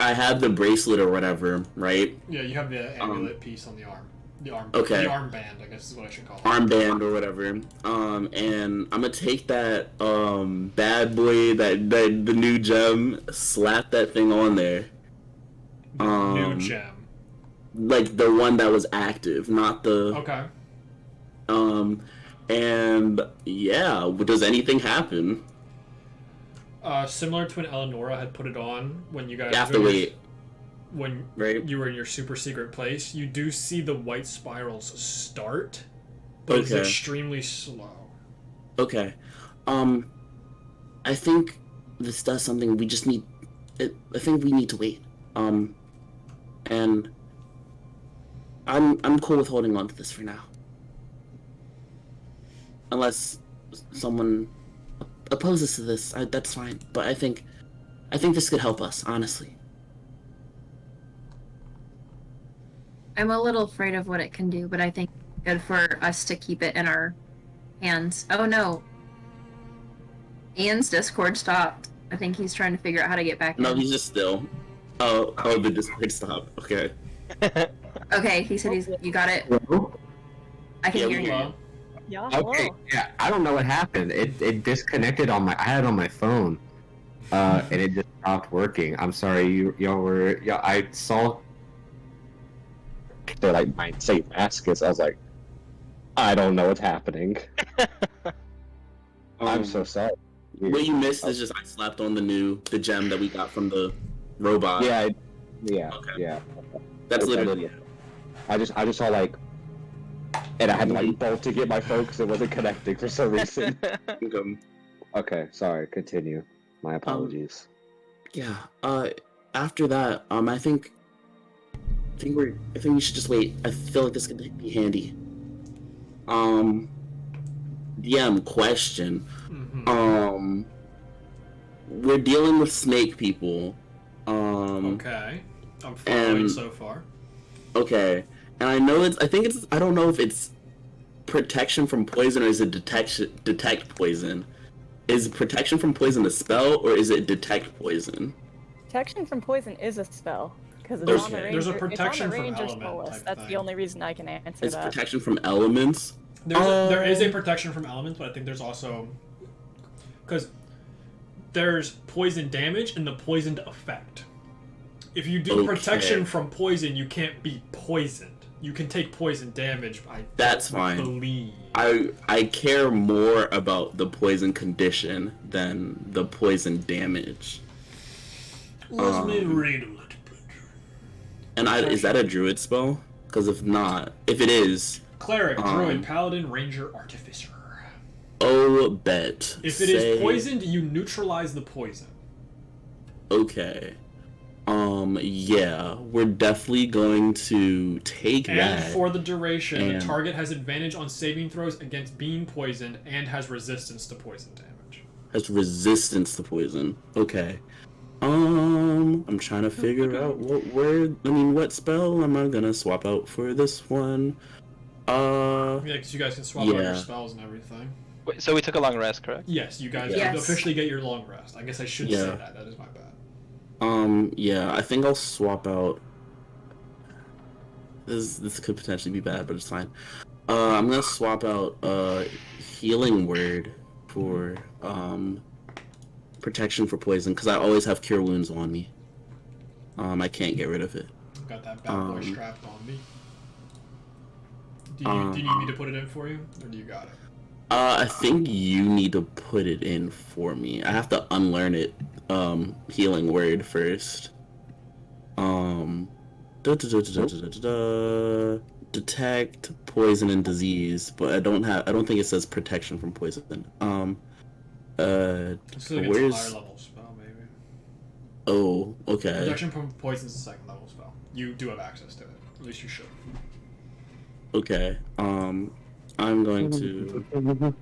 have the bracelet or whatever, right?
Yeah, you have the amulet piece on the arm.
Okay.
The armband, I guess is what I should call it.
Armband or whatever. And I'm gonna take that bad boy, that the new gem, slap that thing on there.
New gem.
Like the one that was active, not the
Okay.
and yeah, does anything happen?
Similar to when Elanora had put it on when you guys
You have to wait,
when
right?
you were in your super secret place, you do see the white spirals start, but it's
Okay.
extremely slow.
Okay. I think this does something. We just need. I think we need to wait. And I'm cool with holding on to this for now. Unless someone opposes to this, that's fine. But I think this could help us, honestly.
I'm a little afraid of what it can do, but I think it's good for us to keep it in our hands. Oh no. Ian's Discord stopped. I think he's trying to figure out how to get back
No,
in.
he's just still. Oh, the Discord stopped. Okay.
Okay, he said you got it. I can
Yeah,
hear
we
you.
hear you.
Yeah,
Okay,
hello.
yeah, I don't know what happened. It disconnected on my. I had it on my phone, and it just stopped working. I'm sorry, I saw. They're like my Saint Vasquez. I was like, I don't know what's happening. I'm so sorry.
What you missed is just I slapped on the gem that we got from the robot.
Yeah,
Okay.
yeah.
That's literally it.
I just saw like, and I had to like bolt to get my phone because it wasn't connecting for some reason. Okay, sorry. Continue. My apologies.
Yeah. After that, I think we should just wait. I feel like this could be handy. DM question.
Mm-hmm.
We're dealing with snake people.
Okay. I'm following
and-
so far.
Okay. And I don't know if it's protection from poison or is it detect poison. Is protection from poison a spell or is it detect poison?
Protection from poison is a spell because it's
There's-
on the ranger.
there's a
it's on
protection
the
from
ranger's
element
spell list.
type
That's
thing.
the only reason I can answer
It's
that.
protection from elements.
There is a protection from elements, but I think there's also because there's poison damage and the poisoned effect. If you do
Okay.
protection from poison, you can't be poisoned. You can take poison damage.
That's fine.
Believe.
I care more about the poison condition than the poison damage.
Let me read a little bit.
And is that a druid spell? Because if it is,
Cleric, druid, paladin, ranger, artificer.
oh, bet.
If it is poisoned, you neutralize the poison.
Okay. Yeah, we're definitely going to take
And
that.
for the duration,
And-
the target has advantage on saving throws against being poisoned and has resistance to poison damage.
Has resistance to poison. Okay. I'm trying to figure out what spell am I gonna swap out for this one?
Yeah, because you guys can swap out your
Yeah.
spells and everything.
Wait, so we took a long rest, correct?
Yes, you guys
Yes.
officially get your long rest. I guess I should say
Yeah.
that. That is my bad.
Yeah, I think I'll swap out. This could potentially be bad, but it's fine. I'm gonna swap out healing word for protection for poison because I always have cure wounds on me. I can't get rid of it.
I've got that bad boy strapped on me. Do you need me to put it in for you, or do you got it?
I think you need to put it in for me. I have to unlearn it. Healing word first. detect poison and disease, but I don't think it says protection from poison.
It's like a higher level spell, maybe.
Oh, okay.
Protection from poison is a second level spell. You do have access to it. At least you should.
Okay. I'm going to.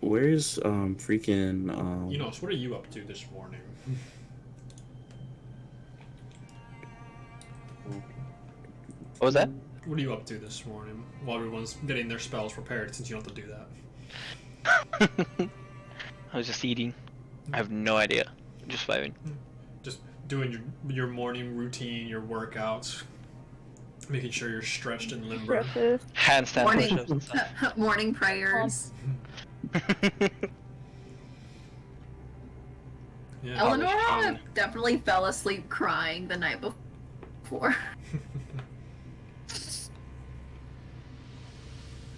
Where's freaking
Enos, what are you up to this morning?
What was that?
What are you up to this morning while everyone's getting their spells prepared, since you don't have to do that?
I was just eating. I have no idea. Just vibing.
Just doing your morning routine, your workouts, making sure you're stretched and limber.
Stretches.
Handstand
Morning,
push-ups and stuff.
morning prayers.
Yeah.
Elanora definitely fell asleep crying the night before.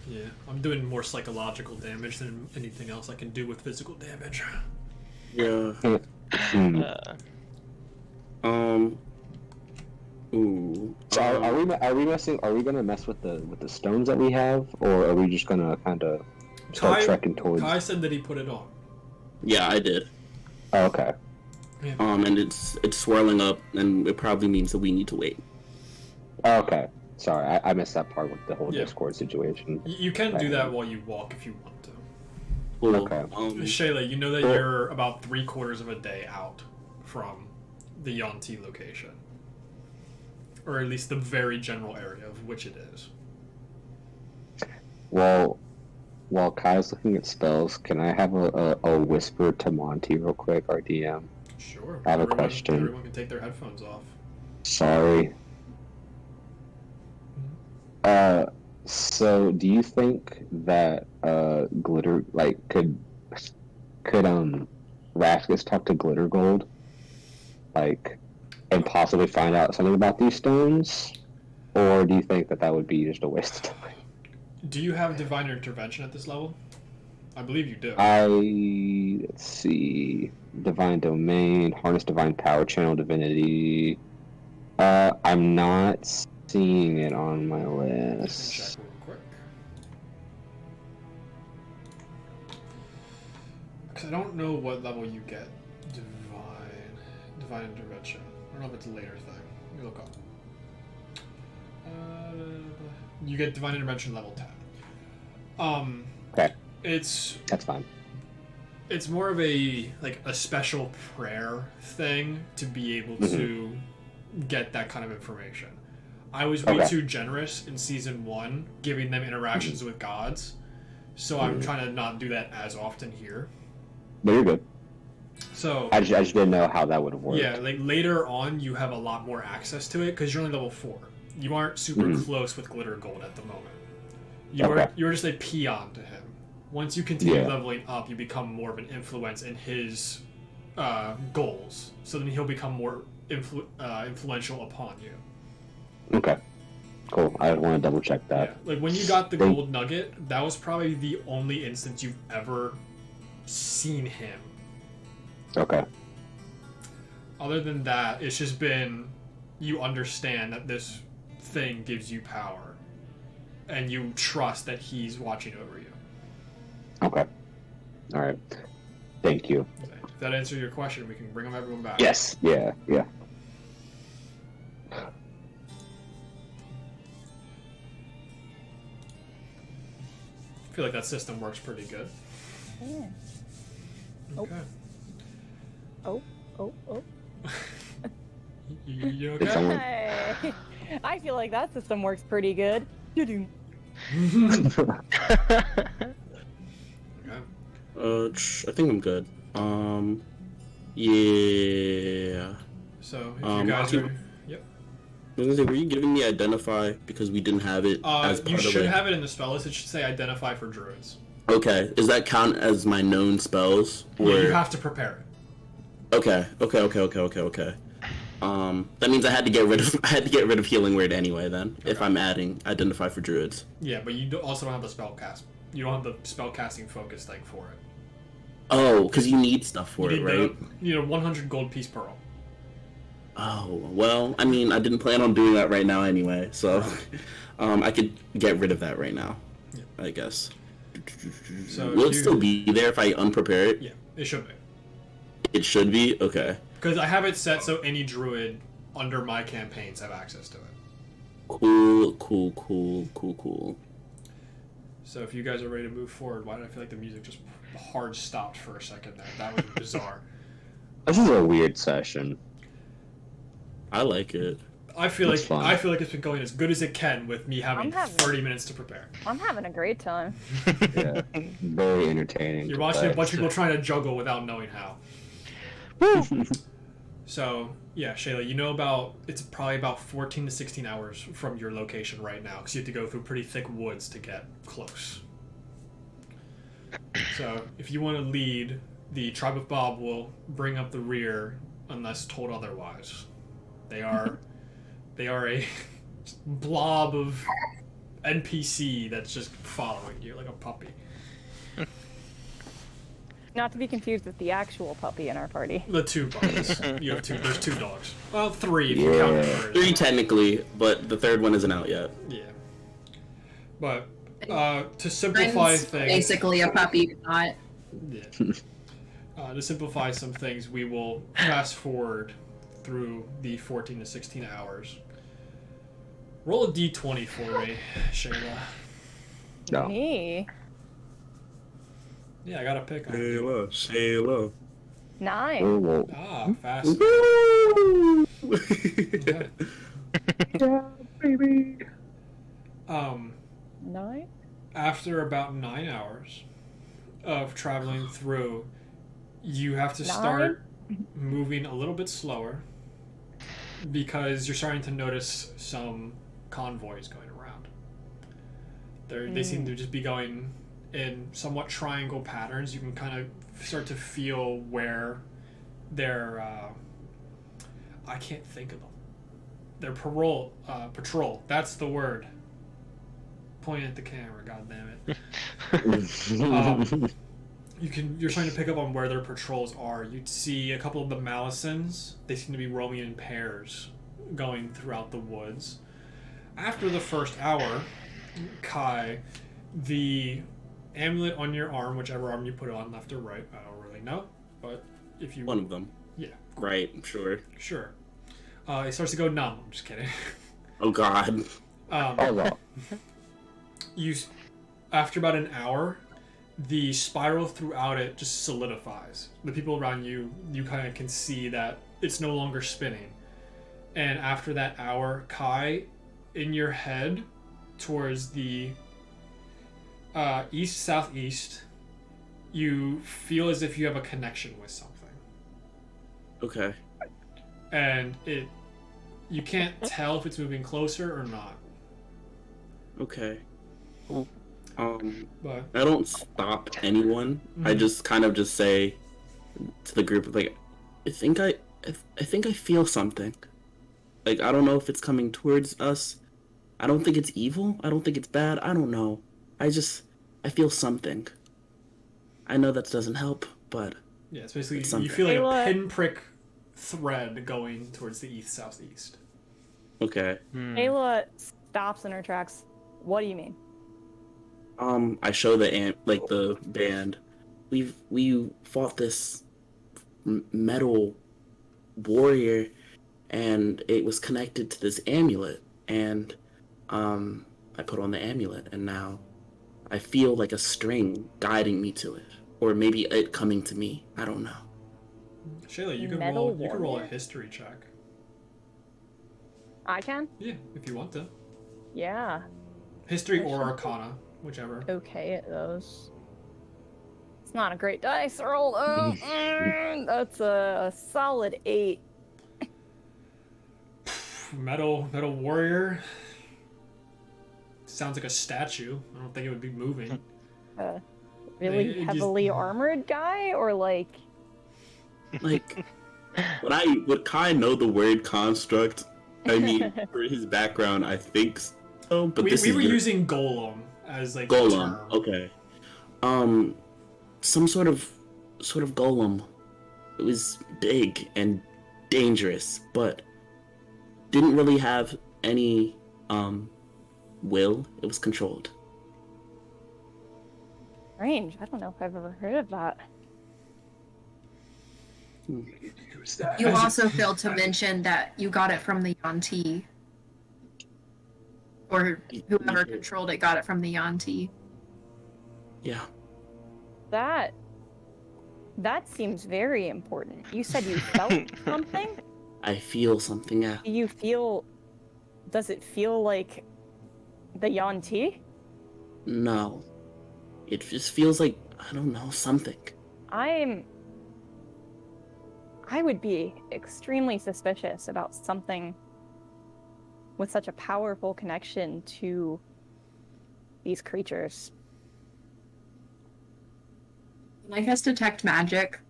Yeah, I'm doing more psychological damage than anything else I can do with physical damage.
yeah. Ooh.
So are we gonna mess with the stones that we have, or are we just gonna kind of start trekking towards?
Kai said that he put it on.
Yeah, I did.
Oh, okay.
Yeah.
And it's swirling up, and it probably means that we need to wait.
Oh, okay. Sorry, I missed that part with the whole
Yeah.
Discord situation.
You can do that while you walk if you want to.
Cool.
Okay.
Shayla, you know that you're about 3/4 of a day out from the Yonti location. Or at least the very general area of which it is.
Well, while Kai's looking at spells, can I have a whisper to Monty real quick, our DM?
Sure.
I have a question.
Everyone can take their headphones off.
Sorry. So do you think that glitter could Raskus talk to Glitter Gold, and possibly find out something about these stones, or do you think that would be just a waste of time?
Do you have divine intervention at this level? I believe you do.
Let's see, divine domain, harness divine power, channel divinity. I'm not seeing it on my
Check
list.
real quick. Because I don't know what level you get divine intervention. I don't know if it's a later thing. Let me look up. You get divine intervention level 10.
Okay,
That's
fine.
It's more of a special prayer thing to be able to get that kind of information. I was way too generous in season 1, giving them interactions with gods, so I'm trying to not do that as often here.
But you're good.
So
I just didn't know how that would have worked.
yeah, later on you have a lot more access to it because you're only level 4. You aren't super close with Glitter Gold at the moment. You're just a peon to him. Once you continue leveling up, you become more of an influence in his goals. So then he'll become more influential upon you.
Okay. Cool. I want to double check that.
Yeah. When you got the gold nugget, that was probably the only instance you've ever seen him.
Okay.
Other than that, it's just been you understand that this thing gives you power, and you trust that he's watching over you.
Okay. All right. Thank you.
If that answers your question, we can bring everyone back.
Yes. Yeah. Yeah.
I feel like that system works pretty good.
Yeah.
Okay.
Oh.
You okay?
Someone-
Hey. I feel like that system works pretty good. Doo-doo.
Okay.
I think I'm good. Yeah.
So if you guys are, yep.
I was gonna say, were you giving me identify because we didn't have it as part
You
of
should
it?
have it in the spell list. It should say identify for druids.
Okay, does that count as my known spells?
Yeah, you have to prepare it.
Okay. That means I had to get rid of healing word anyway. Then, if I'm adding identify for druids.
Yeah, but you also don't have the spell cast. You don't have the spell casting focus thing for it.
Oh, because you need stuff for
You
it,
need
right?
the 100 gold piece pearl.
Oh, well, I mean, I didn't plan on doing that right now anyway, so I could get rid of that right now,
Yeah.
I guess.
So
Will it still be there if I unprepare it?
Yeah, it should be.
It should be? Okay.
Because I have it set so any druid under my campaigns have access to it.
Cool.
So if you guys are ready to move forward, why did I feel like the music just hard stopped for a second there? That was bizarre.
This is a weird session.
I like it.
I feel
It's fun.
like it's been going as good as it can with me having 30 minutes to prepare.
I'm having a great time.
Yeah, very entertaining.
You're
to
watching
play.
a bunch of people trying to juggle without knowing how. So, yeah, Shayla, you know it's probably about 14 to 16 hours from your location right now, because you have to go through pretty thick woods to get close. So, if you want to lead, the Tribe of Bob will bring up the rear unless told otherwise. They are a blob of NPC that's just following you like a puppy.
Not to be confused with the actual puppy in our party.
The two puppies. There's two dogs. Well, three if you count the bird.
3 technically, but the third one isn't out yet.
Yeah. But to simplify
Mine's
things,
basically a puppy, not.
yeah. To simplify some things, we will fast forward through the 14 to 16 hours. Roll a d20 for me, Shayla.
No.
Me?
Yeah, I got to pick on
Say
you.
hello.
9.
Oh, whoa.
Ah, fast.
Woo!
Okay.
Yeah, baby.
9?
After about 9 hours of traveling through, you have to start moving a little bit slower because you're starting to notice some convoys going around. They seem to just be going in somewhat triangle patterns. You can kind of start to feel where their I can't think of them. Their patrol. That's the word. Pointing at the camera. God damn it. You're starting to pick up on where their patrols are. You'd see a couple of the Malisons. They seem to be roaming in pairs, going throughout the woods. After the first hour, Kai, the amulet on your arm, whichever arm you put it on, left or right, I don't really know, but if you...
One of them.
Yeah.
Right, sure.
Sure. It starts to go numb. I'm just kidding.
Oh god.
Oh, well.
After about an hour, the spiral throughout it just solidifies. The people around you kind of can see that it's no longer spinning. And after that hour, Kai, in your head, towards the east-southeast, you feel as if you have a connection with something.
Okay.
And you can't tell if it's moving closer or not.
Okay.
But
I don't stop anyone. I just kind of just say to the group, like, I think I feel something. Like, I don't know if it's coming towards us. I don't think it's evil. I don't think it's bad. I don't know. I feel something. I know that doesn't help, but
yeah, it's basically
something.
you feel like
Ayla.
a pinprick thread going towards the east-southeast.
okay.
Ayla stops in her tracks. What do you mean?
I show the band. We fought this metal warrior, and it was connected to this amulet, and I put on the amulet, and now I feel like a string guiding me to it, or maybe it coming to me. I don't know.
Shayla, you can
Metal
roll a
warrior?
history check.
I can?
Yeah, if you want to.
Yeah.
History or Arcana, whichever.
Okay at those. It's not a great dice roll. Oh, that's a solid 8.
Metal warrior. Sounds like a statue. I don't think it would be moving.
Really
It just-
heavily armored guy, or like?
Like, would Kai know the word construct? I mean, for his background, I think so. But
we
this
were
is your-
using golem as like the
golem.
term.
Okay. Some sort of golem. It was big and dangerous, but didn't really have any will. It was controlled.
Strange. I don't know if I've ever heard of that.
You also failed to mention that you got it from the Yanti. Or whoever controlled it got it from the Yanti.
Yeah.
That seems very important. You said you felt something?
I feel something. Yeah.
You feel... Does it feel like the Yanti?
No. It just feels like, I don't know, something.
I would be extremely suspicious about something with such a powerful connection to these creatures.
Can I cast Detect Magic?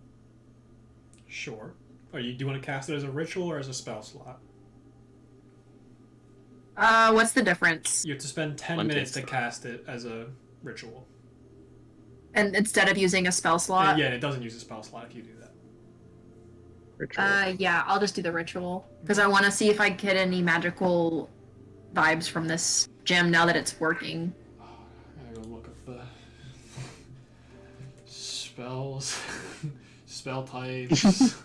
Sure. Do you want to cast it as a ritual or as a spell slot?
What's the difference?
You have to spend 10
One
minutes to
takes
cast it as a ritual.
And instead of using a spell slot?
Yeah, it doesn't use a spell slot if you do that.
Ritual.
Yeah, I'll just do the ritual. Because I want to see if I get any magical vibes from this gem now that it's working.
Oh, I gotta go look at the spells, spell types. 5e.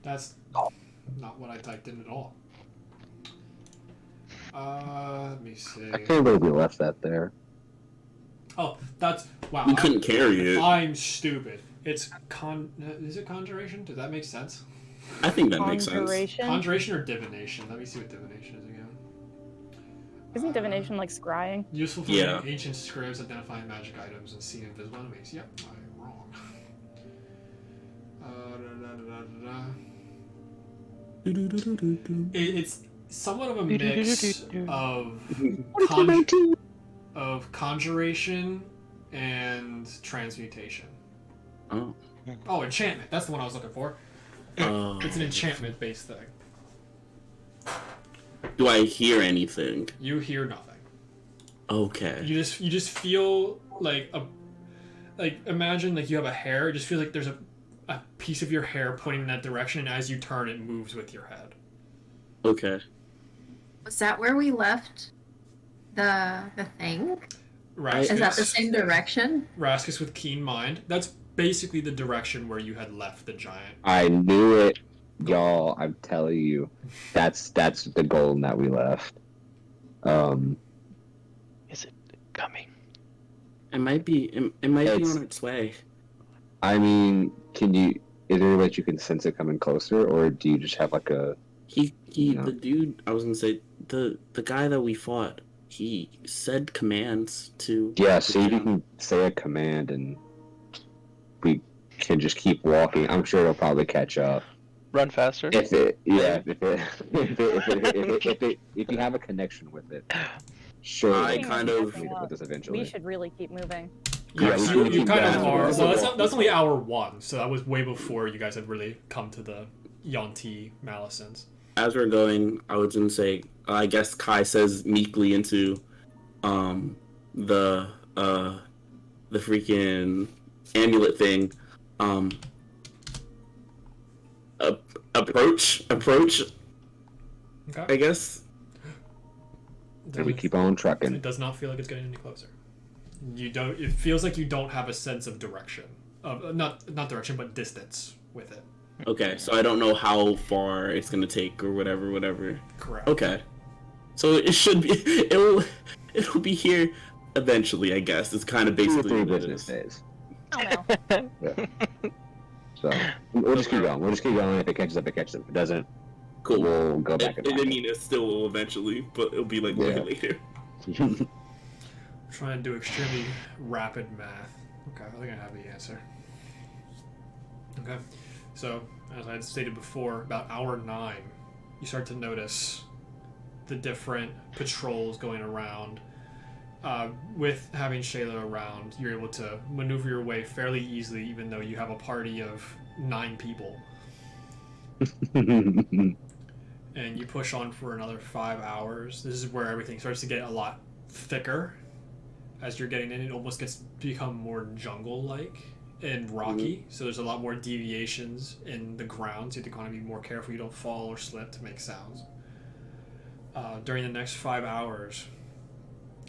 That's not what I typed in at all. Let me see.
I can't believe we left that there.
Oh, that's wow.
We couldn't carry it.
I'm stupid. It's Is it conjuration? Does that make sense?
I think that makes sense.
Conjuration?
Conjuration or divination? Let me see what divination is again.
Isn't divination like scrying?
Useful for
Yeah.
ancient scripts, identifying magic items, and seeing invisible enemies. Yep, I'm wrong. It's somewhat of a mix of conjuration and transmutation.
Oh.
Oh, enchantment. That's the one I was looking for. It's an enchantment-based thing.
Do I hear anything?
You hear nothing.
Okay.
You just feel like imagine like you have a hair. It just feels like there's a piece of your hair pointing in that direction, and as you turn, it moves with your head.
Okay.
Was that where we left the thing?
Raskus,
Is that the same direction?
Raskus with keen mind. That's basically the direction where you had left the giant.
I knew it, y'all. I'm telling you, that's the goal that we left.
Is it coming?
It might be. It might be
It's-
on its way.
I mean, is there a way that you can sense it coming closer, or do you just have like a? No.
The dude. I was gonna say the guy that we fought. He said commands to.
Yeah, see if you can say a command and we can just keep walking. I'm sure it'll probably catch up.
Run faster.
If you have a connection with it, sure.
I
it'll
kind
meet
of-
up with us eventually.
We should really keep moving.
Yeah, we
you
keep
kind of
going.
are.
It's
Well,
a
that's only hour 1, so that was way before you guys had really come to the Yonti Malisons.
As we're going, I was gonna say. I guess Kai says meekly into, the freaking amulet thing. Approach.
Okay.
I guess.
And we keep on trucking.
It does not feel like it's getting any closer. You don't. It feels like you don't have a sense of direction, of not direction, but distance with it.
Okay, so I don't know how far it's gonna take or whatever.
Correct.
Okay, so it should be. It'll be here eventually. I guess it's kind of
2 or
basically
3
what it
business
is.
days.
Oh no.
So we'll just keep going. If it catches up, it catches up. If it doesn't,
Cool.
we'll go back and
I
forth.
mean, it still will eventually, but it'll be like way
Yeah.
later.
Trying to do extremely rapid math. Okay, I think I have the answer. Okay, so as I had stated before, about hour 9, you start to notice the different patrols going around. With having Shayla around, you're able to maneuver your way fairly easily, even though you have a party of 9 people. And you push on for another 5 hours. This is where everything starts to get a lot thicker. As you're getting in, it almost gets to become more jungle-like and rocky, so there's a lot more deviations in the ground, so you have to kind of be more careful you don't fall or slip to make sounds. During the next 5 hours,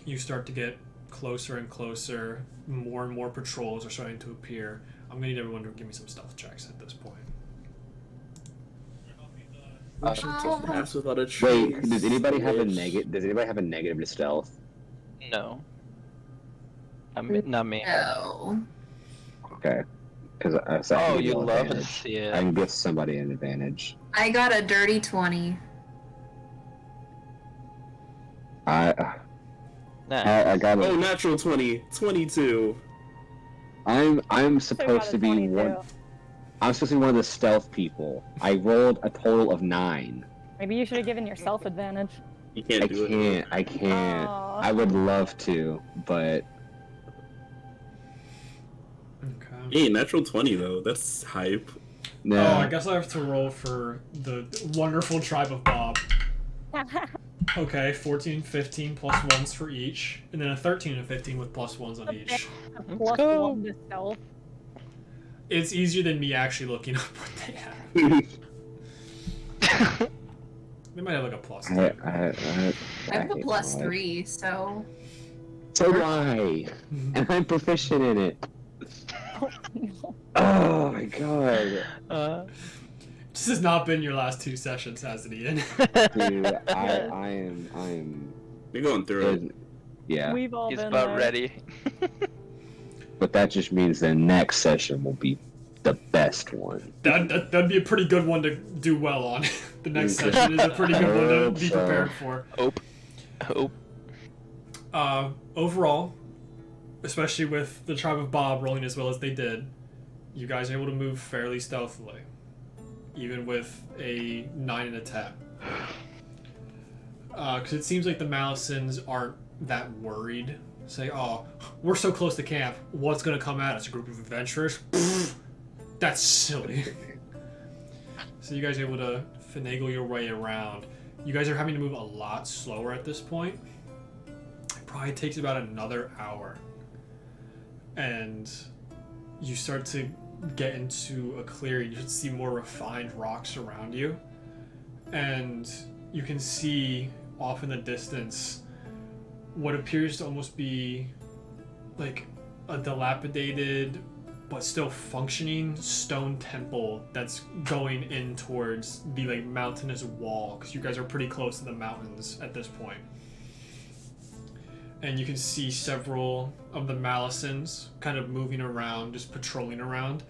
you start to get closer and closer. More and more patrols are starting to appear. I'm gonna need everyone to give me some stealth checks at this point.
Pass without a
Wait,
trace.
does anybody have a negative? Does anybody have a negative to stealth?
No. Not me.
No.
Okay, because
Oh, you love to see
I
it.
can give somebody an advantage.
I got a dirty 20.
I
Nah.
got.
Oh, natural 20. 22.
I'm supposed to be one. I'm supposed to be one of the stealth people. I rolled a total of 9.
Maybe you should have given yourself advantage.
You can't do it.
I can't.
Aw.
I would love to, but
Okay.
Hey, natural 20 though. That's hype.
no.
Oh, I guess I have to roll for the wonderful tribe of Bob. Okay, 14, 15 plus 1s for each, and then a 13 and 15 with plus 1s on each.
Plus
go.
1 to stealth.
It's easier than me actually looking up what they have. They might have like a plus 2.
I have a
hate
plus
life.
3, so.
So do I, and I'm proficient in it.
Oh, no.
Oh my god,
This has not been your last 2 sessions, has it, Ian?
dude, I am.
You're going through it.
Yeah,
We've all
He's
been
about
there.
ready.
but that just means the next session will be the best one.
That'd be a pretty good one to do well on. The next session is a pretty good one to be prepared for.
Hope.
Overall, especially with the tribe of Bob rolling as well as they did, you guys are able to move fairly stealthily, even with a 9 and a 10. Because it seems like the Malicens aren't that worried. Say, oh, we're so close to camp, what's going to come at us? A group of adventurers? Pfft, that's silly. So you guys are able to finagle your way around. You guys are having to move a lot slower at this point. It probably takes about another hour. And you start to get into a clearing. You should see more refined rocks around you. And you can see off in the distance what appears to almost be like a dilapidated but still functioning stone temple that's going in towards the like mountainous wall, because you guys are pretty close to the mountains at this point. And you can see several of the Malicens kind of moving around, just patrolling around.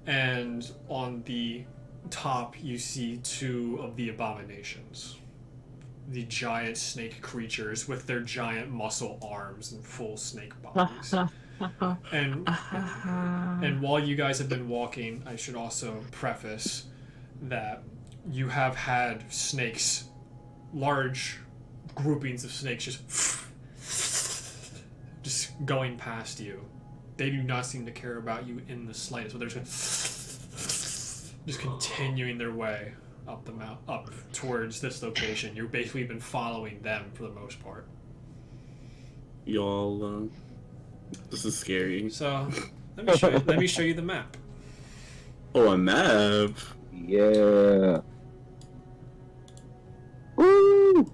And on the top, you see 2 of the abominations. The giant snake creatures with their giant muscle arms and full snake bodies. And while you guys have been walking, I should also preface that you have had snakes, large groupings of snakes just going past you. They do not seem to care about you in the slightest, but they're just continuing their way up the up towards this location. You've basically been following them for the most part.
Y'all, this is scary.
So let me show you the map.
Oh, a map.
Yeah. Woo!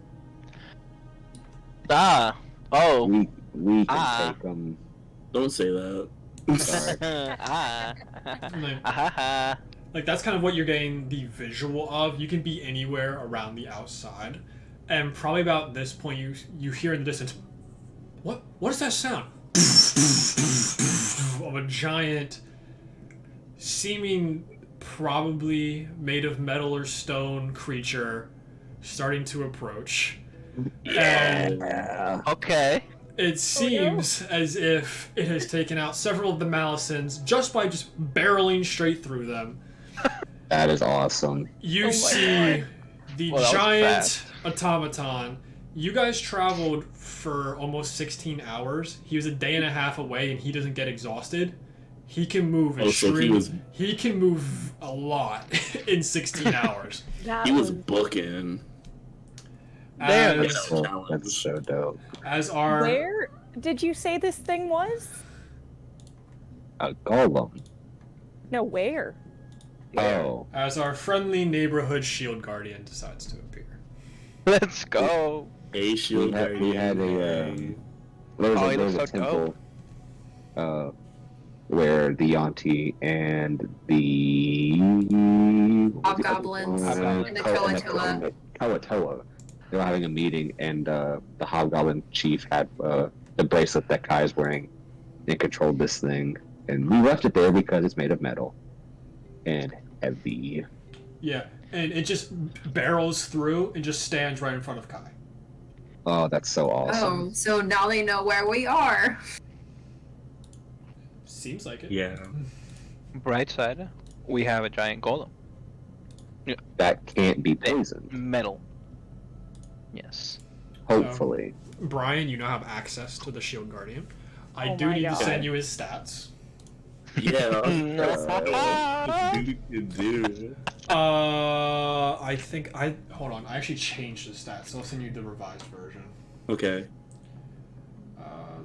Oh.
We can take them.
Don't say that.
Like that's kind of what you're getting the visual of. You can be anywhere around the outside, and probably about this point you hear in the distance, what is that sound? Of a giant, seeming probably made of metal or stone creature starting to approach. And
Okay.
it seems as if it has taken out several of the Malicens just by just barreling straight through them.
That is awesome.
You see the
Well, that was
giant
fast.
automaton. You guys traveled for almost 16 hours. He was a day and a half away, and he doesn't get exhausted. He can move he can move a lot in 16 hours.
He was booking.
Damn.
As,
Oh, that's so dope.
as our
Where did you say this thing was?
A golem.
No, where?
Oh.
As our friendly neighborhood shield guardian decides to appear.
Let's go.
A shield
We had there was
Oh,
a,
he
there was
looks
a
so
temple where the Yanti and the
Hobgoblins
Hobgoblin.
and the Koatoa.
Koatoa. They were having a meeting, and the Hobgoblin chief had the bracelet that Kai's wearing and controlled this thing. And we left it there because it's made of metal and heavy.
Yeah, and it just barrels through and just stands right in front of Kai.
Oh, that's so awesome.
Oh, so now they know where we are.
Seems like it.
Yeah.
Bright side, we have a giant golem.
That can't be poisoned,
Metal. Yes.
hopefully.
Brian, you now have access to the shield guardian. I
Oh
do
my
need
God.
to send you his stats.
Yeah.
I think hold on. I actually changed the stats, so I'll send you the revised version.
Okay.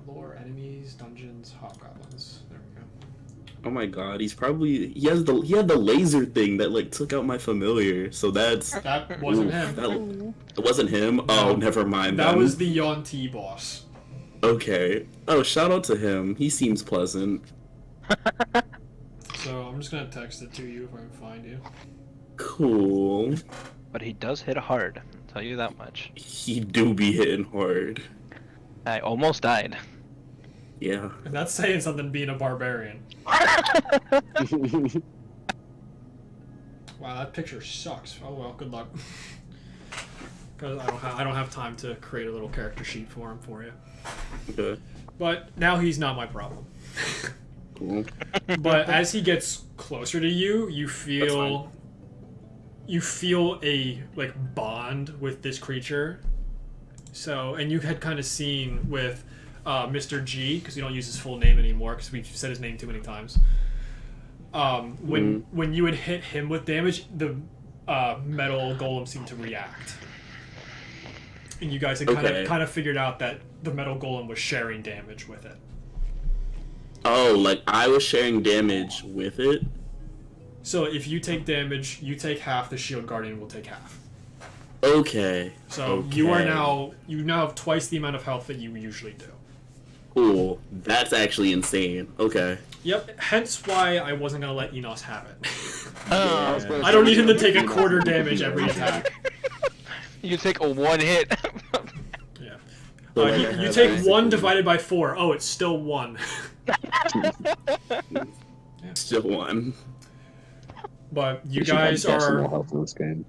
Lore, enemies, dungeons, hobgoblins. There we go.
Oh my god, he had the laser thing that like took out my familiar, so that's
That wasn't him.
it wasn't him. Oh, never mind.
That
then.
was the Yanti boss.
Okay. Oh, shout out to him. He seems pleasant.
So I'm just gonna text it to you if I can find you.
Cool.
But he does hit hard. I'll tell you that much.
He do be hitting hard.
I almost died.
Yeah.
And that's saying something being a barbarian. Wow, that picture sucks. Oh well, good luck. Because I don't have time to create a little character sheet for him for you.
Okay.
But now he's not my problem.
Cool.
But as he gets closer to you, you feel a like bond with this creature. So, and you had kind of seen with Mr. G, because you don't use his full name anymore because we've said his name too many times. When you would hit him with damage, the metal golem seemed to react, and you guys had kind of figured out that the metal golem was sharing damage with it.
Oh, like I was sharing damage with it?
So if you take damage, you take half. The shield guardian will take half.
Okay.
So you now have twice the amount of health that you usually do.
Cool. That's actually insane. Okay.
Yep. Hence why I wasn't gonna let Enos have it.
Oh.
I don't need him to take a quarter damage every attack.
You take a one hit.
Yeah.
So
You take 1 divided by 4. Oh, it's still 1.
Still one.
But you
We should have
guys
decimal
are
health in this game.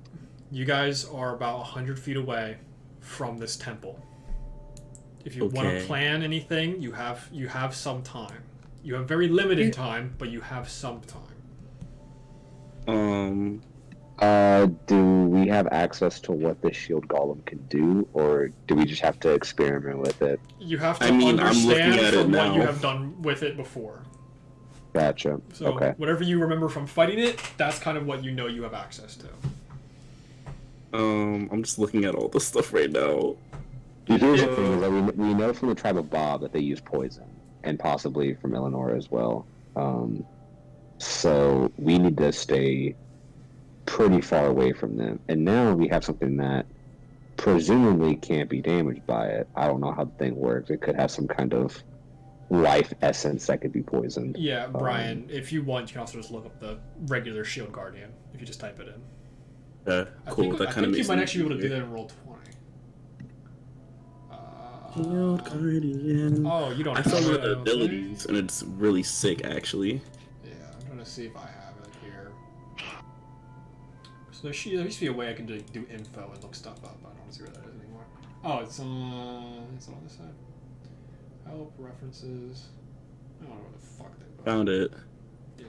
about 100 feet away from this temple. If you want
Okay.
to plan anything, you have some time. You have very limited time, but you have some time.
Do we have access to what the shield golem can do, or do we just have to experiment with it?
You have to
I mean, I'm looking
understand
at it
from what you
now.
have done with it before.
Gotcha.
So
Okay.
whatever you remember from fighting it, that's kind of what you know you have access to.
I'm just looking at all this stuff right now.
Here's the thing: is that we know from the tribe of Bob that they use poison, and possibly from Elanora as well. So we need to stay pretty far away from them. And now we have something that presumably can't be damaged by it. I don't know how the thing works. It could have some kind of life essence that could be poisoned.
Yeah, Brian, if you want, you can also just look up the regular shield guardian if you just type it in.
Cool. That kind of
I think
makes
you might
sense.
actually be able to do that in roll 20.
Shield guardian.
Oh, you don't
I
have
saw
it,
one
I
of the
don't
abilities,
think.
and it's really sick, actually.
Yeah, I'm trying to see if I have it here. So there used to be a way I can do info and look stuff up. I don't see where that is anymore. Oh, it's on this side. Help, references. I don't know where the fuck they put.
Found it.
Yeah.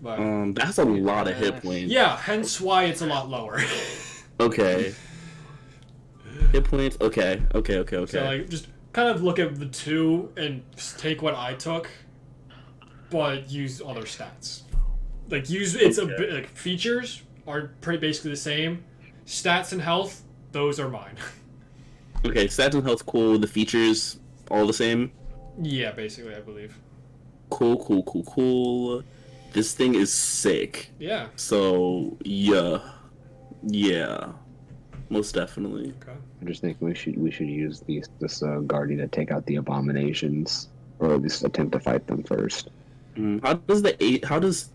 But
That's a lot of hit points.
yeah, hence why it's a lot lower.
Okay. Hit points. Okay.
So like, just kind of look at the two and take what I took, but use other stats. Like it's a bit like features are pretty basically the same. Stats and health, those are mine.
Okay, stats and health cool. The features all the same.
Yeah, basically, I believe.
Cool. This thing is sick.
Yeah.
So yeah, most definitely.
Okay.
I'm just thinking we should use this guardian to take out the abominations, or at least attempt to fight them first.
How does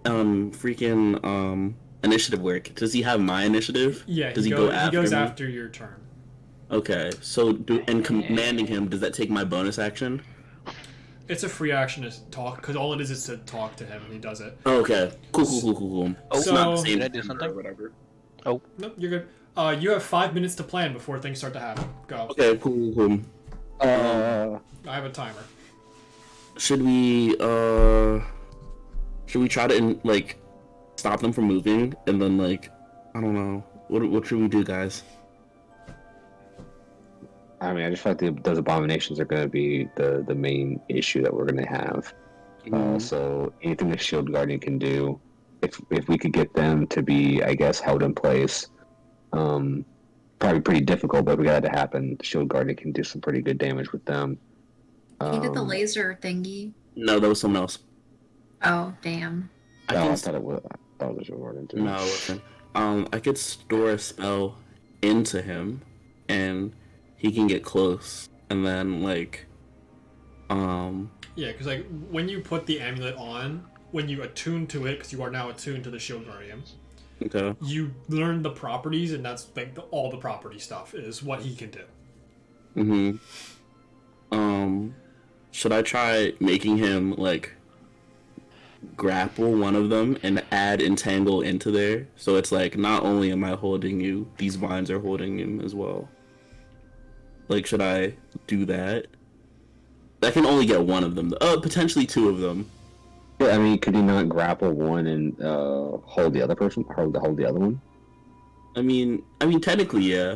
freaking initiative work? Does he have my initiative?
Yeah.
Does he go after
He goes
me?
after your turn.
Okay. So commanding him, does that take my bonus action?
It's a free action to talk because all it is to talk to him and he does it.
Okay. Cool. It's
So-
not the same
Did I do
number
something?
or whatever.
Nope, you're good. You have 5 minutes to plan before things start to happen. Go.
Okay. Cool.
I have a timer.
Should we try to like stop them from moving and then like I don't know what should we do, guys?
I mean, I just feel like those abominations are going to be the main issue that we're going to have. So anything the shield guardian can do, if we could get them to be, I guess, held in place, probably pretty difficult, but if we got it to happen, the shield guardian can do some pretty good damage with them.
He did the
Um,
laser thingy.
No, that was someone else.
Oh, damn.
I
I
can
thought it was. I thought it was your guardian too.
no, it wasn't. I could store a spell into him, and he can get close, and then like,
Yeah, because like when you put the amulet on, when you attune to it, because you are now attuned to the shield guardian,
okay.
you learn the properties, and that's like all the property stuff is what he can do.
Should I try making him like grapple one of them and add entangle into there? So it's like not only am I holding you, these vines are holding him as well. Like, should I do that? I can only get one of them. Potentially two of them.
Yeah, I mean, could he not grapple one and hold the other person? Hold the other one?
I mean, technically, yeah.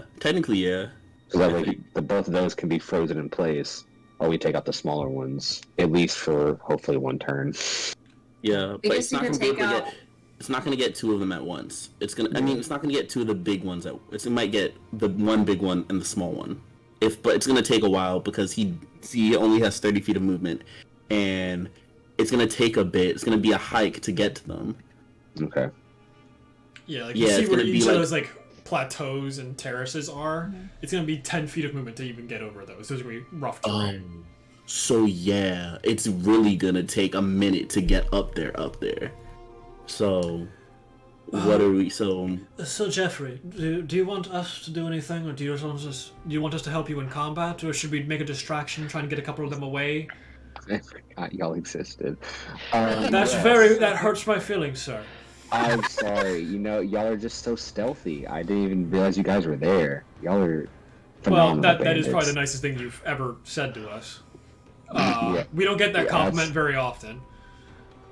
So that way, both of those can be frozen in place. While we take out the smaller ones, at least for hopefully one turn.
Yeah,
We
but
just
it's not
need
gonna
to
be able
take
to
out.
get. It's not gonna get two of them at once. It's gonna. I mean, it's not gonna get two of the big ones it might get the one big one and the small one. But it's gonna take a while because he only has 30 feet of movement, and it's gonna take a bit. It's gonna be a hike to get to them.
Okay.
Yeah, like
Yeah,
you see
it's
where
gonna
each
be
of
like-
those like plateaus and terraces are. It's gonna be 10 feet of movement to even get over those. Those are gonna be rough terrain.
So yeah, it's really gonna take a minute to get up there. So, what are we? So
Jeffrey, do you want us to do anything, or do you want us to help you in combat, or should we make a distraction, try and get a couple of them away?
I forgot y'all existed.
That hurts my feelings, sir.
I'm sorry. Y'all are just so stealthy. I didn't even realize you guys were there. Y'all are
Well,
phenomenal
that is
bandits.
probably the nicest thing you've ever said to us.
Yeah.
We don't get that
Yeah,
compliment very often.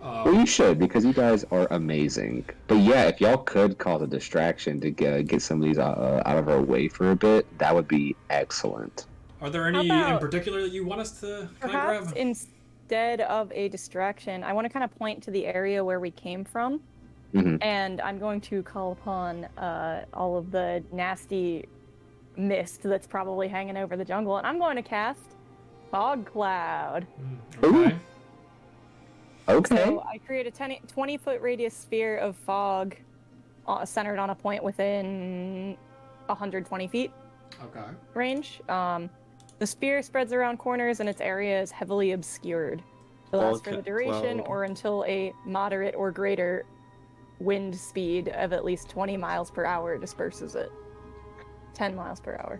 Well, you should, because you guys are amazing. But yeah, if y'all could cause a distraction to get some of these out of our way for a bit, that would be excellent.
Are there any
How about-
in particular that you want us to kind of
Perhaps
grab?
instead of a distraction, I want to kind of point to the area where we came from,
Mhm.
and I'm going to call upon all of the nasty mist that's probably hanging over the jungle, and I'm going to cast Fog Cloud.
Okay.
Okay.
So I create a 20-foot radius sphere of fog centered on a point within 120 feet
Okay.
range. The spear spreads around corners and its area is heavily obscured. It lasts for the duration
Cloud.
or until a moderate or greater wind speed of at least 20 miles per hour disperses it. 10 miles per hour.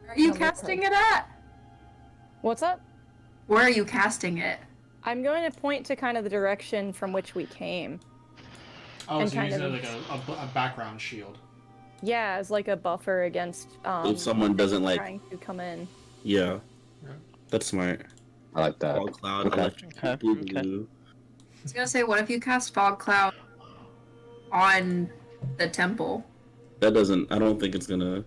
Where are you
Number
casting
card.
it at?
What's up?
Where are you casting it?
I'm going to point to kind of the direction from which we came.
Oh,
And
so you're
kind
using
of-
it like a background shield.
Yeah, as like a buffer against
if someone doesn't like,
trying to come in.
yeah,
Yeah.
that's smart.
I like that.
Fog cloud,
Okay.
electric
Okay,
blue.
okay.
I was gonna say, what if you cast fog cloud on the temple?
That doesn't. I don't think it's gonna.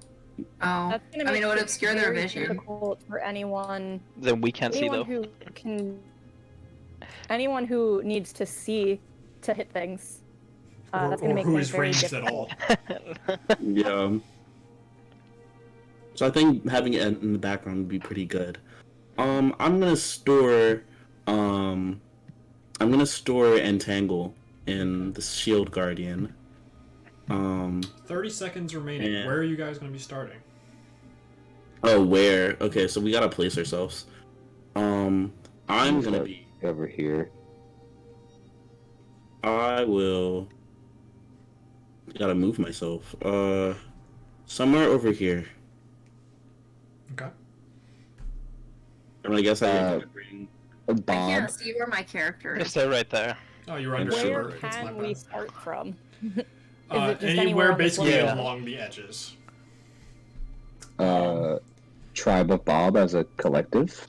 Oh,
That's gonna
I mean,
make
it would
it
obscure their
very
vision.
difficult for anyone
Then we can't see
anyone
though.
who can anyone who needs to see to hit things. That's gonna make
who
things
is
very
ranged
difficult.
at all.
Yeah. So I think having it in the background would be pretty good. I'm gonna store I'm gonna store Entangle in the Shield Guardian.
30 seconds remaining.
Yeah.
Where are you guys going to be starting?
Oh, where? Okay, so we gotta place ourselves. I'm gonna be.
over here.
I will. Gotta move myself. Somewhere over here.
Okay.
And I guess I bring.
I
Bob.
can't see where my character
Just
is.
right there.
Oh, you're under
Where
shiver. That's my
can we
bad.
start from? Is it just anywhere
Anywhere
on the
basically
floor?
along the edges.
Tribe of Bob as a collective.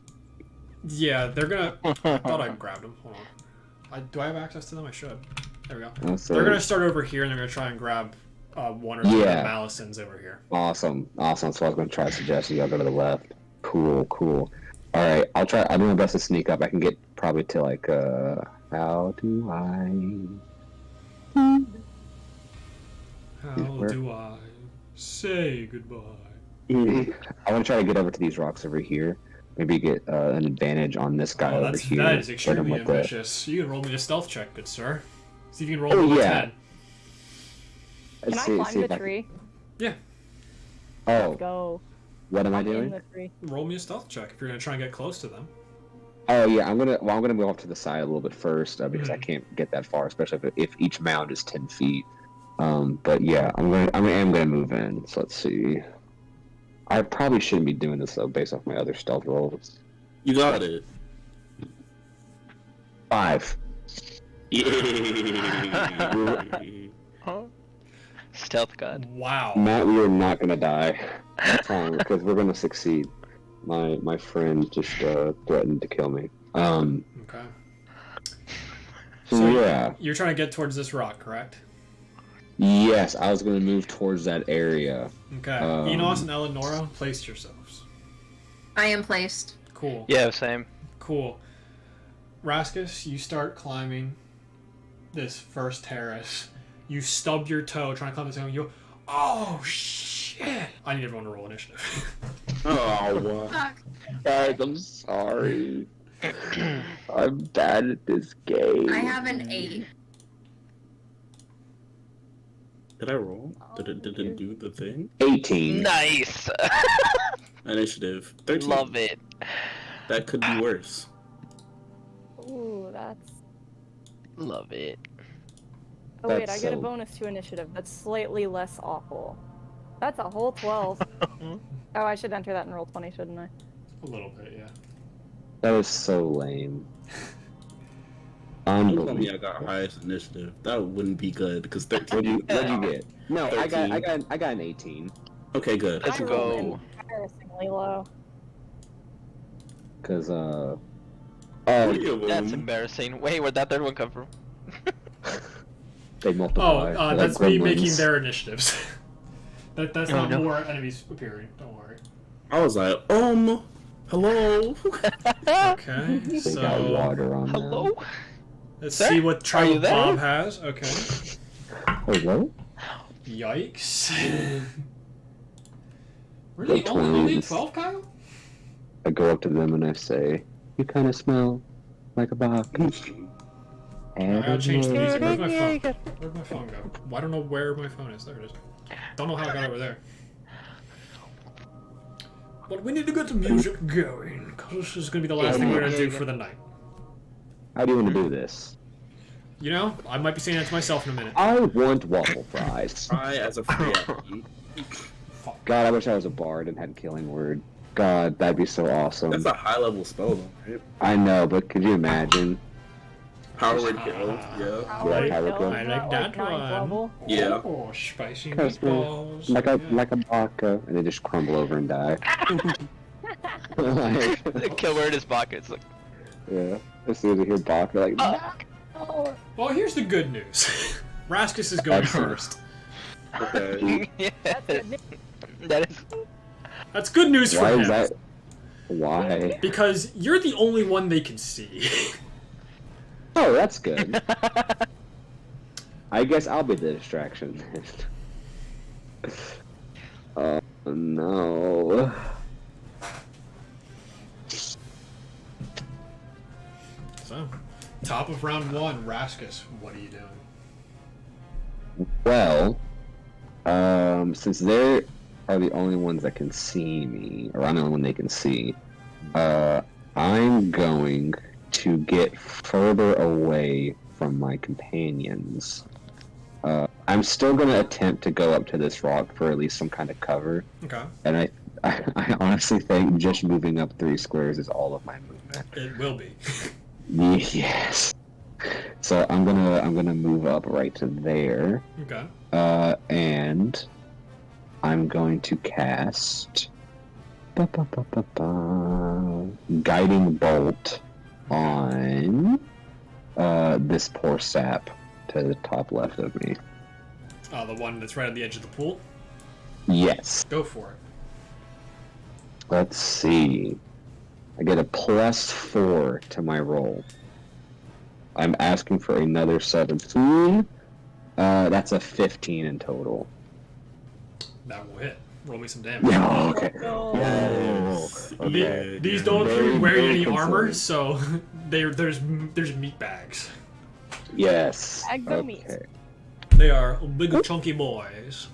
Yeah, they're gonna. I thought I grabbed them. Hold on. Do I have access to them? I should. There we go.
So,
They're gonna start over here, and they're gonna try and grab one or two of the
Yeah.
Malisons over here.
Awesome. So I was going to try to suggest y'all go to the left. Cool. All right, I'll try. I'm doing my best to sneak up. I can get probably to like. How do I?
How
Where?
do I say goodbye?
I want to try to get over to these rocks over here. Maybe get an advantage on this guy over here.
That is
Hit him
extremely
with the-
ambitious. You can roll me a stealth check, good sir. See if you can roll
Oh,
me a
yeah.
10.
Can I climb the tree?
Yeah,
Oh,
Go.
what am I
I'm in
doing?
the tree.
roll me a stealth check if you're gonna try and get close to them.
Oh yeah, I'm gonna move off to the side a little bit first because I
Mhm.
can't get that far, especially if each mound is 10 feet. But yeah, I am gonna move in. So let's see. I probably shouldn't be doing this though, based off my other stealth rolls.
You got it.
5.
Yeah.
Stealth god.
Wow.
Matt, we are not gonna die. That's fine because we're gonna succeed. My friend just threatened to kill me.
Okay.
So yeah.
You're trying to get towards this rock, correct?
Yes, I was gonna move towards that area.
Okay. Enos and Elanora, place yourselves.
I am placed.
Cool.
Yeah, same.
Cool. Raskus, you start climbing this first terrace. You stub your toe trying to climb the toe, and you go, oh shit! I need everyone to roll initiative.
Oh,
Fuck.
Guys, I'm sorry. I'm bad at this game.
I have an 8.
did I roll? Did it do the thing?
18.
Nice.
Initiative 13.
Love it.
That could be worse.
Ooh, that's.
Love it.
Oh wait,
That's
I get a
so-
bonus to initiative. That's slightly less awful. That's a whole 12. Oh, I should enter that in roll 20, shouldn't I?
A little bit, yeah.
That was so lame.
Don't tell me I
Unbelievable.
got highest initiative. That wouldn't be good because 13.
What'd you get? No, I
13.
got an 18.
Okay, good.
Let's
I rolled
go.
embarrassingly low.
Cause
Three of
That's
them.
embarrassing. Wait, where'd that third one come from?
they
Oh,
multiply. They're
that's
like
me making
gremlins.
their initiatives. That's
Oh,
not
no.
more enemies appearing. Don't worry.
I was like, hello.
Okay,
They got
so
water on
Hello?
let's
Sir?
see what
Are
Tribe
you
of
there?
Bob has. Okay.
them. Hello?
Yikes. Really?
The
Only
twins.
12, Kyle?
I go up to them and I say, "You kind of smell like a box."
I gotta change the
And
music. Where's my phone? Where'd my phone go? I don't know where my phone is. There it is. Don't know how I got over there. But we need to get the music going, because this is going to be the last thing we're going to do for the night.
how do you want to do this?
You know, I might be saying that to myself in a minute.
I want waffle fries.
I, as a free action.
Fuck.
God, I wish I was a bard and had killing word. God, that'd be so awesome.
That's a high level spell, though, right?
I know, but could you imagine?
Power word kill. Yeah.
Yeah, power kill.
I like that
ninth
one.
level.
Yeah.
Oh, spicy
Cause
meatballs.
Like a
Yeah.
vodka, and they just crumble over and die. Like,
The kill word is baka. It's like,
yeah. As soon as I hear vodka, like,
Oh,
Well, here's the good news. Raskus is going
Excellent.
first.
Okay.
yeah.
that's good.
That is.
That's good news for
why
him.
is that? Why?
Because you're the only one they can see.
Oh, that's good. I guess I'll be the distraction. Oh no.
of round 1, Raskus, what are you doing?
Well, since they are the only ones that can see me, or I'm the only one they can see, I'm going to get further away from my companions. I'm still going to attempt to go up to this rock for at least some kind of cover.
Okay.
And I honestly think just moving up 3 squares is all of my movement.
It will be.
Yes. So I'm gonna move up right to there.
Okay.
And I'm going to cast Guiding Bolt on this poor sap to the top left of me.
The one that's right at the edge of the pool?
Yes.
Go for it.
Let's see. I get a +4 to my roll. I'm asking for another 17. That's a 15 in total.
That will hit. Roll me some damage.
Yeah, okay.
Oh.
Okay.
These don't
Very,
wear
very
any armor,
concerned.
so there's meat bags.
Yes.
Bags of meat.
Okay.
They are big chunky boys.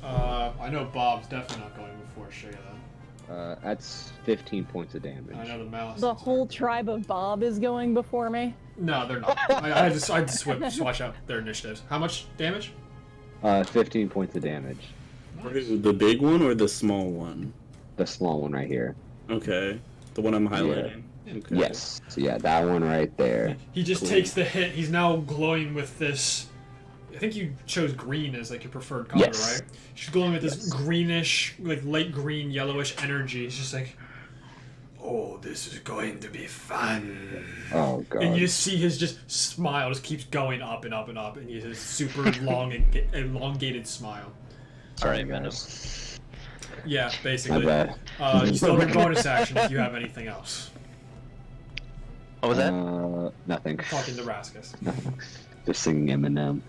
I know Bob's definitely not going before Shayla.
That's 15 points of damage.
I know the mouse.
The whole tribe of Bob is going before me.
No, they're not. I just swatch out their initiatives. How much damage?
15 points of damage.
The big one or the small one?
The small one right here.
Okay. The one I'm highlighting. Okay.
Yes. So yeah, that one right there.
He just
Cool.
takes the hit. He's now glowing with this. I think you chose green as like your preferred color,
Yes.
right? She's glowing with this
Yes.
greenish, like light green, yellowish energy. It's just like, oh, this is going to be fun.
Oh god.
And you just see his just smile just keeps going up and up and up, and he has a super long, elongated smile.
Sorry,
Sorry,
Venom.
guys.
Yeah,
My
basically.
bad.
You still have your bonus action if you have anything else.
What was that?
Nothing.
Talking to Raskus.
Just singing Eminem.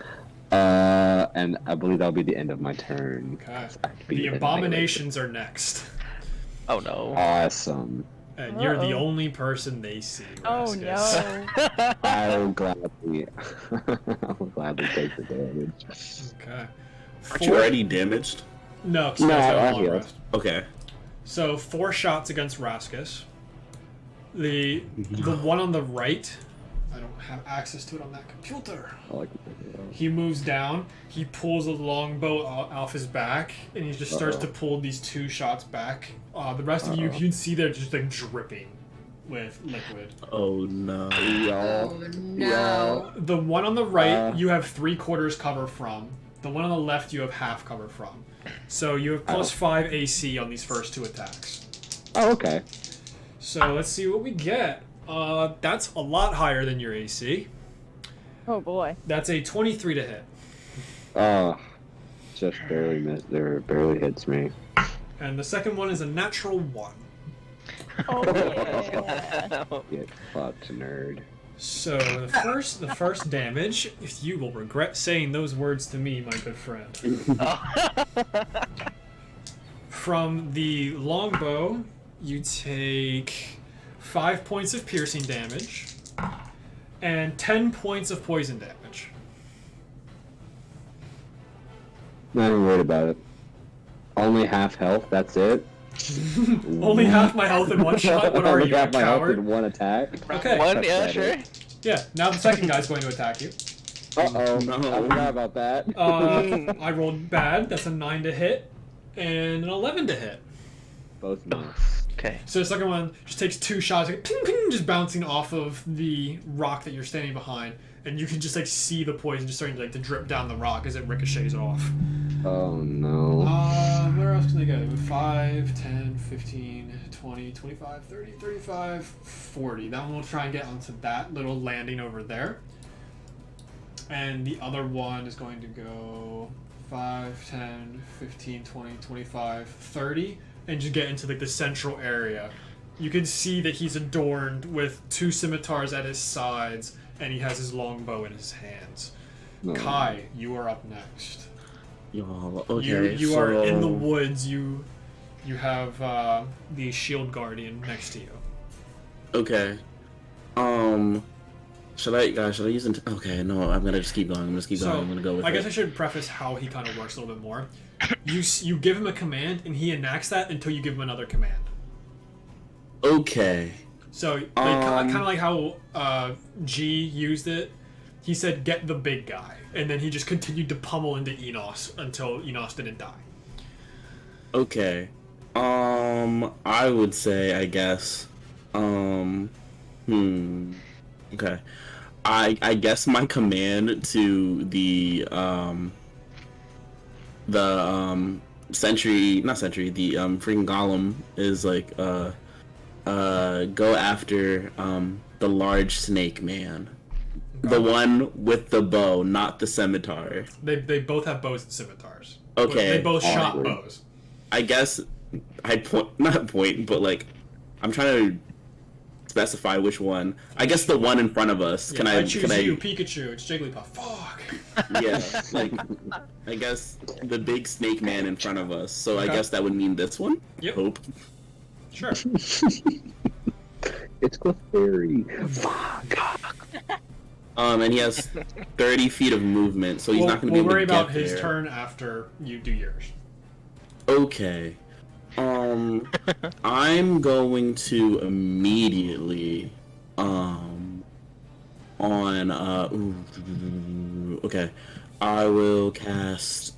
And I believe that'll be the end of my turn.
Okay.
I have to be
The
in
abominations are next.
Oh no.
Awesome.
And you're the
Uh-oh.
only person they see,
Oh
Raskus.
no.
I'll gladly take the damage.
Okay.
Aren't you already damaged?
No, 'cause
No,
you guys have a
I'll
long
heal.
rest.
Okay.
So 4 shots against Raskus. The one on the right, I don't have access to it on that computer.
I like
He moves down, he pulls a longbow off his back, and he just starts
Uh-oh.
to pull these 2 shots back. The rest of you can see they're just like dripping with liquid.
Oh no.
Oh no.
The one on the right, you have 3/4 cover from. The one on the left, you have half cover from. So you have +5 AC on these first 2 attacks.
Oh, okay.
So let's see what we get. That's a lot higher than your AC.
Oh boy.
That's a 23 to hit.
Just barely missed. There barely hits me.
And the second one is a natural 1.
Oh yeah.
Get fucked, nerd.
So the first damage, if you will regret saying those words to me, my good friend. From the longbow, you take 5 points of piercing damage and 10 points of poison damage.
Not even worried about it. Only half health. That's it.
Only half my health in one shot. What are
Only
you, a
half my health
coward?
in one attack.
Okay.
One, yeah,
Pathetic.
sure.
Yeah. Now the second guy's going to attack you.
Uh-oh.
No.
I forgot about that.
I rolled bad. That's a 9 to hit and an 11 to hit.
Both miss.
Okay.
So the second one just takes 2 shots, like, ping, ping, just bouncing off of the rock that you're standing behind, and you can just like see the poison just starting to, like, to drip down the rock as it ricochets off.
Oh no.
Where else can they go? 5, 10, 15, 20, 25, 30, 35, 40. That one will try and get onto that little landing over there. And the other one is going to go 5, 10, 15, 20, 25, 30, and just get into like the central area. You can see that he's adorned with 2 scimitars at his sides, and he has his longbow in his hands.
No.
Kai, you are up next.
Oh, okay.
You are in the
so-
woods. You have the shield guardian next to you.
Okay. Should I use it? Okay, no, I'm gonna just keep going. I'm gonna keep going. I'm gonna go with
I
it.
guess I should preface how he kind of works a little bit more. You give him a command, and he enacts that until you give him another command.
Okay.
So, like, kind of like how G used it. He said, "Get the big guy," and then he just continued to pummel into Enos until Enos didn't die.
Okay. I would say, I guess. Okay. I guess my command to the sentry, not sentry, the freaking golem is like go after the large snake man.
Okay.
The one with the bow, not the scimitar.
They both have bows and scimitars.
Okay.
They both shot
Awkward.
bows.
I guess I not point, but like I'm trying to specify which one. I guess the one in front of us.
Yeah,
Can
I choose
I
you, Pikachu. It's Jigglypuff. Fuck.
yeah, like I guess the big snake man in front of us. So I
Okay.
guess that would mean this one.
Yep.
Hope.
Sure.
It's Clefairy. Fuck.
And he has 30 feet of movement, so he's not going to be
We'll
able
worry
to get
about his
there.
turn after you do yours.
Okay. I'm going to immediately okay. I will cast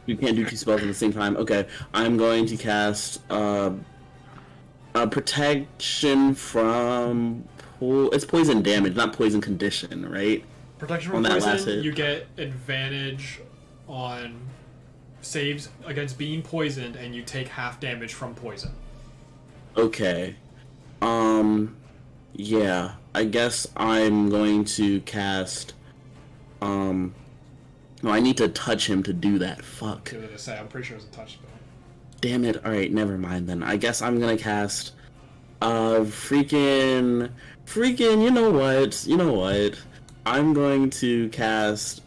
you can't do two spells at the same time. Okay. I'm going to cast protection from it's poison damage, not poison condition, right?
Protection
On
from
that last
poison,
hit.
you get advantage on saves against being poisoned, and you take half damage from poison.
Okay. Yeah. I guess I'm going to cast no, I need to touch him to do that. Fuck.
See what I say. I'm pretty sure it's a touch spell.
Damn it. Alright, never mind then. I guess I'm gonna cast freaking you know what? I'm going to cast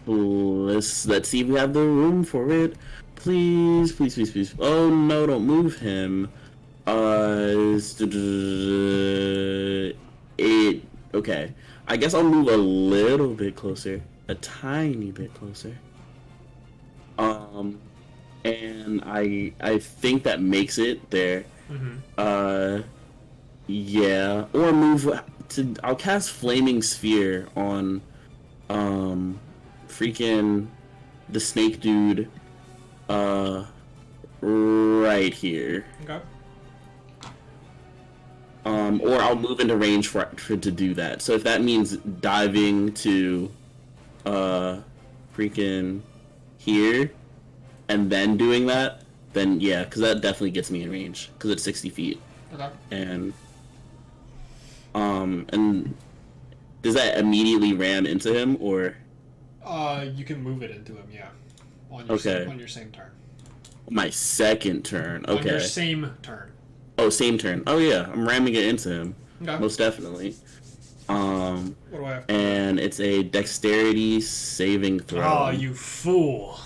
let's see if we have the room for it. Please. Oh no, don't move him. Okay. I guess I'll move a little bit closer. A tiny bit closer. And I think that makes it there.
Mm-hmm.
Yeah. Or move to I'll cast Flaming Sphere on freaking the snake dude right here.
Okay.
Or I'll move into range for to do that. So if that means diving to freaking here and then doing that, then yeah, because that definitely gets me in range because it's 60 feet.
Okay.
And does that immediately ram into him or
You can move it into him, yeah. On your
Okay.
on your same turn.
my second turn?
On
Okay.
your same turn.
Oh, same turn. Oh yeah, I'm ramming it into him.
Okay.
Most definitely.
What do I have?
And it's a dexterity saving throw.
Oh, you fool.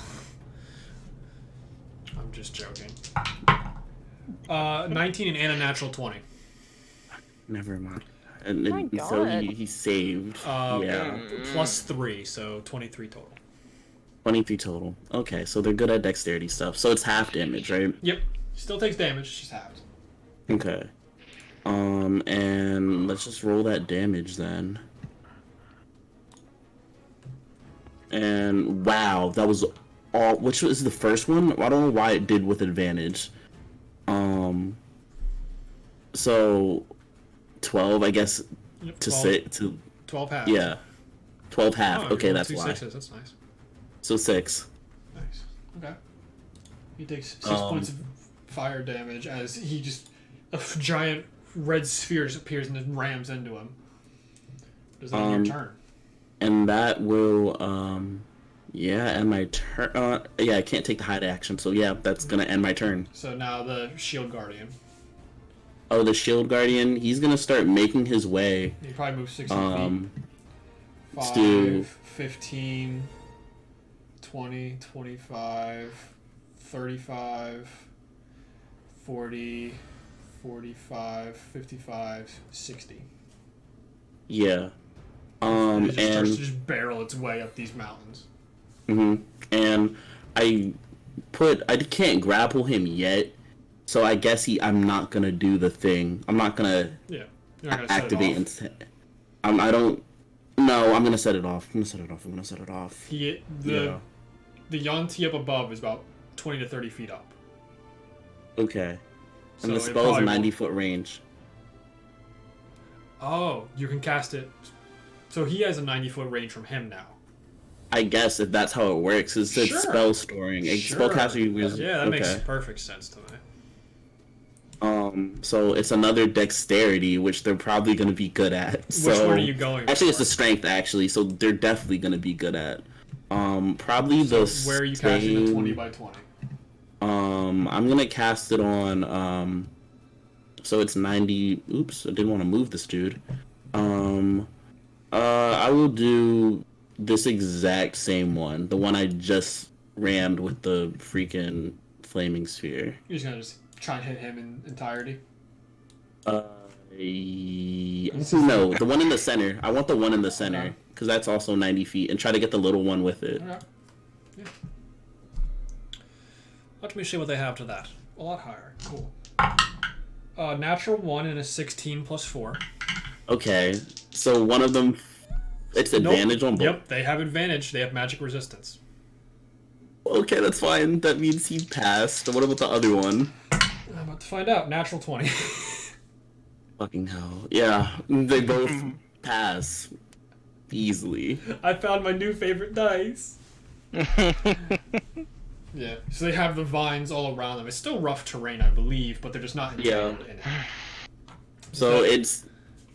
I'm just joking. 19 and a natural 20.
Never mind. And
My
so
God.
he saved. Yeah.
Plus 3, so 23 total.
23 total. Okay, so they're good at dexterity stuff. So it's half damage, right?
Yep. Still takes damage, it's just halved.
Okay. And let's just roll that damage then. And wow, that was all. Which was the first one? I don't know why it did with advantage. So 12, I guess,
Yep,
to
12,
say to
12 half.
yeah, 12 half.
Oh,
Okay,
you rolled
that's
two
why.
Sixes. That's nice.
So 6.
Nice. Okay. He takes 6
Um,
points of fire damage as he just a giant red sphere appears and then rams into him. Does that end your turn?
And that will yeah, end my turn. Yeah, I can't take the hide action, so yeah, that's gonna end my turn.
So now the shield guardian.
Oh, the shield guardian, he's gonna start making his way.
He probably moves 60
Um,
feet. 5,
to-
15, 20, 25, 35, 40, 45, 55, 60.
Yeah.
It just starts to
And
just barrel its way up these mountains.
and I can't grapple him yet, so I guess I'm not gonna do the thing. I'm not gonna
Yeah. You're not gonna set
activate
it off.
I don't. No, I'm gonna set it off. I'm gonna set it off.
The Yanti up above is about 20 to 30 feet up.
Okay. And
So
the
it
spell is
probably
90-foot range.
Oh, you can cast it. So he has a 90-foot range from him now.
I guess if that's how it works, it's
Sure.
spell storing. Spellcaster uses.
Yeah, that makes
okay.
perfect sense to me.
So it's another dexterity, which they're probably gonna be good at. So,
Which one are you going
Actually, it's
for?
a strength, actually, so they're definitely gonna be good at. Probably the
Where are you casting the
same-
20 by 20?
I'm gonna cast it on, so it's 90. Oops, I didn't want to move this dude. I will do this exact same one, the one I just rammed with the freaking flaming sphere.
You're just gonna try and hit him in entirety?
No, the one in the center. I want the one in the center,
Okay.
because that's also 90 feet, and try to get the little one with it.
Okay. Yeah. Let me see what they have to that. A lot higher. Cool. Natural 1 and a 16 plus 4.
Okay, so one of them, it's advantage on both.
Yep, they have advantage. They have magic resistance.
Okay, that's fine. That means he passed. What about the other one?
I'm about to find out. Natural 20.
Fucking hell. Yeah, they both pass easily.
I found my new favorite dice. Yeah, so they have the vines all around them. It's still rough terrain, I believe, but they're just not entangled in it.
So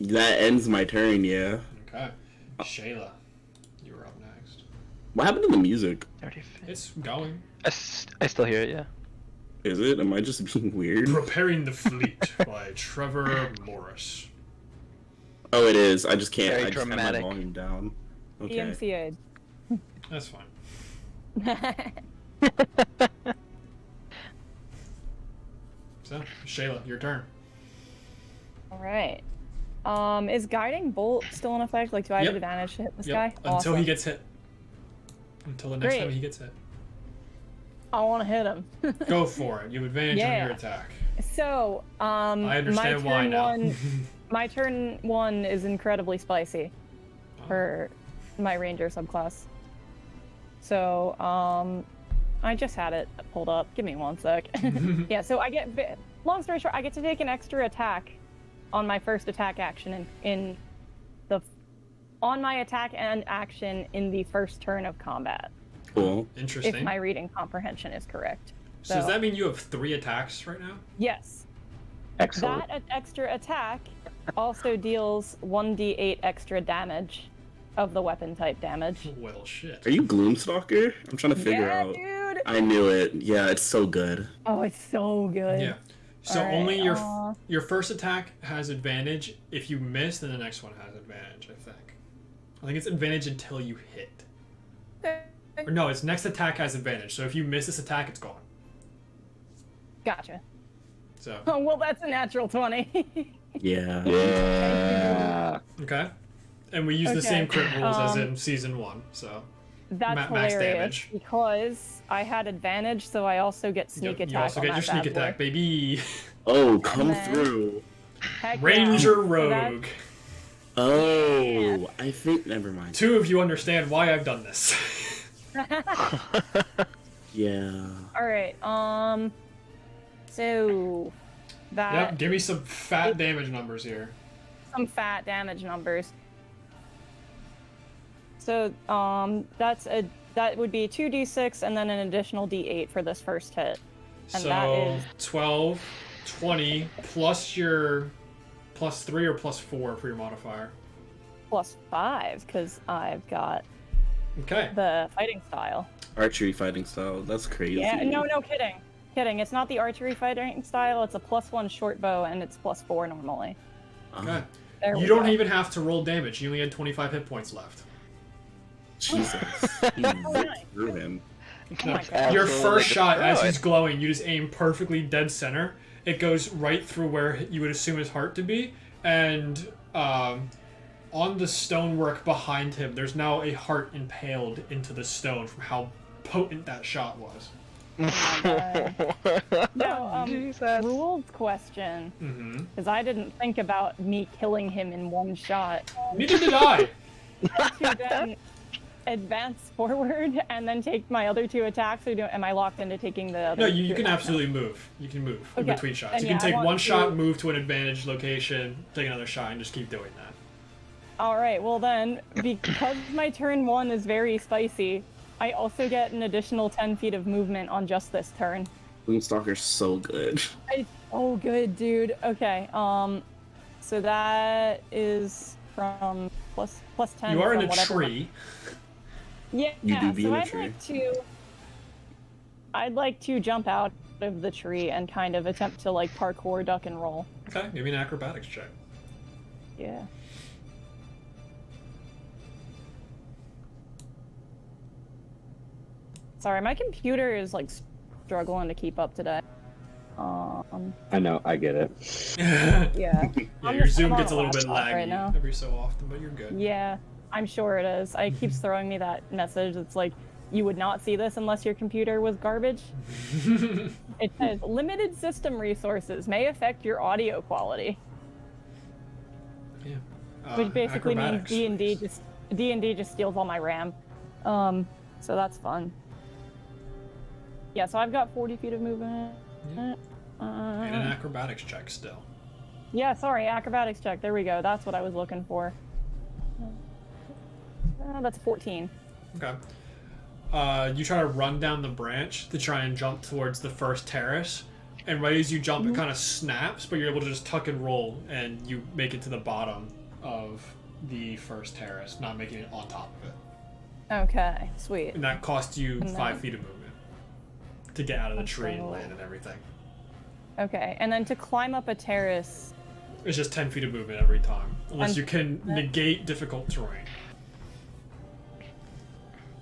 that ends my turn, yeah.
Okay. Shayla, you were up next.
What happened to the music?
30 feet.
It's going.
I still hear it, yeah.
Is it? Am I just being weird?
Preparing the Fleet by Trevor Morris.
Oh, it is. I just can't.
Very
I just have my
dramatic.
volume down. Okay.
EMCA.
That's fine. So, Shayla, your turn.
All right. Is guiding bolt still in effect? Like, do I have
Yep.
advantage to hit this
Yep.
guy?
Until
Awesome.
he gets hit. Until the next
Great.
time he gets hit.
I want to hit him.
Go for it. You have advantage on
Yeah.
your attack.
So,
I understand why now.
My turn 1 is incredibly spicy
Oh.
for my ranger subclass. So, I just had it pulled up. Give me one sec. Yeah, so I get, long story short, I get to take an extra attack on my first attack action on my attack and action in the first turn of combat,
Cool.
Interesting.
if my reading comprehension is correct.
So does that mean you have 3 attacks right now?
Yes.
Excellent.
That extra attack also deals 1d8 extra damage of the weapon type damage.
Well, shit.
Are you Gloomstalker? I'm trying to figure
Yeah,
out.
dude.
I knew it. Yeah, it's so good.
Oh, it's so good.
Yeah. So
Alright,
only your first attack has advantage. If you miss, then the next one has advantage, I think. I think it's advantage until you hit. Or no, its next attack has advantage. So if you miss this attack, it's gone.
Gotcha.
So,
Oh, well, that's a natural 20.
Yeah.
Yeah.
okay. And we use the
Okay,
same crit rules as in season 1, so.
That's
Max
hilarious
damage.
because I had advantage, so I also get sneak attack.
You also
on
get your
that
sneak
bad boy.
attack, baby.
Oh, come
then-
through.
Heck yeah.
Ranger
So
Rogue.
Oh, I think. Never mind.
2 of you understand why I've done this.
Yeah.
All right. So that
Yep, give me some fat damage numbers here.
some fat damage numbers. So that would be 2d6 and then an additional d8 for this first hit. And that
So,
is
12, 20, plus your plus 3 or plus 4 for your modifier.
+5 because I've got
Okay.
the fighting style.
Archery fighting style. That's crazy.
Yeah, no, kidding. Kidding. It's not the archery fighting style. It's a +1 short bow and it's +4 normally.
Okay.
There
You
we
don't
go.
even have to roll damage. You only had 25 hit points left.
Jesus. He ripped through him.
Oh my God.
Your
Absolutely
first shot, as
destroyed.
he's glowing, you just aim perfectly dead center, it goes right through where you would assume his heart to be, and on the stonework behind him, there's now a heart impaled into the stone from how potent that shot was.
No,
Jesus.
rules question.
Mm-hmm.
Because I didn't think about me killing him in one shot.
Neither did I.
To then advance forward and then take my other 2 attacks, or am I locked into taking the other
No, you
2
can
attacks?
absolutely move. You can move in
Okay,
between shots.
then
You can
yeah, I
take
want
one
to-
shot, move to an advantage location, take another shot, and just keep doing that.
Alright, well then, because my turn 1 is very spicy, I also get an additional 10 feet of movement on just this turn.
Boomstalker's so good.
Oh, good, dude. Okay, so that is from plus 10
You are
from
in a
whatever.
tree.
Yeah,
You do be
so
in a
I'd like to jump out of the tree and kind of attempt to like parkour, duck, and roll.
Okay, give me an acrobatics check.
Yeah. Sorry, my computer is like struggling to keep up today.
I know, I get it.
Yeah,
Yeah.
your Zoom
I'm on
gets a little bit
laptop
laggy
right now.
every so often, but you're good.
Yeah, I'm sure it is. It keeps throwing me that message. It's like, you would not see this unless your computer was garbage. It says, limited system resources may affect your audio quality.
Yeah.
Which basically means
acrobatics.
D&D just steals all my RAM. So that's fun. Yeah, so I've got 40 feet of movement.
Yeah. And an acrobatics check still.
Yeah, sorry, acrobatics check. There we go. That's what I was looking for. That's 14.
Okay. You try to run down the branch to try and jump towards the first terrace, and right as you jump, it kind of snaps, but you're able to just tuck and roll, and you make it to the bottom of the first terrace, not making it on top of it.
Okay, sweet.
And that costs you
And
5
then-
feet of movement to get out of the tree and
So-
land and everything.
Okay, and then to climb up a terrace.
It's just 10 feet of movement every time, unless
And-
you can negate difficult terrain.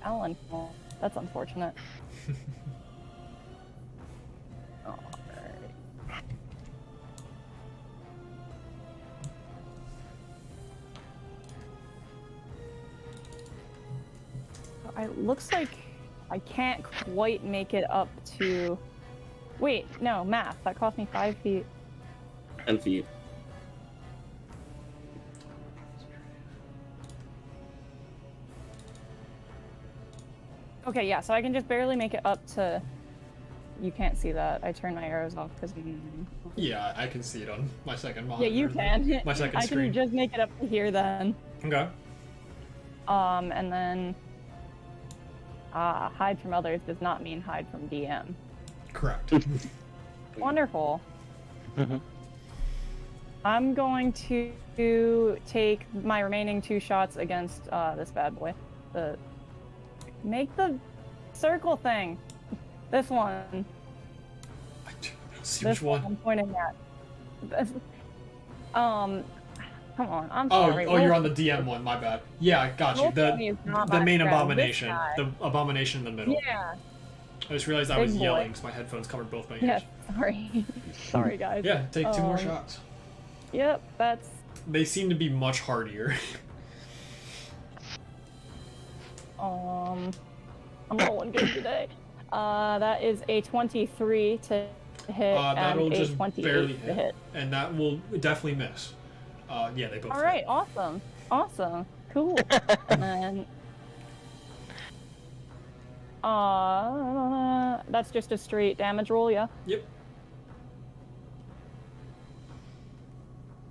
Alan, well, that's unfortunate. Alright. It looks like I can't quite make it up to. Wait, no, math. That cost me 5 feet.
10 feet.
Okay, yeah, so I can just barely make it up to. You can't see that. I turned my arrows off because.
Yeah, I can see it on my second
Yeah,
monitor.
you can.
My second
I
screen.
can just make it up to here then.
Okay.
And then. Hide from others does not mean hide from DM.
Correct.
Wonderful. I'm going to take my remaining 2 shots against this bad boy. Make the circle thing. This one.
I don't see
This
which one.
I'm pointing at. Come on. I'm
Oh,
sorry.
you're on the DM one. My bad. Yeah, I got you.
Wolfgang is not
The
my
main
friend. This
abomination.
guy.
The abomination in the middle.
Yeah.
I just realized I was
Big boy.
yelling because my headphones covered both my ears.
Yeah. Sorry. Sorry, guys.
Yeah, take 2 more shots.
Yep. That's.
They seem to be much hardier.
I'm rolling good today. That is a 23 to hit
That'll
and a
just
28
barely
to hit.
and that will definitely miss. Yeah, they both.
All
hit.
right, awesome, cool. And then, that's just a straight damage roll, yeah.
Yep.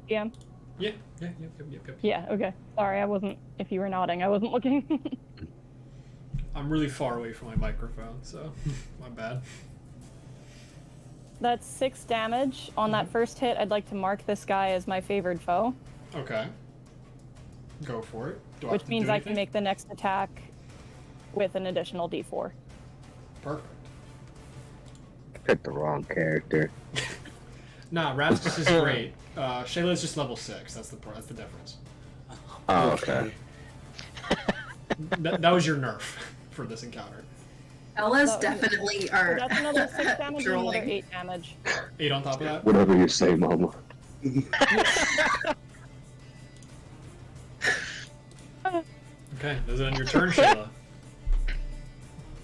Yeah.
Yeah.
Okay. Sorry, I wasn't. If you were nodding, I wasn't looking.
I'm really far away from my microphone, so my bad.
That's 6 damage on that first hit. I'd like to mark this guy as my favored foe,
Okay. Go for it. Do I
which
have to
means
do
I can
anything?
make the next attack with an additional D4.
Perfect.
Picked the wrong character.
Nah, Rasmus is great. Shayla's just level 6. That's the difference.
Oh, okay.
That was your nerf for this encounter.
Ella's
So-
definitely
So
are
that's another 6 damage and another
drooling.
8 damage.
8 on top of that.
Whatever you say, Mama.
Okay, those end your turn, Shayla.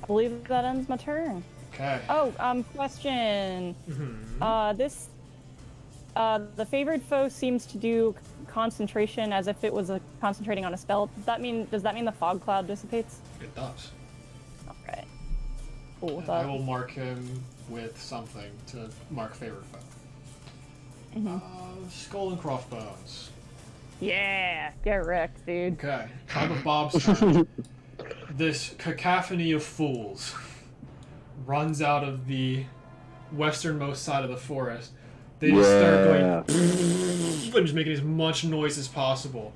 I believe that ends my turn.
Okay.
Oh, question.
Mhm.
The favored foe seems to do concentration as if it was concentrating on a spell. Does that mean the fog cloud dissipates?
It does.
Okay. Cool.
And I will mark him with something to mark favorite foe.
Mhm.
Skull and crossbones.
Yeah, get wrecked, dude.
Okay. Tribe of Bob's turn. This cacophony of fools runs out of the westernmost side of the forest. They just start going and just making as much noise as possible.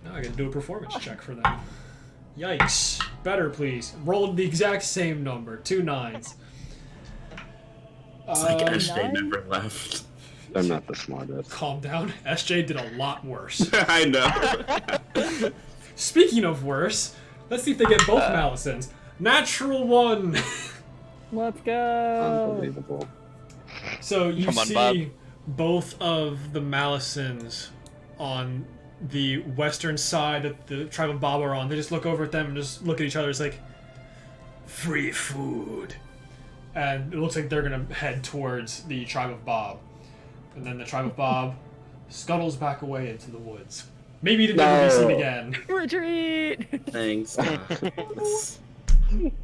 Now I gotta do a performance check for them. Yikes. Better, please. Rolled the exact same number. 2 9s.
It's like SJ
nine?
never left.
I'm not the smartest.
Calm down. SJ did a lot worse.
I know.
Speaking of worse, let's see if they get both Malisons. Natural 1.
Let's go.
Unbelievable.
So you
Come on,
see
Bob.
both of the Malisons on the western side that the tribe of Bob are on. They just look over at them and just look at each other. It's like, free food. And it looks like they're going to head towards the tribe of Bob. And then the tribe of Bob scuttles back away into the woods. Maybe to never be seen
No.
again.
Retreat.
Thanks.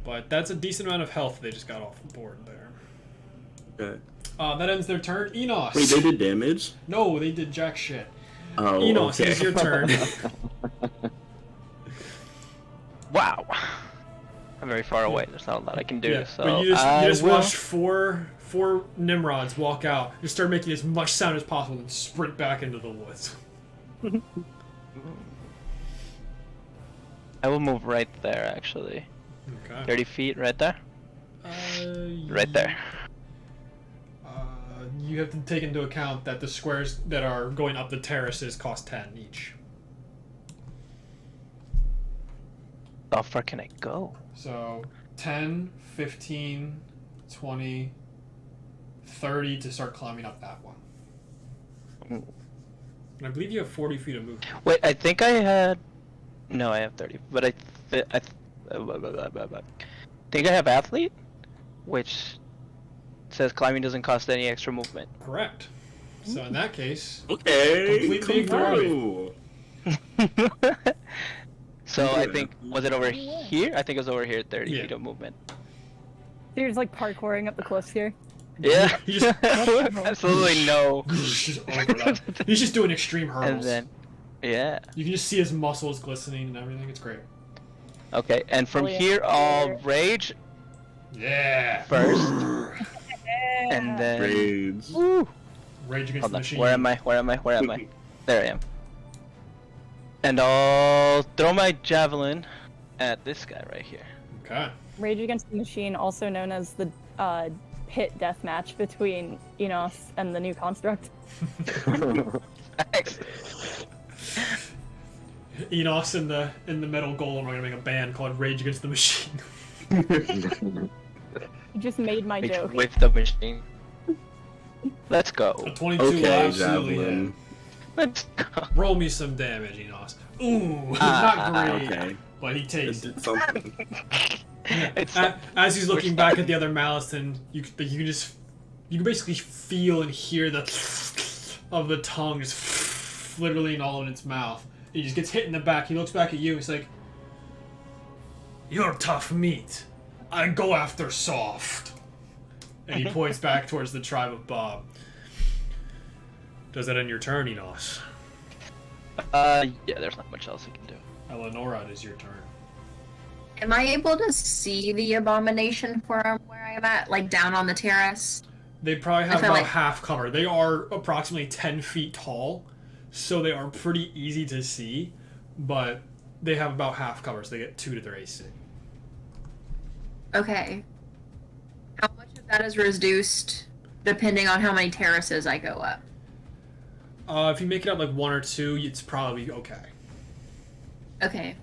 But that's a decent amount of health they just got off the board there.
Okay.
That ends their turn. Enos.
Wait, they did damage?
No, they did jack shit.
Oh,
Enos,
okay.
it's your turn.
Wow. I'm very far away. There's not a lot I can do.
Yeah,
So
but you
I
just
will...
watched four Nimrods walk out. Just start making as much sound as possible and sprint back into the woods.
I will move right there, actually.
Okay.
30 feet, right there. Right there.
You have to take into account that the squares that are going up the terraces cost 10 each.
How far can I go?
So 10, 15, 20, 30 to start climbing up that one.
Mm.
And I believe you have 40 feet of movement.
Wait, I think I had. No, I have 30, but I think I have athlete, which says climbing doesn't cost any extra movement.
Correct. So in that case,
Okay.
Completely
come
ignored.
through.
So
Yeah.
I think, was it over here? I think it was over here, 30
Yeah.
feet of movement.
You're just like parkouring up the cliffs here.
Yeah.
He just-
Absolutely no.
just over that. He's just doing extreme hurdles.
And then, yeah.
You can just see his muscles glistening and everything. It's great.
Okay, and from
Oh, yeah.
here I'll rage
Yeah.
first, and then.
Rage.
Woo.
Rage Against
Hold
the
on.
Machine.
Where am I? Where am I? Where am I? There I am. And I'll throw my javelin at this guy right here.
Okay.
Rage Against the Machine, also known as the pit death match between Enos and the new construct.
Thanks.
Enos and the metal golem are gonna make a band called Rage Against the Machine.
You just made my joke.
With the machine. Let's
A
go.
22 will
Okay,
absolutely hit.
javelin.
Let's go.
Roll me some damage, Enos. Ooh,
Ah,
not great,
Okay.
but he
It
takes.
did something.
It's
As he's looking
we're
back
stuck.
at the other Malison, you can basically feel and hear the of the tongue just literally in all in its mouth. He just gets hit in the back. He looks back at you. He's like, "You're tough meat. I go after soft." And he points back towards the tribe of Bob. Does that end your turn, Enos?
yeah, there's not much else I can do.
Elanora, it is your turn.
Am I able to see the abomination from where I'm at, like down on the terrace?
They probably have
I feel
about
like-
half cover. They are approximately 10 feet tall, so they are pretty easy to see, but they have about half cover, so they get 2 to their AC.
Okay. How much of that is reduced depending on how many terraces I go up?
If you make it up like 1 or 2, it's probably okay.
Okay.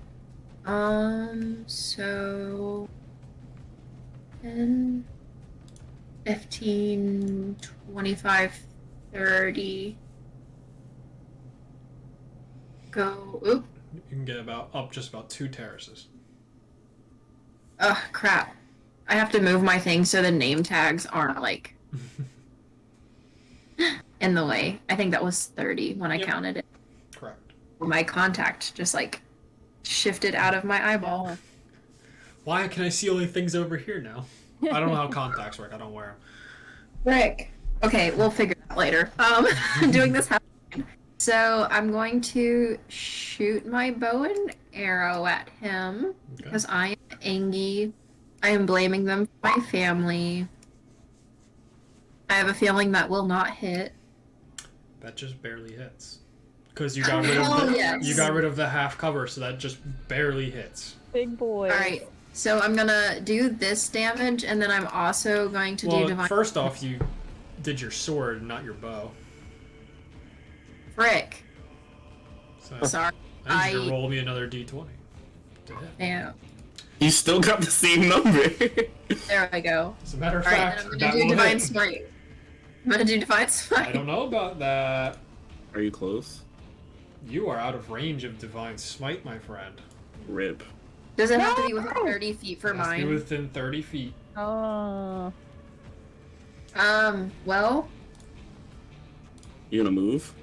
So 10, 15, 25, 30. Go. Oop.
You can get just about 2 terraces.
Ugh, crap. I have to move my thing so the name tags aren't like in the way. I think that was 30 when I counted it.
Correct.
My contact just like shifted out of my eyeball.
Yeah.
Why can I see only things over here now? I don't know how contacts work. I don't wear them.
Frick. Okay, we'll figure it out later. Doing this half. So I'm going to shoot my bow and arrow at him because I am angry. I am blaming them for my family. I have a feeling that will not hit.
That just barely hits. Because you got rid of you got rid of the half cover, so that just barely hits.
Big boy.
Alright, so I'm gonna do this damage, and then I'm also going to do divine.
First off, you did your sword, not your bow.
Frick.
So
Sorry.
I need you to roll me another d20 to hit.
Yeah.
You still got the same number.
There I go.
As a matter of
Alright,
fact,
and I'm
that
gonna do
will
divine
hit.
smite. I'm gonna do divine smite.
I don't know about that.
Are you close?
You are out of range of divine smite, my friend.
Rip.
Does it have to be within 30 feet for
It has to be
mine?
within 30 feet.
Oh.
Well,
You gonna move?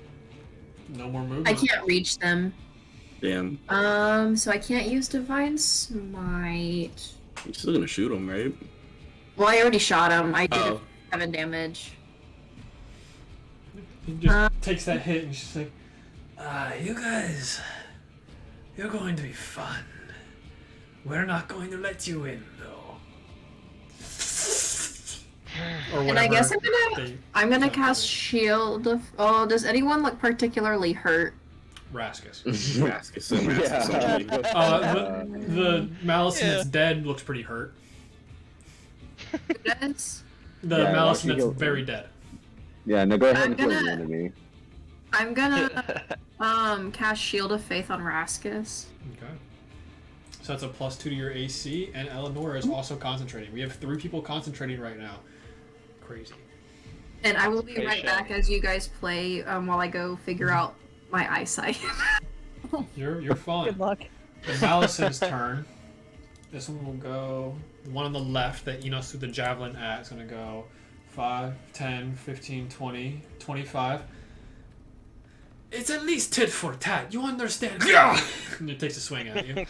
No more movement.
I can't reach them.
Damn.
So I can't use divine smite.
You're still gonna shoot him, right?
Well, I already shot him. I did
Oh.
7 damage.
He just takes that hit and he's just like, you guys, you're going to be fun. We're not going to let you in, though. Or
And I guess
they-
I'm gonna cast shield. Oh, does anyone look particularly hurt?
Rascus.
Rascus and Rascus only.
The Malison that's dead looks pretty hurt.
Guys?
The
Yeah,
Malison
why don't you
that's
go-
very dead.
Yeah, no, go ahead
I'm
and kill the
gonna-
enemy.
I'm gonna cast Shield of Faith on Rascus.
Okay. So that's a +2 to your AC, and Elanora is also concentrating. We have 3 people concentrating right now. Crazy.
And I will be
Okay,
right
sure.
back as you guys play while I go figure out my eyesight.
You're fine.
Good luck.
The Malison's turn. This one will go. The one on the left that Enos threw the javelin at is going to go 5, 10, 15, 20, 25. It's at least tit for tat. You understand? Yeah! And it takes a swing at you.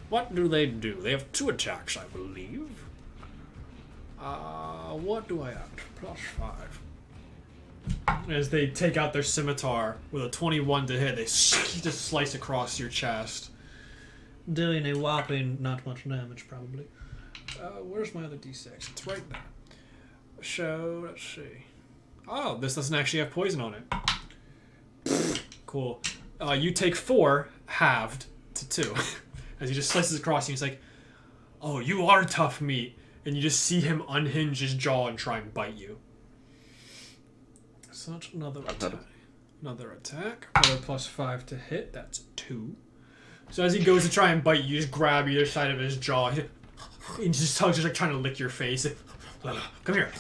What do? They have 2 attacks, I believe. What do I add? +5. As they take out their scimitar with a 21 to hit, they just slice across your chest. Dealing a whopping not much damage, probably. Where's my other d6? It's right there. So, let's see. Oh, this doesn't actually have poison on it. Cool. You take 4, halved to 2. As he just slices across you, he's like, oh, you are tough meat. And you just see him unhinge his jaw and try and bite you. So that's another attack. Another attack. Another +5 to hit. That's 2. So as he goes to try and bite you, just grab either side of his jaw. And his tongue's just like trying to lick your face. Come here.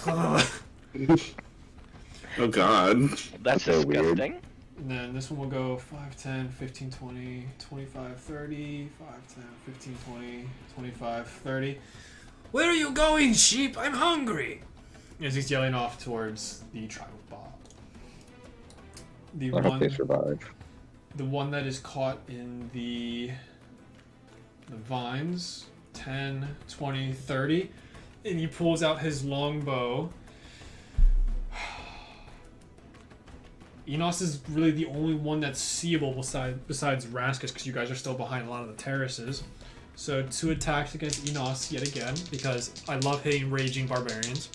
Oh god.
That's
so weird.
disgusting.
And then this one will go 5, 10, 15, 20, 25, 30, 5, 10, 15, 20, 25, 30. Where are you going, sheep? I'm hungry! As he's yelling off towards the tribe of Bob.
I hope they survive.
The one that is caught in the vines, 10, 20, 30, and he pulls out his longbow. Enos is really the only one that's seeable besides Rascus, because you guys are still behind a lot of the terraces. So 2 attacks against Enos yet again, because I love hitting raging barbarians.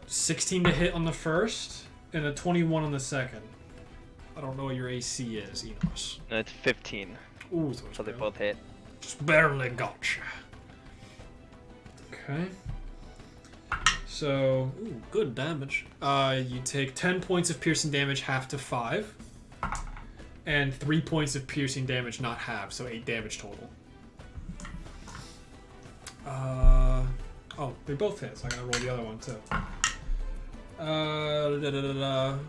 16 to hit on the first, and a 21 on the second. I don't know what your AC is, Enos.
No, it's 15.
Ooh,
So they both hit.
just barely gotcha. Okay. So, ooh, good damage. You take 10 points of piercing damage, half to 5. And 3 points of piercing damage, not half, so 8 damage total. They both hit, so I gotta roll the other one too.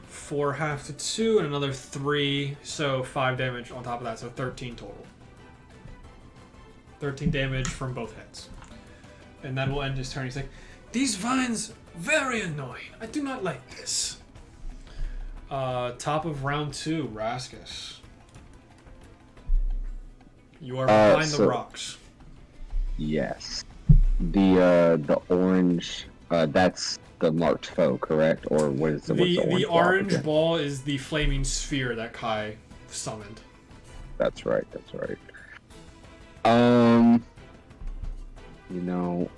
4 half to 2 and another 3, so 5 damage on top of that, so 13 total. 13 damage from both hits. And that will end his turn. He's like, these vines, very annoying. I do not like this. Top of round 2, Raskus. You are behind the rocks.
Yes. The orange, that's the marked foe, correct? Or what is
the orange ball is the flaming sphere that Kai summoned.
That's right.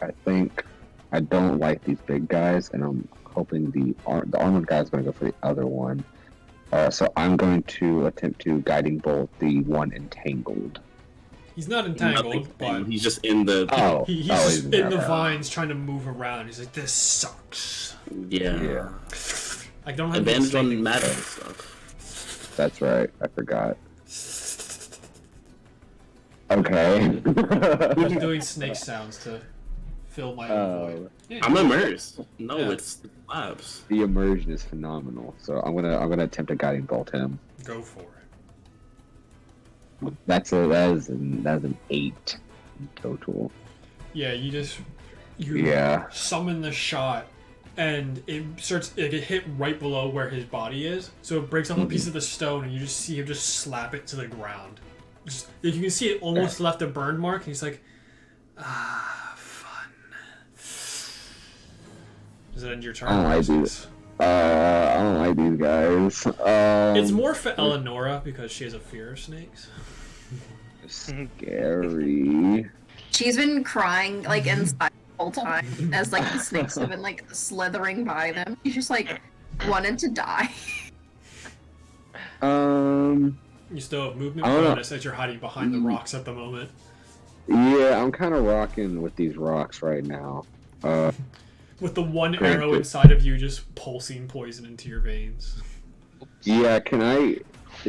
I think I don't like these big guys, and I'm hoping the armored guy is going to go for the other one. So I'm going to attempt to guiding bolt the one entangled.
He's not entangled, but
he's just in the.
He's just in the vines trying to move around. He's like, this sucks.
Yeah.
I don't have
advantage on matter stuff.
That's right. I forgot. Okay.
I'm doing snake sounds to fill my own void. Yeah,
I'm immersed. No, it's labs.
The immersion is phenomenal. So I'm gonna attempt to guiding bolt him.
Go for it.
That is an 8 in total.
Yeah, you summon the shot, and it hit right below where his body is. So it breaks off a piece of the stone, and you just see him just slap it to the ground. You can see it almost left a burn mark, and he's like, fun. Does it end your turn?
I don't like these guys.
It's more for Elanora because she has a fear of snakes.
Scary.
She's been crying like inside the whole time as like the snakes have been like slithering by them. She's just like wanted to die.
You still have movement bonus as you're hiding behind the rocks at the moment.
Yeah, I'm kind of rocking with these rocks right now.
With the one arrow inside of you just pulsing poison into your veins.
Yeah,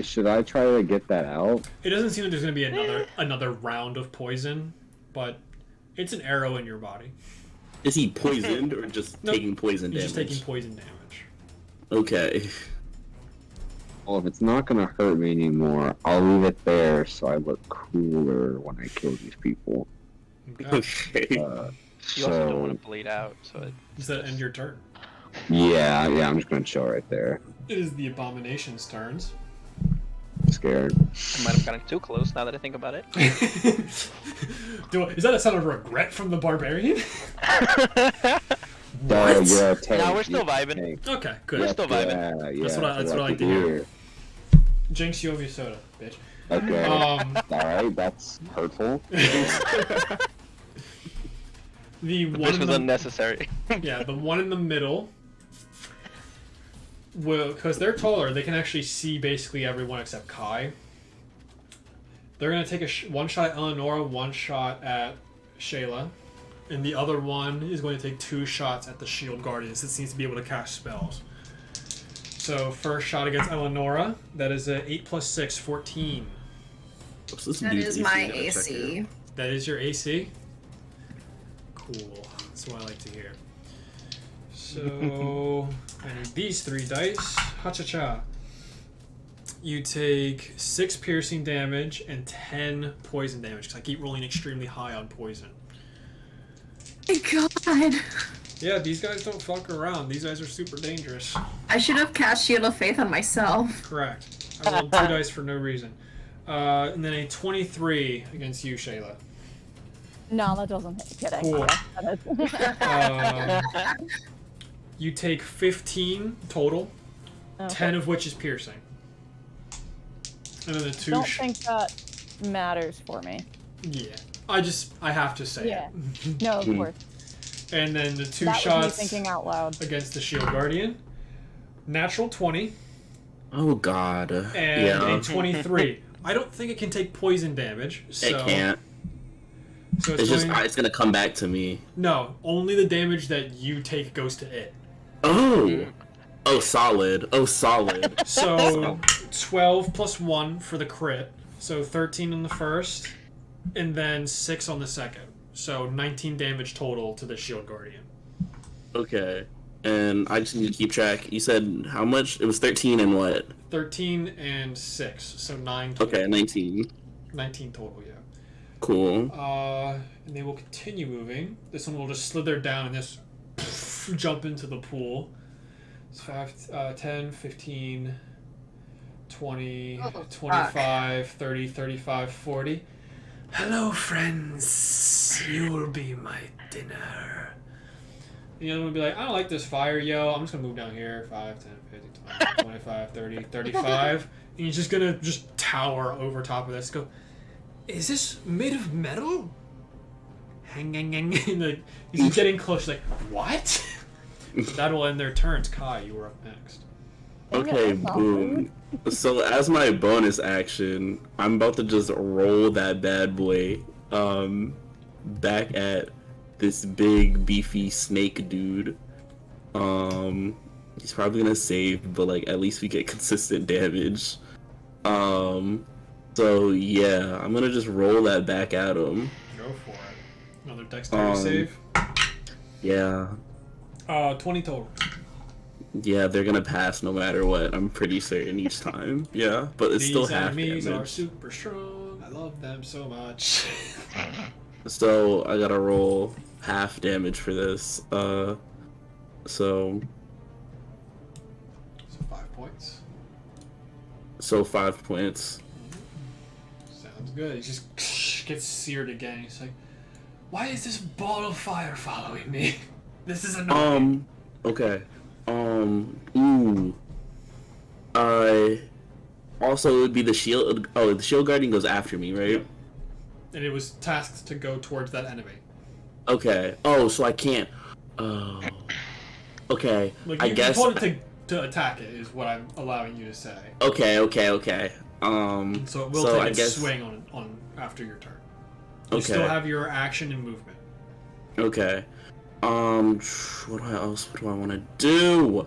should I try to get that out?
It doesn't seem like there's going to be another round of poison, but it's an arrow in your body.
Is he poisoned or just taking poison damage?
He's just taking poison damage.
Okay.
Well, if it's not going to hurt me anymore, I'll leave it there so I look cooler when I kill these people.
Okay.
You also don't want to bleed out, so
Does that end your turn?
Yeah, I'm just going to chill right there.
It is the Abomination's turns.
I'm scared.
I might have gotten too close now that I think about it.
Is that a sound of regret from the Barbarian?
What?
No, we're still vibing.
Okay, good.
We're still vibing.
Yeah,
That's what I like to hear. Jinx, you owe me a soda, bitch.
Okay. Alright, that's hurtful.
This
was unnecessary.
Yeah, the one in the middle will, because they're taller, they can actually see basically everyone except Kai. They're going to take one shot at Elanora, one shot at Shayla, and the other one is going to take 2 shots at the Shield Guardians. It seems to be able to cast spells. So first shot against Elanora, that is a 8 plus 6, 14.
That is my AC.
That is your AC? Cool. That's what I like to hear. So, I need these 3 dice. Ha-cha-cha. You take 6 piercing damage and 10 poison damage, because I keep rolling extremely high on poison.
My God.
Yeah, these guys don't fuck around. These guys are super dangerous.
I should have cast Shield of Faith on myself.
Correct. I rolled 2 dice for no reason. And then a 23 against you, Shayla.
No, that doesn't hit. Kidding.
Cool.
Okay.
You take 15 total,
Okay.
10 of which is piercing. And then the 2
Don't think that matters for me.
Yeah. I have to say
Yeah.
it.
No, of course.
And then the 2
That
shots
was me thinking out loud.
against the Shield Guardian. Natural 20
Oh god.
and a 23. I don't think it can take poison damage. So,
It can't.
So
It's gonna come back to me.
No, only the damage that you take goes to it.
Oh. Oh, solid. Oh, solid.
So 12 plus 1 for the crit. So 13 on the first, and then 6 on the second. So 19 damage total to the Shield Guardian.
Okay. And I just need to keep track. You said how much? It was 13 and what?
13 and 6, so 9 total.
Okay, 19.
19 total, yeah.
Cool.
And they will continue moving. This one will just slither down and just jump into the pool. It's 10, 15, 20, 25, 30, 35, 40. Hello, friends. You will be my dinner. The other one will be like, I don't like this fire, yo. I'm just going to move down here. 5, 10, 15, 20, 25, 30, 35. And he's just going to just tower over top of this. Go, is this made of metal? Hang. And like, he's just getting close. Like, what? That will end their turns. Kai, you were up next.
Okay, boom. So as my bonus action, I'm about to just roll that bad boy back at this big beefy snake dude. He's probably gonna save, but like at least we get consistent damage. So yeah, I'm gonna just roll that back at him.
Go for it. Another dexterity save.
Yeah.
20 total.
Yeah, they're gonna pass no matter what. I'm pretty certain each time. Yeah, but it's still half
enemies
damage.
are super strong. I love them so much.
So I gotta roll half damage for this. So
5 points.
So 5 points.
Sounds good. He just gets seared again. He's like, why is this ball of fire following me? This is annoying.
Okay. Ooh. Also it would be the shield. Oh, the shield guardian goes after me, right?
Yep. And it was tasked to go towards that enemy.
Okay. Oh, so I can't. Oh. Okay.
Like,
I guess.
You told it to attack it is what I'm allowing you to say.
Okay.
So it will take its swing on after your turn. You still have your action and movement.
Okay. What do I want to do?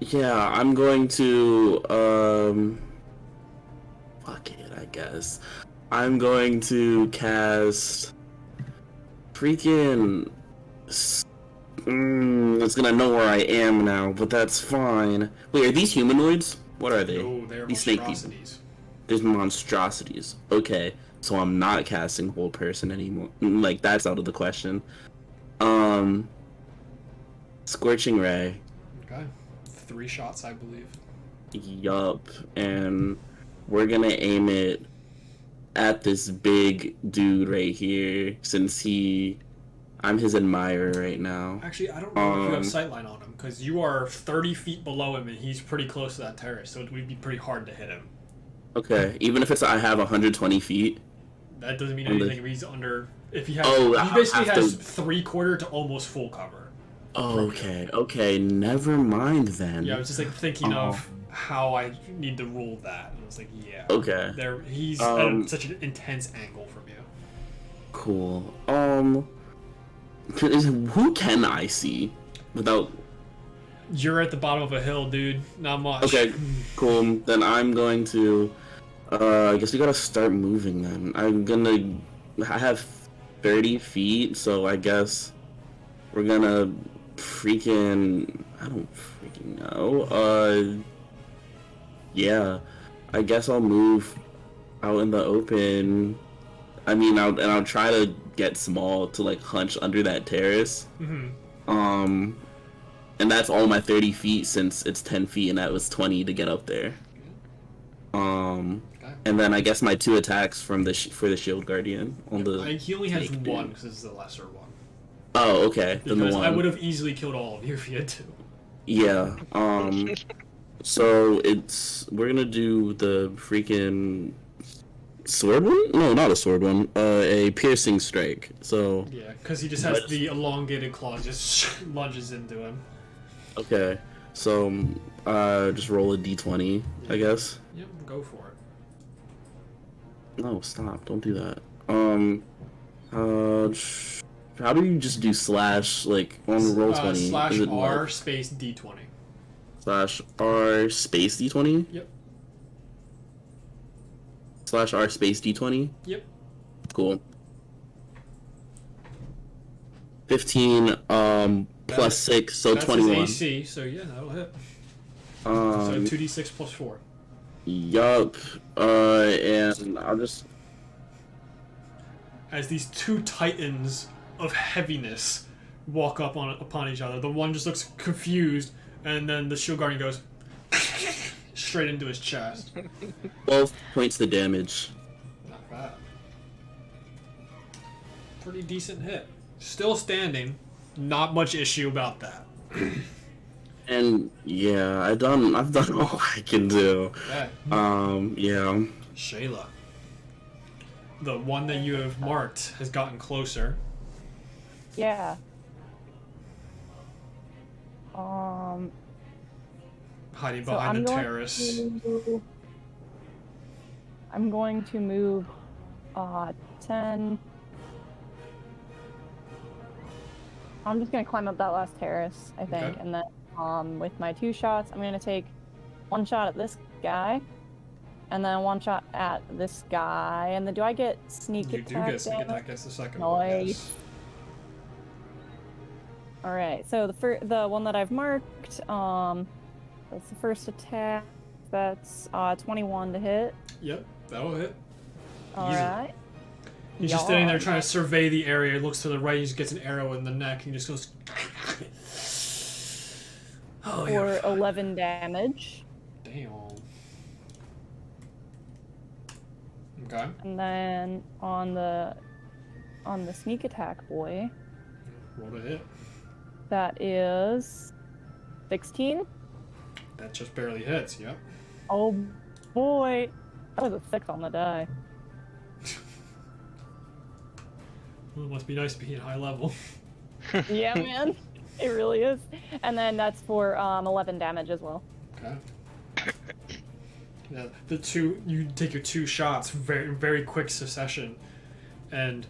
Yeah, I'm going to, fuck it, I guess. I'm going to cast freaking, it's gonna know where I am now, but that's fine. Wait, are these humanoids? What are they?
No, they're
these snake
monstrosities.
people. There's monstrosities. Okay. So I'm not casting whole person anymore. Like, that's out of the question. Scorching Ray.
Okay. 3 shots, I believe.
Yup. And we're gonna aim it at this big dude right here, since I'm his admirer right now.
Actually, I don't know if you have sightline on him, because you are 30 feet below him, and he's pretty close to that terrace, so it would be pretty hard to hit him.
Okay, even if I have 120 feet?
That doesn't mean anything if he's under... If he has...
Oh,
he basically has 3/4 to almost full cover.
Oh, okay, never mind then.
Yeah, I was just like thinking of how I need to rule that, and I was like, yeah.
Okay.
He's at such an intense angle from you.
Cool. Who can I see without...
You're at the bottom of a hill, dude. Not much.
Okay, cool. Then I'm going to... I guess we gotta start moving then. I have 30 feet, so I guess we're gonna freaking... I don't freaking know. Yeah. I guess I'll move out in the open. I mean, I'll try to get small to, like, hunch under that terrace.
Mm-hmm.
And that's all my 30 feet since it's 10 feet and that was 20 to get up there. And then I guess my 2 attacks for the shield guardian on the.
He only has
snake
1
dude.
because this is the lesser one.
Oh, okay. Then
Because
the 1.
I would have easily killed all of you if you had 2.
Yeah. So we're gonna do the freaking sword one? No, not a sword one. A piercing strike. So.
Yeah, because he just has the elongated claw, just lunges into him.
Okay. So just roll a d20, I guess.
Yep, go for it.
No, stop! Don't do that. How do you just do slash like on roll 20?
Slash
Is it
R
like
space D20.
slash R space d20?
Yep.
Slash R space d20?
Yep.
cool. 15 plus 6, so
That's
21.
his AC, so yeah, that'll hit. So 2d6 plus 4.
Yup. And I'll just...
As these two titans of heaviness walk up upon each other, the one just looks confused, and then the shield guardian goes straight into his chest.
12 points the damage.
Not bad. Pretty decent hit. Still standing. Not much issue about that.
And yeah, I've done all I can do.
Okay.
Yeah.
Shayla. The one that you have marked has gotten closer.
Yeah.
Hiding
So
behind
I'm
the
going
terrace.
I'm going to move 10. I'm just gonna climb up that last terrace, I think,
Okay.
and then with my 2 shots, I'm gonna take 1 shot at this guy, and then 1 shot at this guy. And then do I get sneak
You do
attack?
get sneak
damage?
attack against the second one.
Nice.
Yes.
All right. So the one that I've marked, that's the first attack. That's 21 to hit.
Yep, that'll hit.
All
Easy.
right.
He's just standing there
Yeah.
trying to survey the area. He looks to the right. He just gets an arrow in the neck. And he just goes. Oh,
For
yeah.
11 damage.
Damn. Okay.
And then on the sneak attack boy,
Roll to hit.
that is 16.
That just barely hits. Yep.
Oh boy, that was a 6 on the die.
Well, it must be nice being high level.
Yeah, man, it really is. And then that's for 11 damage as well.
Okay. Yeah, you take your 2 shots very very quick succession, and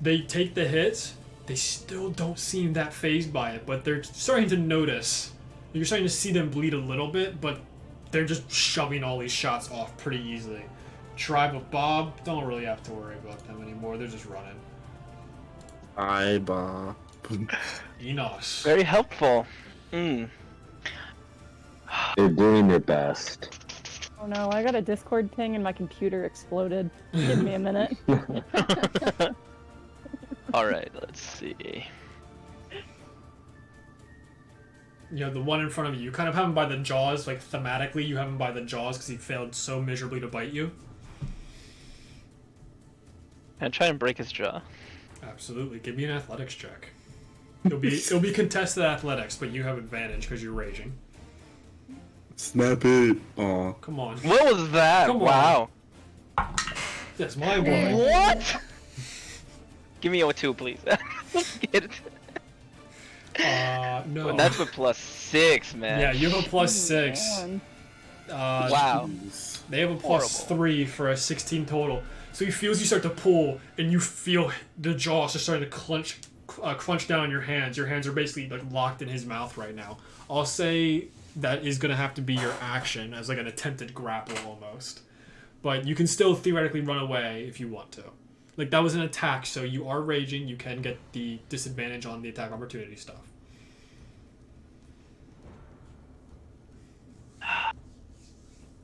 they take the hits. They still don't seem that fazed by it, but they're starting to notice. You're starting to see them bleed a little bit, but they're just shoving all these shots off pretty easily. Tribe of Bob, don't really have to worry about them anymore. They're just running.
Bye, Bob.
Enos.
Very helpful.
They're doing their best.
Oh no, I got a Discord ping and my computer exploded. Give me a minute.
Alright, let's see.
You know, the one in front of you, you kind of have him by the jaws, like thematically, you have him by the jaws because he failed so miserably to bite you.
And try and break his jaw.
Absolutely. Give me an athletics check. It'll be contested athletics, but you have advantage because you're raging.
Snap it. Aw.
Come on.
What was that?
Come on.
Wow.
That's my boy.
What? Give me a 2, please. Get it.
No.
Well, that's with +6, man.
Yeah, you have a +6.
Man.
Wow.
They have a +3 for a 16 total. So he feels you start to pull, and you feel the jaws just starting to crunch down on your hands. Your hands are basically like locked in his mouth right now. I'll say that is going to have to be your action as like an attempted grapple almost. But you can still theoretically run away if you want to. Like, that was an attack, so you are raging. You can get the disadvantage on the attack opportunity stuff.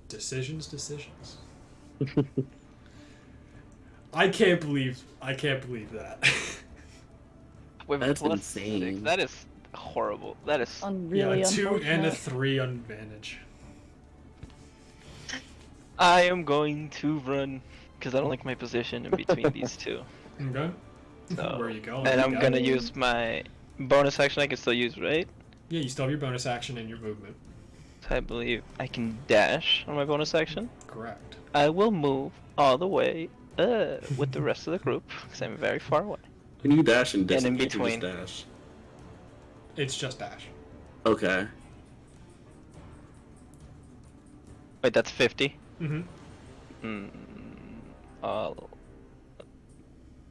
Decisions. I can't believe that.
With
That's
+6,
insane.
that is horrible. That is.
Really
Yeah, 2 and a
unfortunate.
3 on advantage.
I am going to run because I don't like my position in between these two.
Okay.
So,
Where are you going?
And
You
I'm
got
gonna
it?
use my bonus action. I can still use, right?
Yeah, you still have your bonus action and your movement.
So I believe I can dash on my bonus action.
Correct.
I will move all the way with the rest of the group because I'm very far away.
Can you dash and
And in
can't you just
between.
dash?
It's just dash.
Okay.
Wait, that's 50.
Mm-hmm.
I'll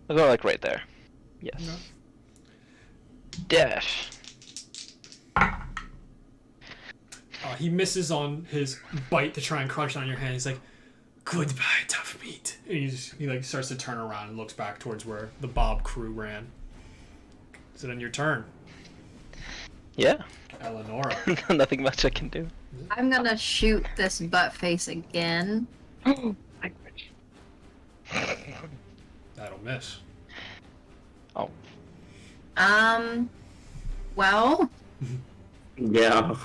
go like right there. Yes.
Okay.
Dash.
He misses on his bite to try and crunch on your hand. He's like, "Goodbye, tough meat." he like starts to turn around and looks back towards where the Bob crew ran. Is it on your turn,
Yeah.
Elanora?
Nothing much I can do.
I'm gonna shoot this butt face again.
That'll miss.
Oh.
Well,
Yeah.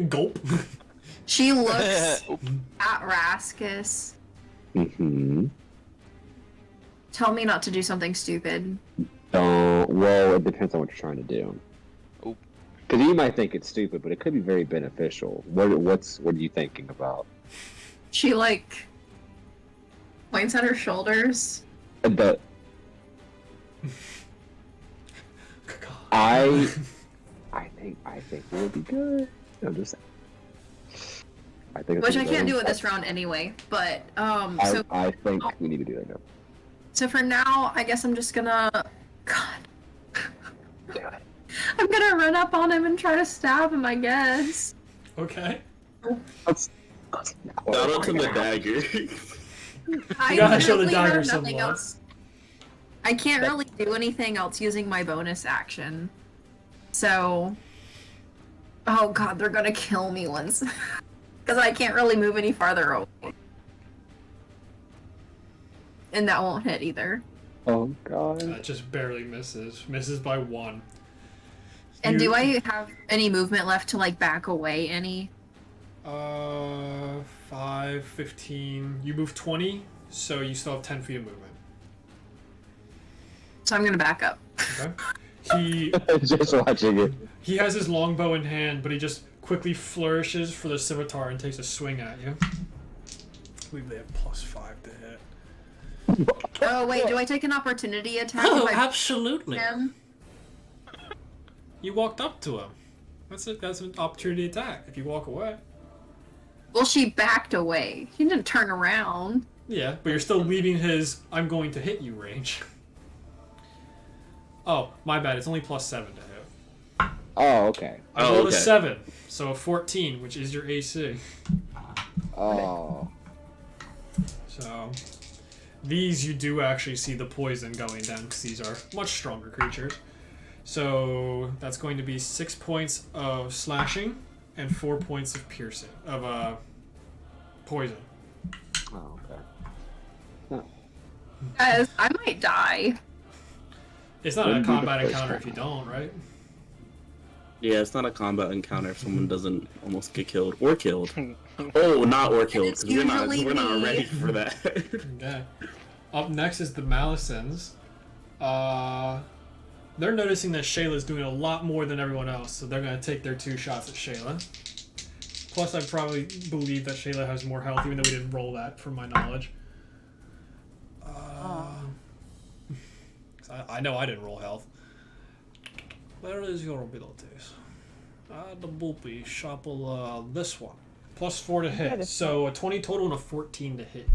Gulp.
she looks
Oop.
at Raskus.
Mm-hmm.
Tell me not to do something stupid.
Well, it depends on what you're trying to do.
Oop.
Because you might think it's stupid, but it could be very beneficial. What are you thinking about?
She like points at her shoulders.
But I think it would be good. I'm just. I think.
Which I can't do with this round anyway. But so
I think we need to do that now.
so for now, I guess I'm just gonna. God. I'm gonna run up on him and try to stab him. I guess.
Okay.
Let's
Shout out to the dagger.
I
gotta show the
literally
dagger
have
some
nothing
love.
else. I can't really do anything else using my bonus action. So, oh god, they're gonna kill me once. Because I can't really move any farther away. And that won't hit either.
Oh god.
That just barely misses. Misses by 1.
And
You-
do I have any movement left to like back away any?
5, 15. You move 20, so you still have 10 feet of movement.
So I'm gonna back up.
Okay. He
Just watching it.
he has his longbow in hand, but he just quickly flourishes for the scimitar and takes a swing at you. I believe they have +5 to hit.
Oh wait, do I take an opportunity attack
Oh,
if I
absolutely.
him?
You walked up to him. That's an opportunity attack. If you walk away.
Well, she backed away. She didn't turn around.
Yeah, but you're still leaving his "I'm going to hit you" range. Oh, my bad. It's only +7 to hit.
Oh, okay.
I
Oh,
rolled
okay.
a 7, so a 14, which is your AC.
Oh.
So these you do actually see the poison going down because these are much stronger creatures. So that's going to be 6 points of slashing and 4 points of piercing of poison.
Oh, okay.
Guys, I might die.
It's not a combat encounter if you don't, right?
Yeah, it's not a combat encounter if someone doesn't almost get killed or killed. Oh, not or killed.
it's
'Cause we're not
usually me.
ready for that.
Okay. Up next is the Malicens. They're noticing that Shayla's doing a lot more than everyone else, so they're going to take their 2 shots at Shayla. Plus, I probably believe that Shayla has more health, even though we didn't roll that from my knowledge. 'Cause I know I didn't roll health. Where is your abilities? The boopy shuffle this one. +4 to hit, so a 20 total and a 14 to hit.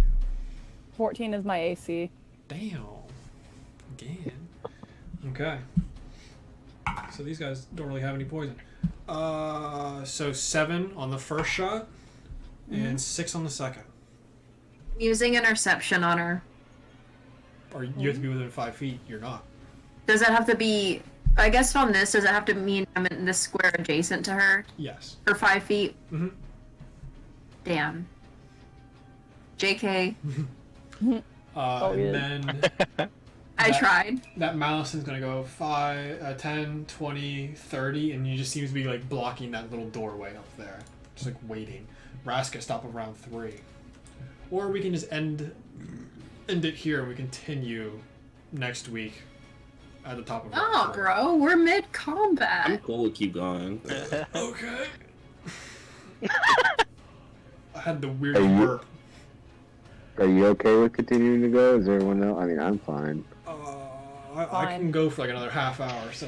14 is my AC.
Damn. Again. Okay. So these guys don't really have any poison. So 7 on the first shot and 6 on the second.
Using interception on her.
Or you have to be within 5 feet. You're not.
Does that have to be? I guess on this, does it have to mean I'm in this square adjacent to her
Yes.
for 5 feet?
Mm-hmm.
Damn. JK.
Oh,
And
yeah.
then
I
That-
tried.
that Malison's gonna go 5, 10, 20, 30, and you just seems to be like blocking that little doorway up there. Just like waiting. Raska stop of round 3. Or we can just end it here and we continue next week at the top of round
Oh,
3.
bro, we're mid
I'm
combat.
cool with keep going.
Okay. I had the weird
Are you-
burp.
Are you okay with continuing to go? Is everyone else? I mean, I'm fine.
I
Fine.
can go for like another half hour, so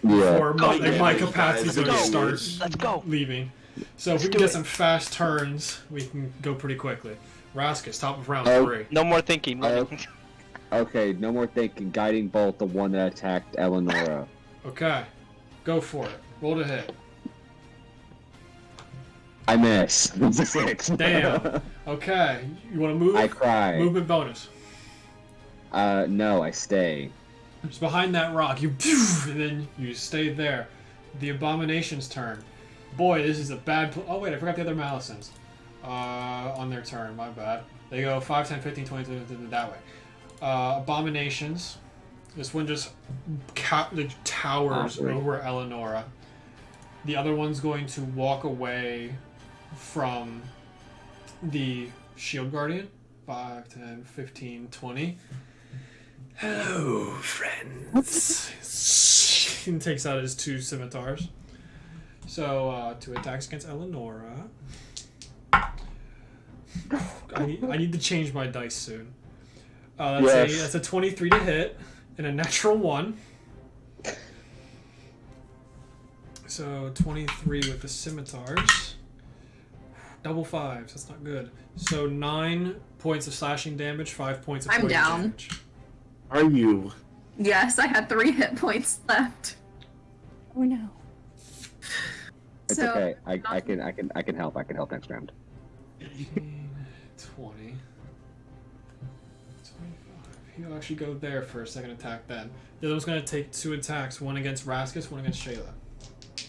Yeah.
before my,
yeah,
my
these
capacity's
guys,
going to
let's
start
go.
Let's go.
leaving. So if we can get some fast turns, we can go pretty quickly. Raskus, top of round
Oh.
3.
No more thinking.
Okay, no more thinking. Guiding bolt, the one that attacked Elanora.
Okay, go for it. Roll to hit.
I miss. It's a 6.
Damn. Okay. You want to move?
I cry.
Movement bonus.
No, I stay.
It's behind that rock. You and then you stay there. The Abomination's turn. Boy, this is a bad. Oh wait, I forgot the other Malisons. On their turn. My bad. They go 5, 10, 15, 20 that way. Abominations. This one just towers over Elanora. The other one's going to walk away from the Shield Guardian. 5, 10, 15, 20. Hello, friends. And takes out his 2 scimitars. So, 2 attacks against Elanora. I need to change my dice soon. That's a 23 to hit and a natural 1. So 23 with the scimitars. Double 5s, that's not good. So 9 points of slashing damage, 5 points of poison damage.
Are you?
Yes, I had 3 hit points left.
Oh no.
It's okay. I can help. I can help next round.
15, 20, 25. He'll actually go there for a second attack then. The other one's going to take 2 attacks, one against Raskus, one against Shayla.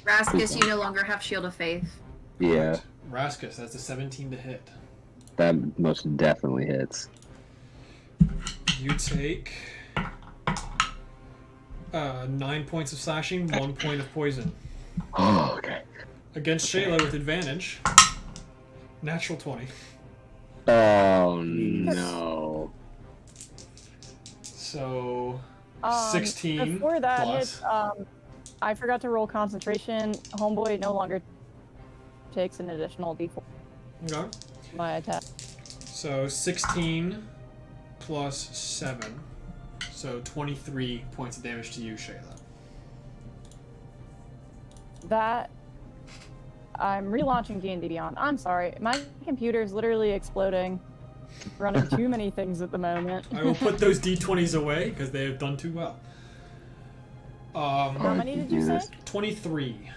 Raskus, you no longer have Shield of Faith.
Yeah,
Raskus, that's a 17 to hit.
that most definitely hits.
You take 9 points of slashing, 1 point of poison.
Oh, okay.
Against Shayla with advantage. Natural 20.
Oh no.
So 16
Before that
plus.
hit, I forgot to roll concentration. Homeboy no longer takes an additional d4
Okay.
my attack.
So 16 plus 7. So 23 points of damage to you, Shayla.
That I'm relaunching D&D Beyond. I'm sorry, my computer's literally exploding. Running too many things at the moment.
I will put those d20s away because they have done too well.
How many did you say?
23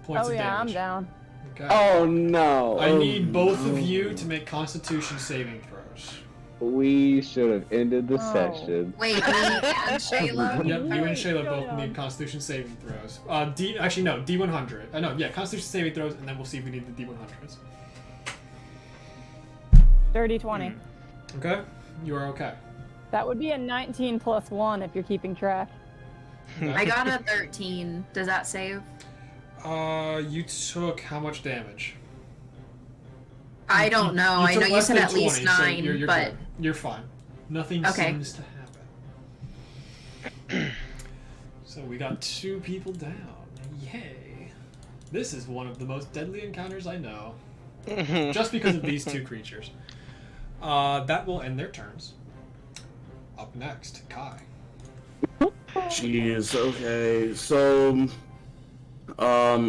points
Oh
of
yeah, I'm
damage.
down.
Okay.
Oh no.
I need both of you to make Constitution saving throws.
We should have ended the
Oh.
session.
Wait, me and Shayla?
Yep, you and
Alright,
Shayla
go
both
on.
need Constitution saving throws. Actually no, D100. Constitution saving throws, and then we'll see if we need the D100s.
Dirty 20.
Okay, you are okay.
That would be a 19 plus 1 if you're keeping track.
I got a 13. Does that save?
You took how much damage?
I don't know.
You
I
took
know you
less
said
than
at least
20, so
9,
you're
but
good. You're fine. Nothing
Okay.
seems to happen. So we got 2 people down. Yay! This is one of the most deadly encounters I know. Just because of these 2 creatures. That will end their turns. Up next, Kai.
Jeez, okay. So,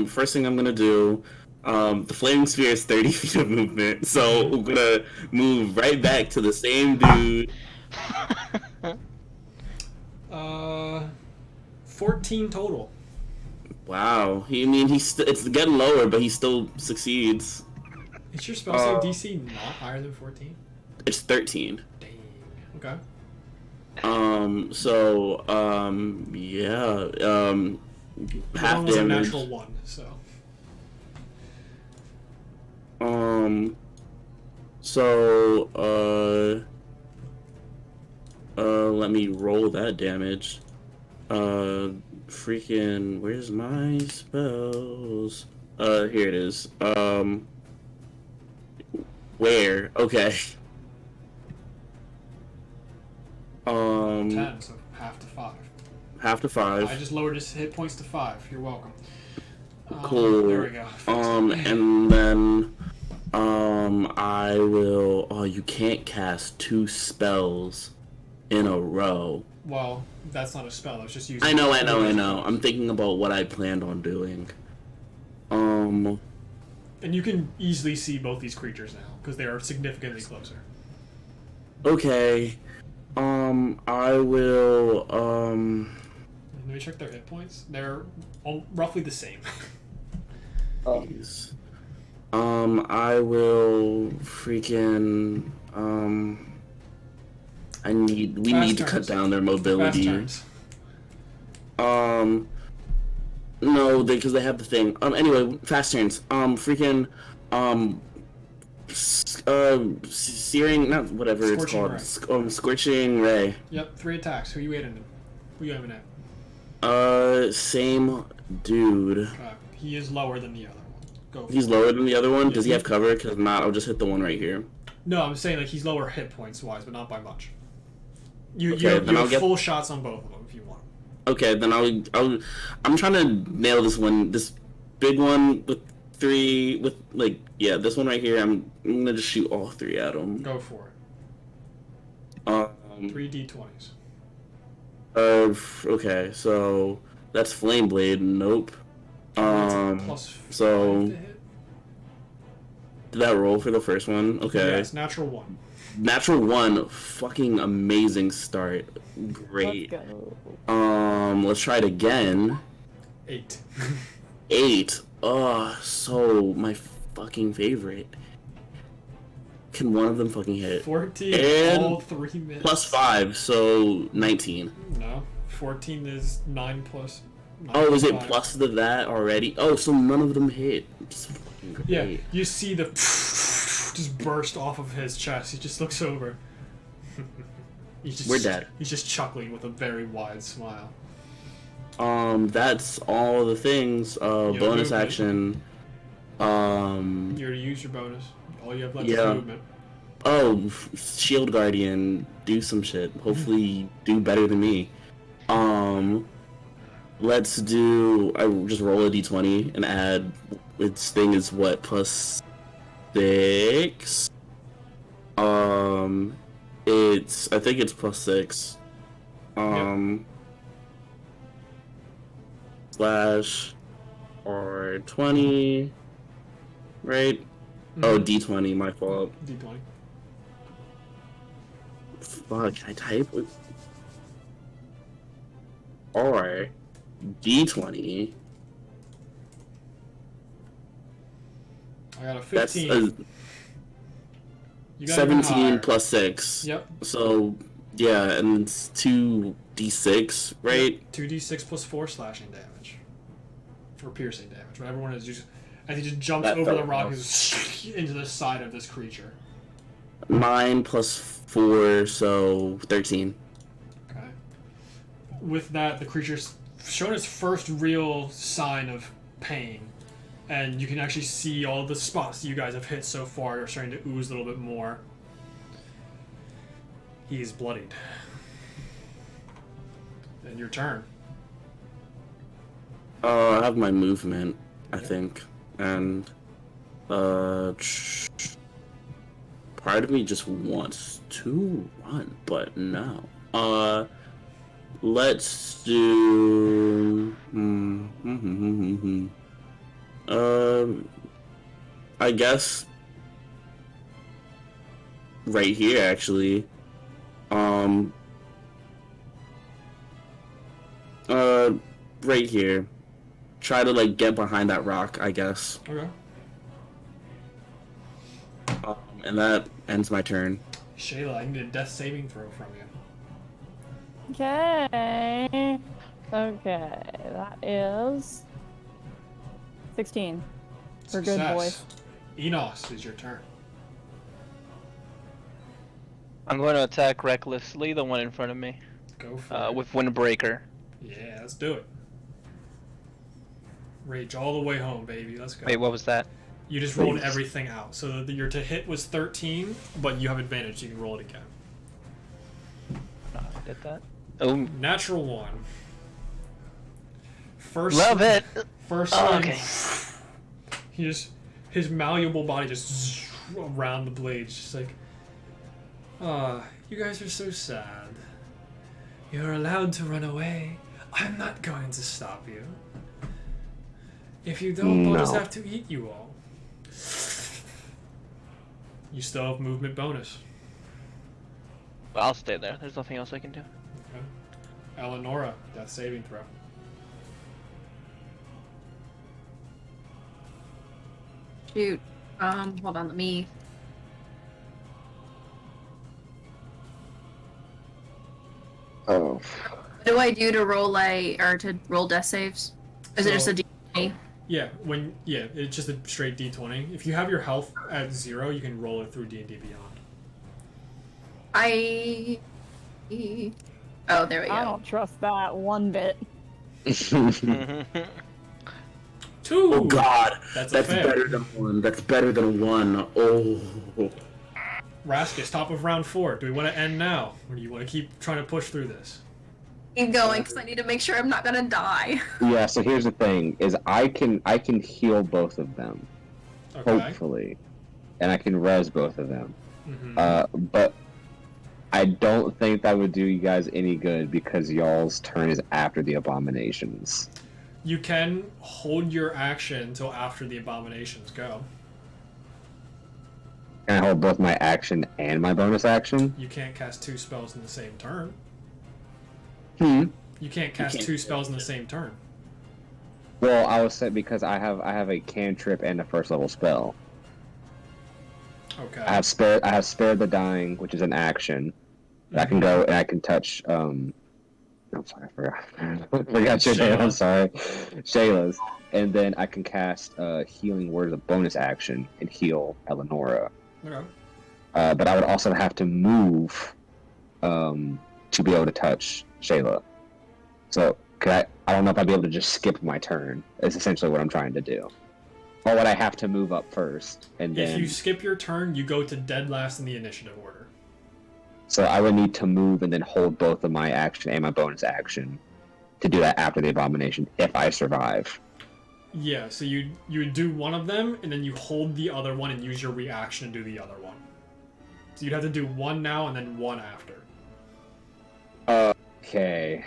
first thing I'm gonna do, the flaming sphere is 30 feet of movement, so we're gonna move right back to the same dude.
14 total.
Wow. It's getting lower, but he still succeeds.
Is your spell save DC not higher than 14?
It's 13.
Dang. Okay.
Yeah,
That
half
one was a
damage.
natural 1, so.
Let me roll that damage. Freaking, where's my spells? Here it is. Where? Okay.
10, so half to 5.
Half to 5.
I just lowered his hit points to 5. You're welcome.
Cool.
There we go.
And then, I will. Oh, you can't cast 2 spells in a row.
Well, that's not a spell. It's just using.
I know. I'm thinking about what I planned on doing.
And you can easily see both these creatures now because they are significantly closer.
Okay. I will.
Let me check their hit points. They're roughly the same.
Jeez. I will freaking we need to cut down their
Fast
mobility.
turns.
No, because they have the thing. Anyway, fast turns. Searing, not whatever it's called. Scorching ray.
Yep, 3 attacks. Who you aiming at? Who you aiming at?
Same dude.
He is lower than the other one. Go.
He's lower than the other one. Does he have cover? Because if not, I'll just hit the one right here.
No, I'm saying like he's lower hit points wise, but not by much. You
Okay, then
have full shots on both of them if you want.
Okay, then I'm trying to nail this one, this big one with 3, with like, yeah, this one right here. I'm gonna just shoot all 3 at him.
Go for it. 3 d20s.
Okay, so that's Flame Blade. Nope.
Plus 5
so
to hit.
did that roll for the first one? Okay.
Yeah, it's natural 1.
Natural 1, fucking amazing start. Great.
Let's go.
Let's try it again.
8.
8. Oh, so my fucking favorite. Can one of them fucking hit?
14.
And
all 3 minutes.
Plus 5, so 19.
No, 14 is 9 plus. 9
Oh, is it
5.
plus to that already? Oh, so none of them hit. It's fucking great.
Yeah, you see the just burst off of his chest. He just looks over.
We're dead.
He's just chuckling with a very wide smile.
That's all the things. Bonus
movement.
action.
You already used your bonus. All you have left is
Yeah.
movement.
Oh, Shield Guardian, do some shit. Hopefully, do better than me. Let's do. I just roll a d20 and add. Its thing is what, plus 6. It's. I think it's plus 6. Slash or 20, right? Oh, d20, my fault.
D20.
Fuck, can I type? Or d20.
I got a
That's
15. You got even
17
higher.
plus 6.
Yep.
So, yeah, and it's 2d6, right?
2d6 plus 4 slashing damage. Or piercing damage. Whatever one is. As he just jumps
That
over the
felt
rock
close.
into the side of this creature.
9 plus 4, so 13.
Okay. With that, the creature's shown its first real sign of pain. And you can actually see all the spots that you guys have hit so far are starting to ooze a little bit more. He is bloodied. And your turn.
I have my movement, I think, and part of me just wants to run, but no. Let's do. I guess right here, actually. Right here. Try to like get behind that rock, I guess.
Okay.
And that ends my turn.
Shayla, I need a death saving throw from you.
Okay. Okay, that is 16. We're good, boys.
Enos, is your turn.
I'm going to attack recklessly, the one in front of me,
Go for it.
with Windbreaker.
Yeah, let's do it. Rage all the way home, baby. Let's go.
Wait, what was that?
You just rolled everything out. So your to hit was 13, but you have advantage. You can roll it again.
No, I did that. Oh,
Natural 1. First.
love it.
First
Oh,
swing,
okay.
his malleable body just around the blades, just like, you guys are so sad. You're allowed to run away. I'm not going to stop you. If you don't, I'll just have to eat you all. You still have movement bonus.
I'll stay there. There's nothing else I can do.
Okay. Elanora, death saving throw.
Shoot. Hold on, let me.
Oh.
What do I do to roll death saves? Is it just a D20?
Yeah, it's just a straight D20. If you have your health at 0, you can roll it through D&D Beyond.
Oh, there we go.
I don't trust that one bit.
2!
Oh God,
That's
that's
fail.
better than 1. That's better than 1. Oh.
Raskus, top of round 4. Do we want to end now? Or do you want to keep trying to push through this?
Keep going, because I need to make sure I'm not gonna die.
Yeah, so here's the thing: is I can heal both of them,
Okay.
hopefully, and I can res both of them.
Mm-hmm.
But I don't think that would do you guys any good because y'all's turn is after the abominations.
You can hold your action until after the abominations go.
Can I hold both my action and my bonus action?
You can't cast 2 spells in the same turn.
Hmm.
You can't cast 2 spells in the same turn.
Well, I was saying because I have a cantrip and a first level spell.
Okay.
I have spared the dying, which is an action. Mm-hmm. I can go and I can touch. I'm sorry, I forgot. Forgot your name. I'm sorry, Shayla's. And then I can cast healing word as a bonus action and heal Elanora.
Okay.
But I would also have to move to be able to touch Shayla. So I don't know if I'd be able to just skip my turn. Is essentially what I'm trying to do. Or would I have to move up first and then?
If you skip your turn, you go to dead last in the initiative order.
So I would need to move and then hold both of my action and my bonus action to do that after the abomination if I survive.
Yeah, so you would do one of them, and then you hold the other one and use your reaction to do the other one. So you'd have to do one now and then one after.
Okay.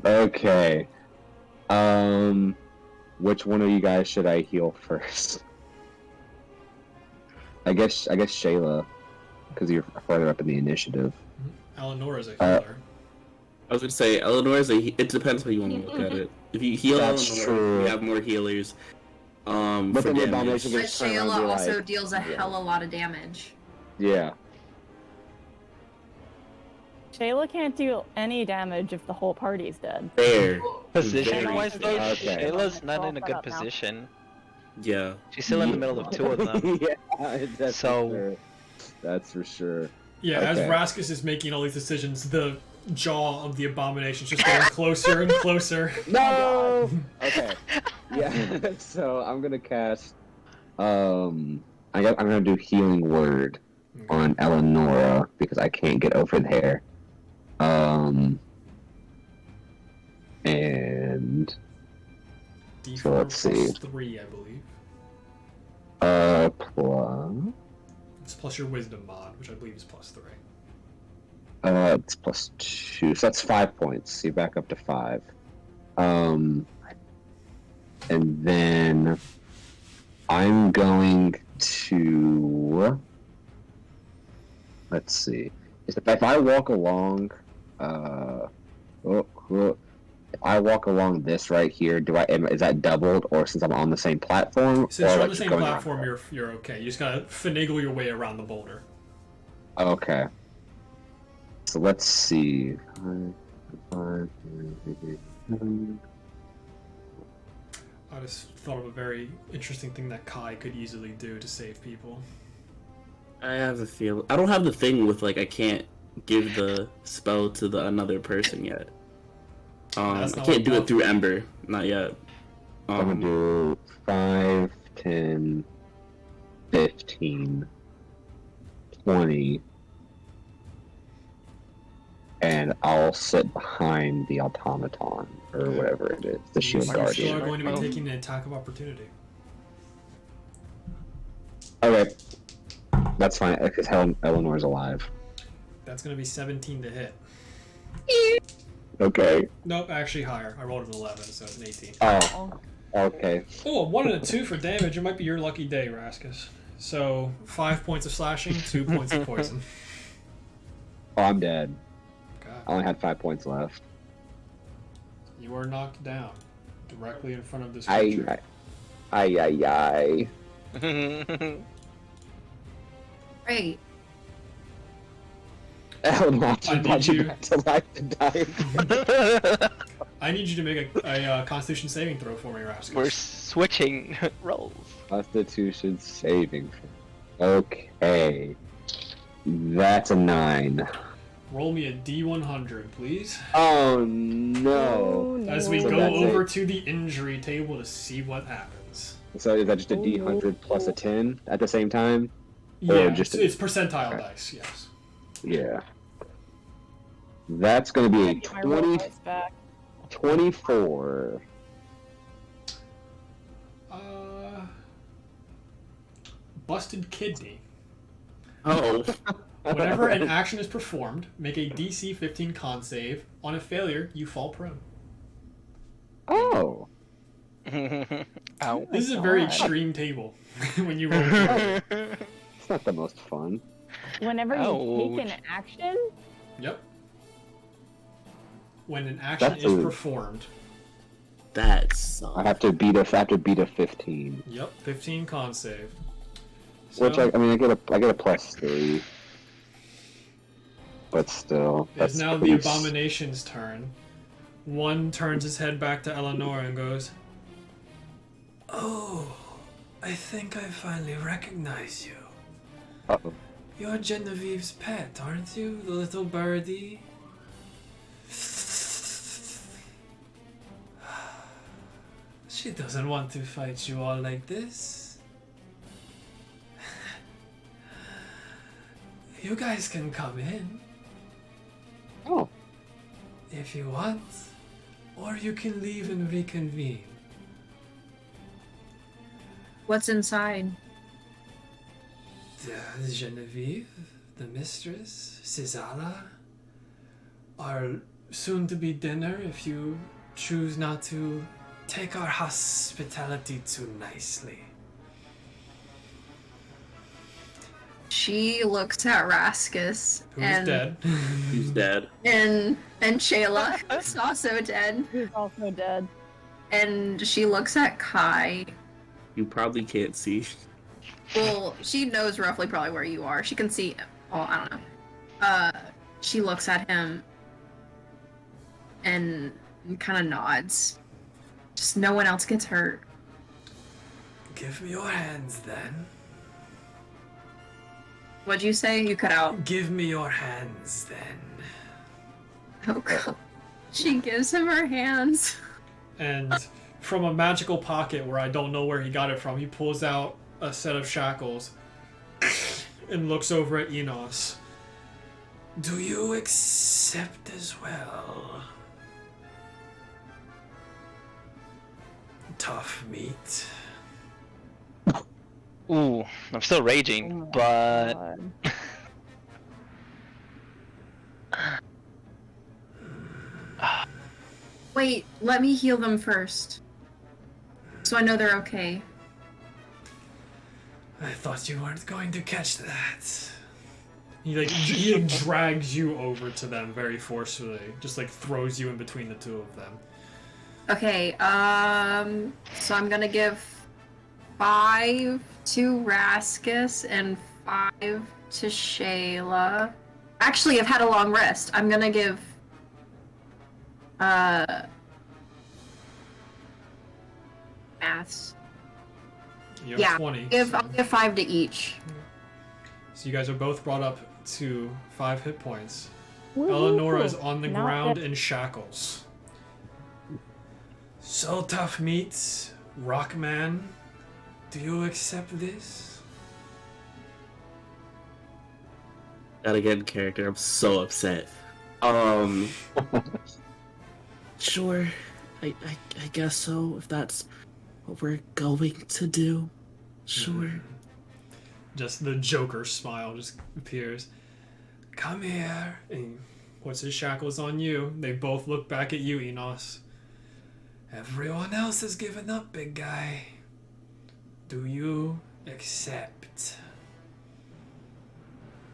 Okay. Which one of you guys should I heal first? I guess Shayla, because you're farther up in the initiative.
Eleanor's a healer.
I was gonna say Eleanor's it depends how you want to look at it. If you heal
That's
Eleanor,
true.
you have more healers.
But
For
then the
damage.
abomination
But
gets turned around
Shayla
and be
also
like,
deals a hell of a lot of damage.
yeah.
Shayla can't do any damage if the whole party's dead.
Fair.
Position-wise, though,
Okay.
Shayla's not
I'll
in a
set
good
up now.
position.
Yeah.
She's still in the middle of 2 of them.
Yeah, that's
So-
for sure. That's for sure.
Yeah, as
Okay.
Raskus is making all these decisions, the jaw of the abomination's just getting closer and closer.
No. Okay. Yeah. So I'm gonna cast. I'm gonna do healing word on Elanora because I can't get over there. And
D4
So let's see.
plus 3, I believe.
plus
It's plus your wisdom mod, which I believe is plus 3.
it's plus 2, so that's 5 points. So you back up to 5. And then I'm going to. Let's see. If I walk along, if I walk along this right here, is that doubled, or since I'm on the same platform?
Since
or
you're on
like
the
just
same
going around?
platform, you're okay. You just gotta finagle your way around the boulder.
Okay. So let's see.
I just thought of a very interesting thing that Kai could easily do to save people.
I have a feel. I don't have the thing with I can't give the spell to another person yet. I
That's not
can't
what
do
Bob-
it through Ember, not yet.
I'm gonna do 5, 10, 15, 20, and I'll sit behind the automaton, or whatever it is, the shield
You're still
guardian.
going to be taking an attack of opportunity.
Okay. That's fine, because Eleanor's alive.
That's going to be 17 to hit.
Okay.
Nope, actually higher. I rolled an 11, so it's an 18.
Oh, okay.
Oh, a 1 and a 2 for damage. It might be your lucky day, Raskus. So, 5 points of slashing, 2 points of poison.
Oh, I'm dead.
God.
I only had 5 points left.
You are knocked down, directly in front of this
I,
creature.
I.
Great.
Elanora,
I
you brought
need
you
you-
back to life and died.
I need you to make a Constitution saving throw for me, Rascal.
We're switching roles.
Constitution saving. Okay. That's a 9.
Roll me a D100, please.
Oh no.
Oh,
As we
So
go
that's
over
it.
to the injury table to see what happens.
So is that just a
Oh,
D100 plus a
no.
10 at the same time?
Yeah,
just
it's percentile
okay.
dice, yes.
Yeah. That's going to be a
Get my roll
20,
dice back.
24.
Busted kidney.
Oh.
Whenever an action is performed, make a DC 15 con save. On a failure, you fall prone.
Oh.
Ow.
This is a very
God.
extreme table when you roll. through it.
It's not the most fun.
Whenever you take
Ouch.
an action,
Yep. When an action
That's
is
a-
performed,
That sucks.
I have to beat a 15.
yep, 15 con save.
Which
So,
I mean I get a +3. But still,
it
that's
is now the
pretty
abomination's turn. One turns his head back to Elanora and goes, "Oh, I think I finally recognize you.
Uh-oh.
You're Genevieve's pet, aren't you, the little birdie?" She doesn't want to fight you all like this. You guys can come in
Oh,
if you want, or you can leave and reconvene.
What's inside?
The Genevieve, the mistress, Cesala, our soon-to-be dinner if you choose not to take our hospitality too nicely.
She looks at Raskus
Who's
and
dead?
He's dead.
and Shayla, who's also dead,
who's also dead.
and she looks at Kai.
You probably can't see.
Well, she knows roughly probably where you are. She can see. Well, I don't know. She looks at him and kind of nods. Just no one else gets hurt.
Give me your hands then.
What'd you say? You cut out.
Give me your hands then.
Oh god. She gives him her hands.
And from a magical pocket where I don't know where he got it from, he pulls out a set of shackles and looks over at Enos. Do you accept as well? Tough meat.
Ooh, I'm still
Oh
raging,
my
but
God.
Wait, let me heal them first. So I know they're okay.
I thought you weren't going to catch that. He drags you over to them very forcefully, just like throws you in between the two of them.
Okay, so I'm gonna give 5 to Raskus and 5 to Shayla. Actually, I've had a long rest. I'm gonna give, maths.
You have
Yeah,
20.
I'll give 5 to each.
So you guys are both brought up to 5 hit points.
Woohoo.
Elanora is on the
Not
ground
yet.
in shackles. So tough meat, Rockman. Do you accept this?
Gotta get in character. I'm so upset. Sure. I guess so. If that's what we're going to do. Sure.
Just the Joker smile just appears. Come here. And he puts his shackles on you. They both look back at you, Enos. Everyone else has given up, big guy. Do you accept?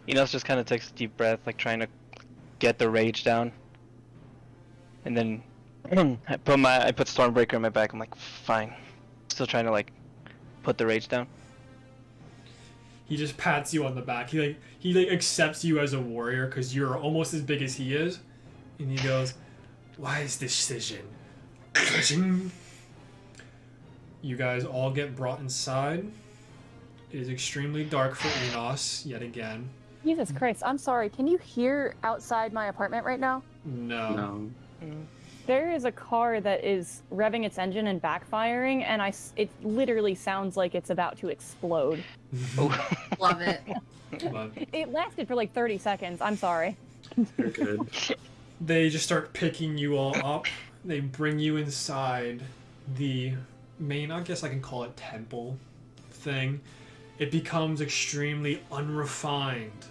Enos just kind of takes a deep breath, like trying to get the rage down, and then I put Stormbreaker in my back. I'm like, fine. Still trying to like put the rage down.
He just pats you on the back. He accepts you as a warrior because you're almost as big as he is, and he goes, "Wise decision." You guys all get brought inside. It is extremely dark for Enos yet again.
Jesus Christ, I'm sorry. Can you hear outside my apartment right now?
No.
There is a car that is revving its engine and backfiring, and it literally sounds like it's about to explode.
Love it.
But
It lasted for like 30 seconds. I'm sorry.
You're good.
they just start picking you all up. They bring you inside the main, I guess I can call it temple thing. It becomes extremely unrefined.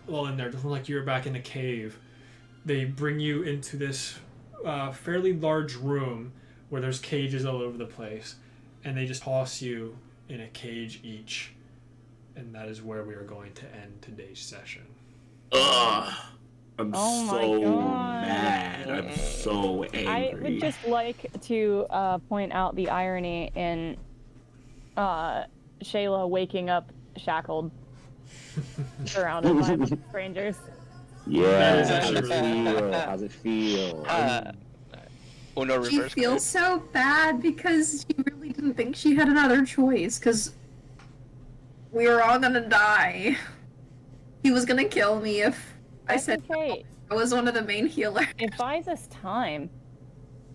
Well, in there, just like you were back in the cave. They bring you into this fairly large room where there's cages all over the place, and they just toss you in a cage each, and that is where we are going to end today's session.
Ugh. I'm
Oh my
so
God.
mad. I'm so angry.
I would just like to point out the irony in Shayla waking up shackled, surrounded by strangers.
Yeah,
is
how's it
actually really
feel? How's it feel?
Uno
She
reverse.
feels so bad because she really didn't think she had another choice, because we were all gonna die. He was gonna kill me if I
That's
said
okay.
I was one of the main healers.
It buys us time.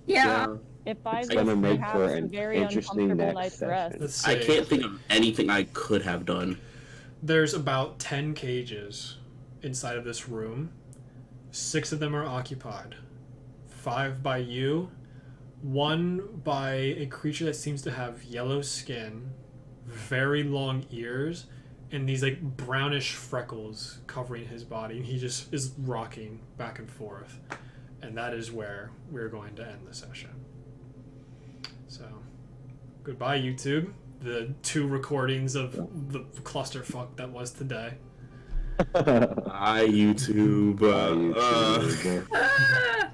Yeah.
It buys
It's gonna
us
make
perhaps
for
a
an
very
interesting
uncomfortable
next
night's
session.
rest.
Let's
I
see.
can't think of anything I could have done.
There's about 10 cages inside of this room. 6 of them are occupied. 5 by you. 1 by a creature that seems to have yellow skin, very long ears, and these like brownish freckles covering his body. He just is rocking back and forth. And that is where we're going to end the session. So, goodbye, YouTube. The 2 recordings of the clusterfuck that was today.
Hi, YouTube.
YouTube.
Ah!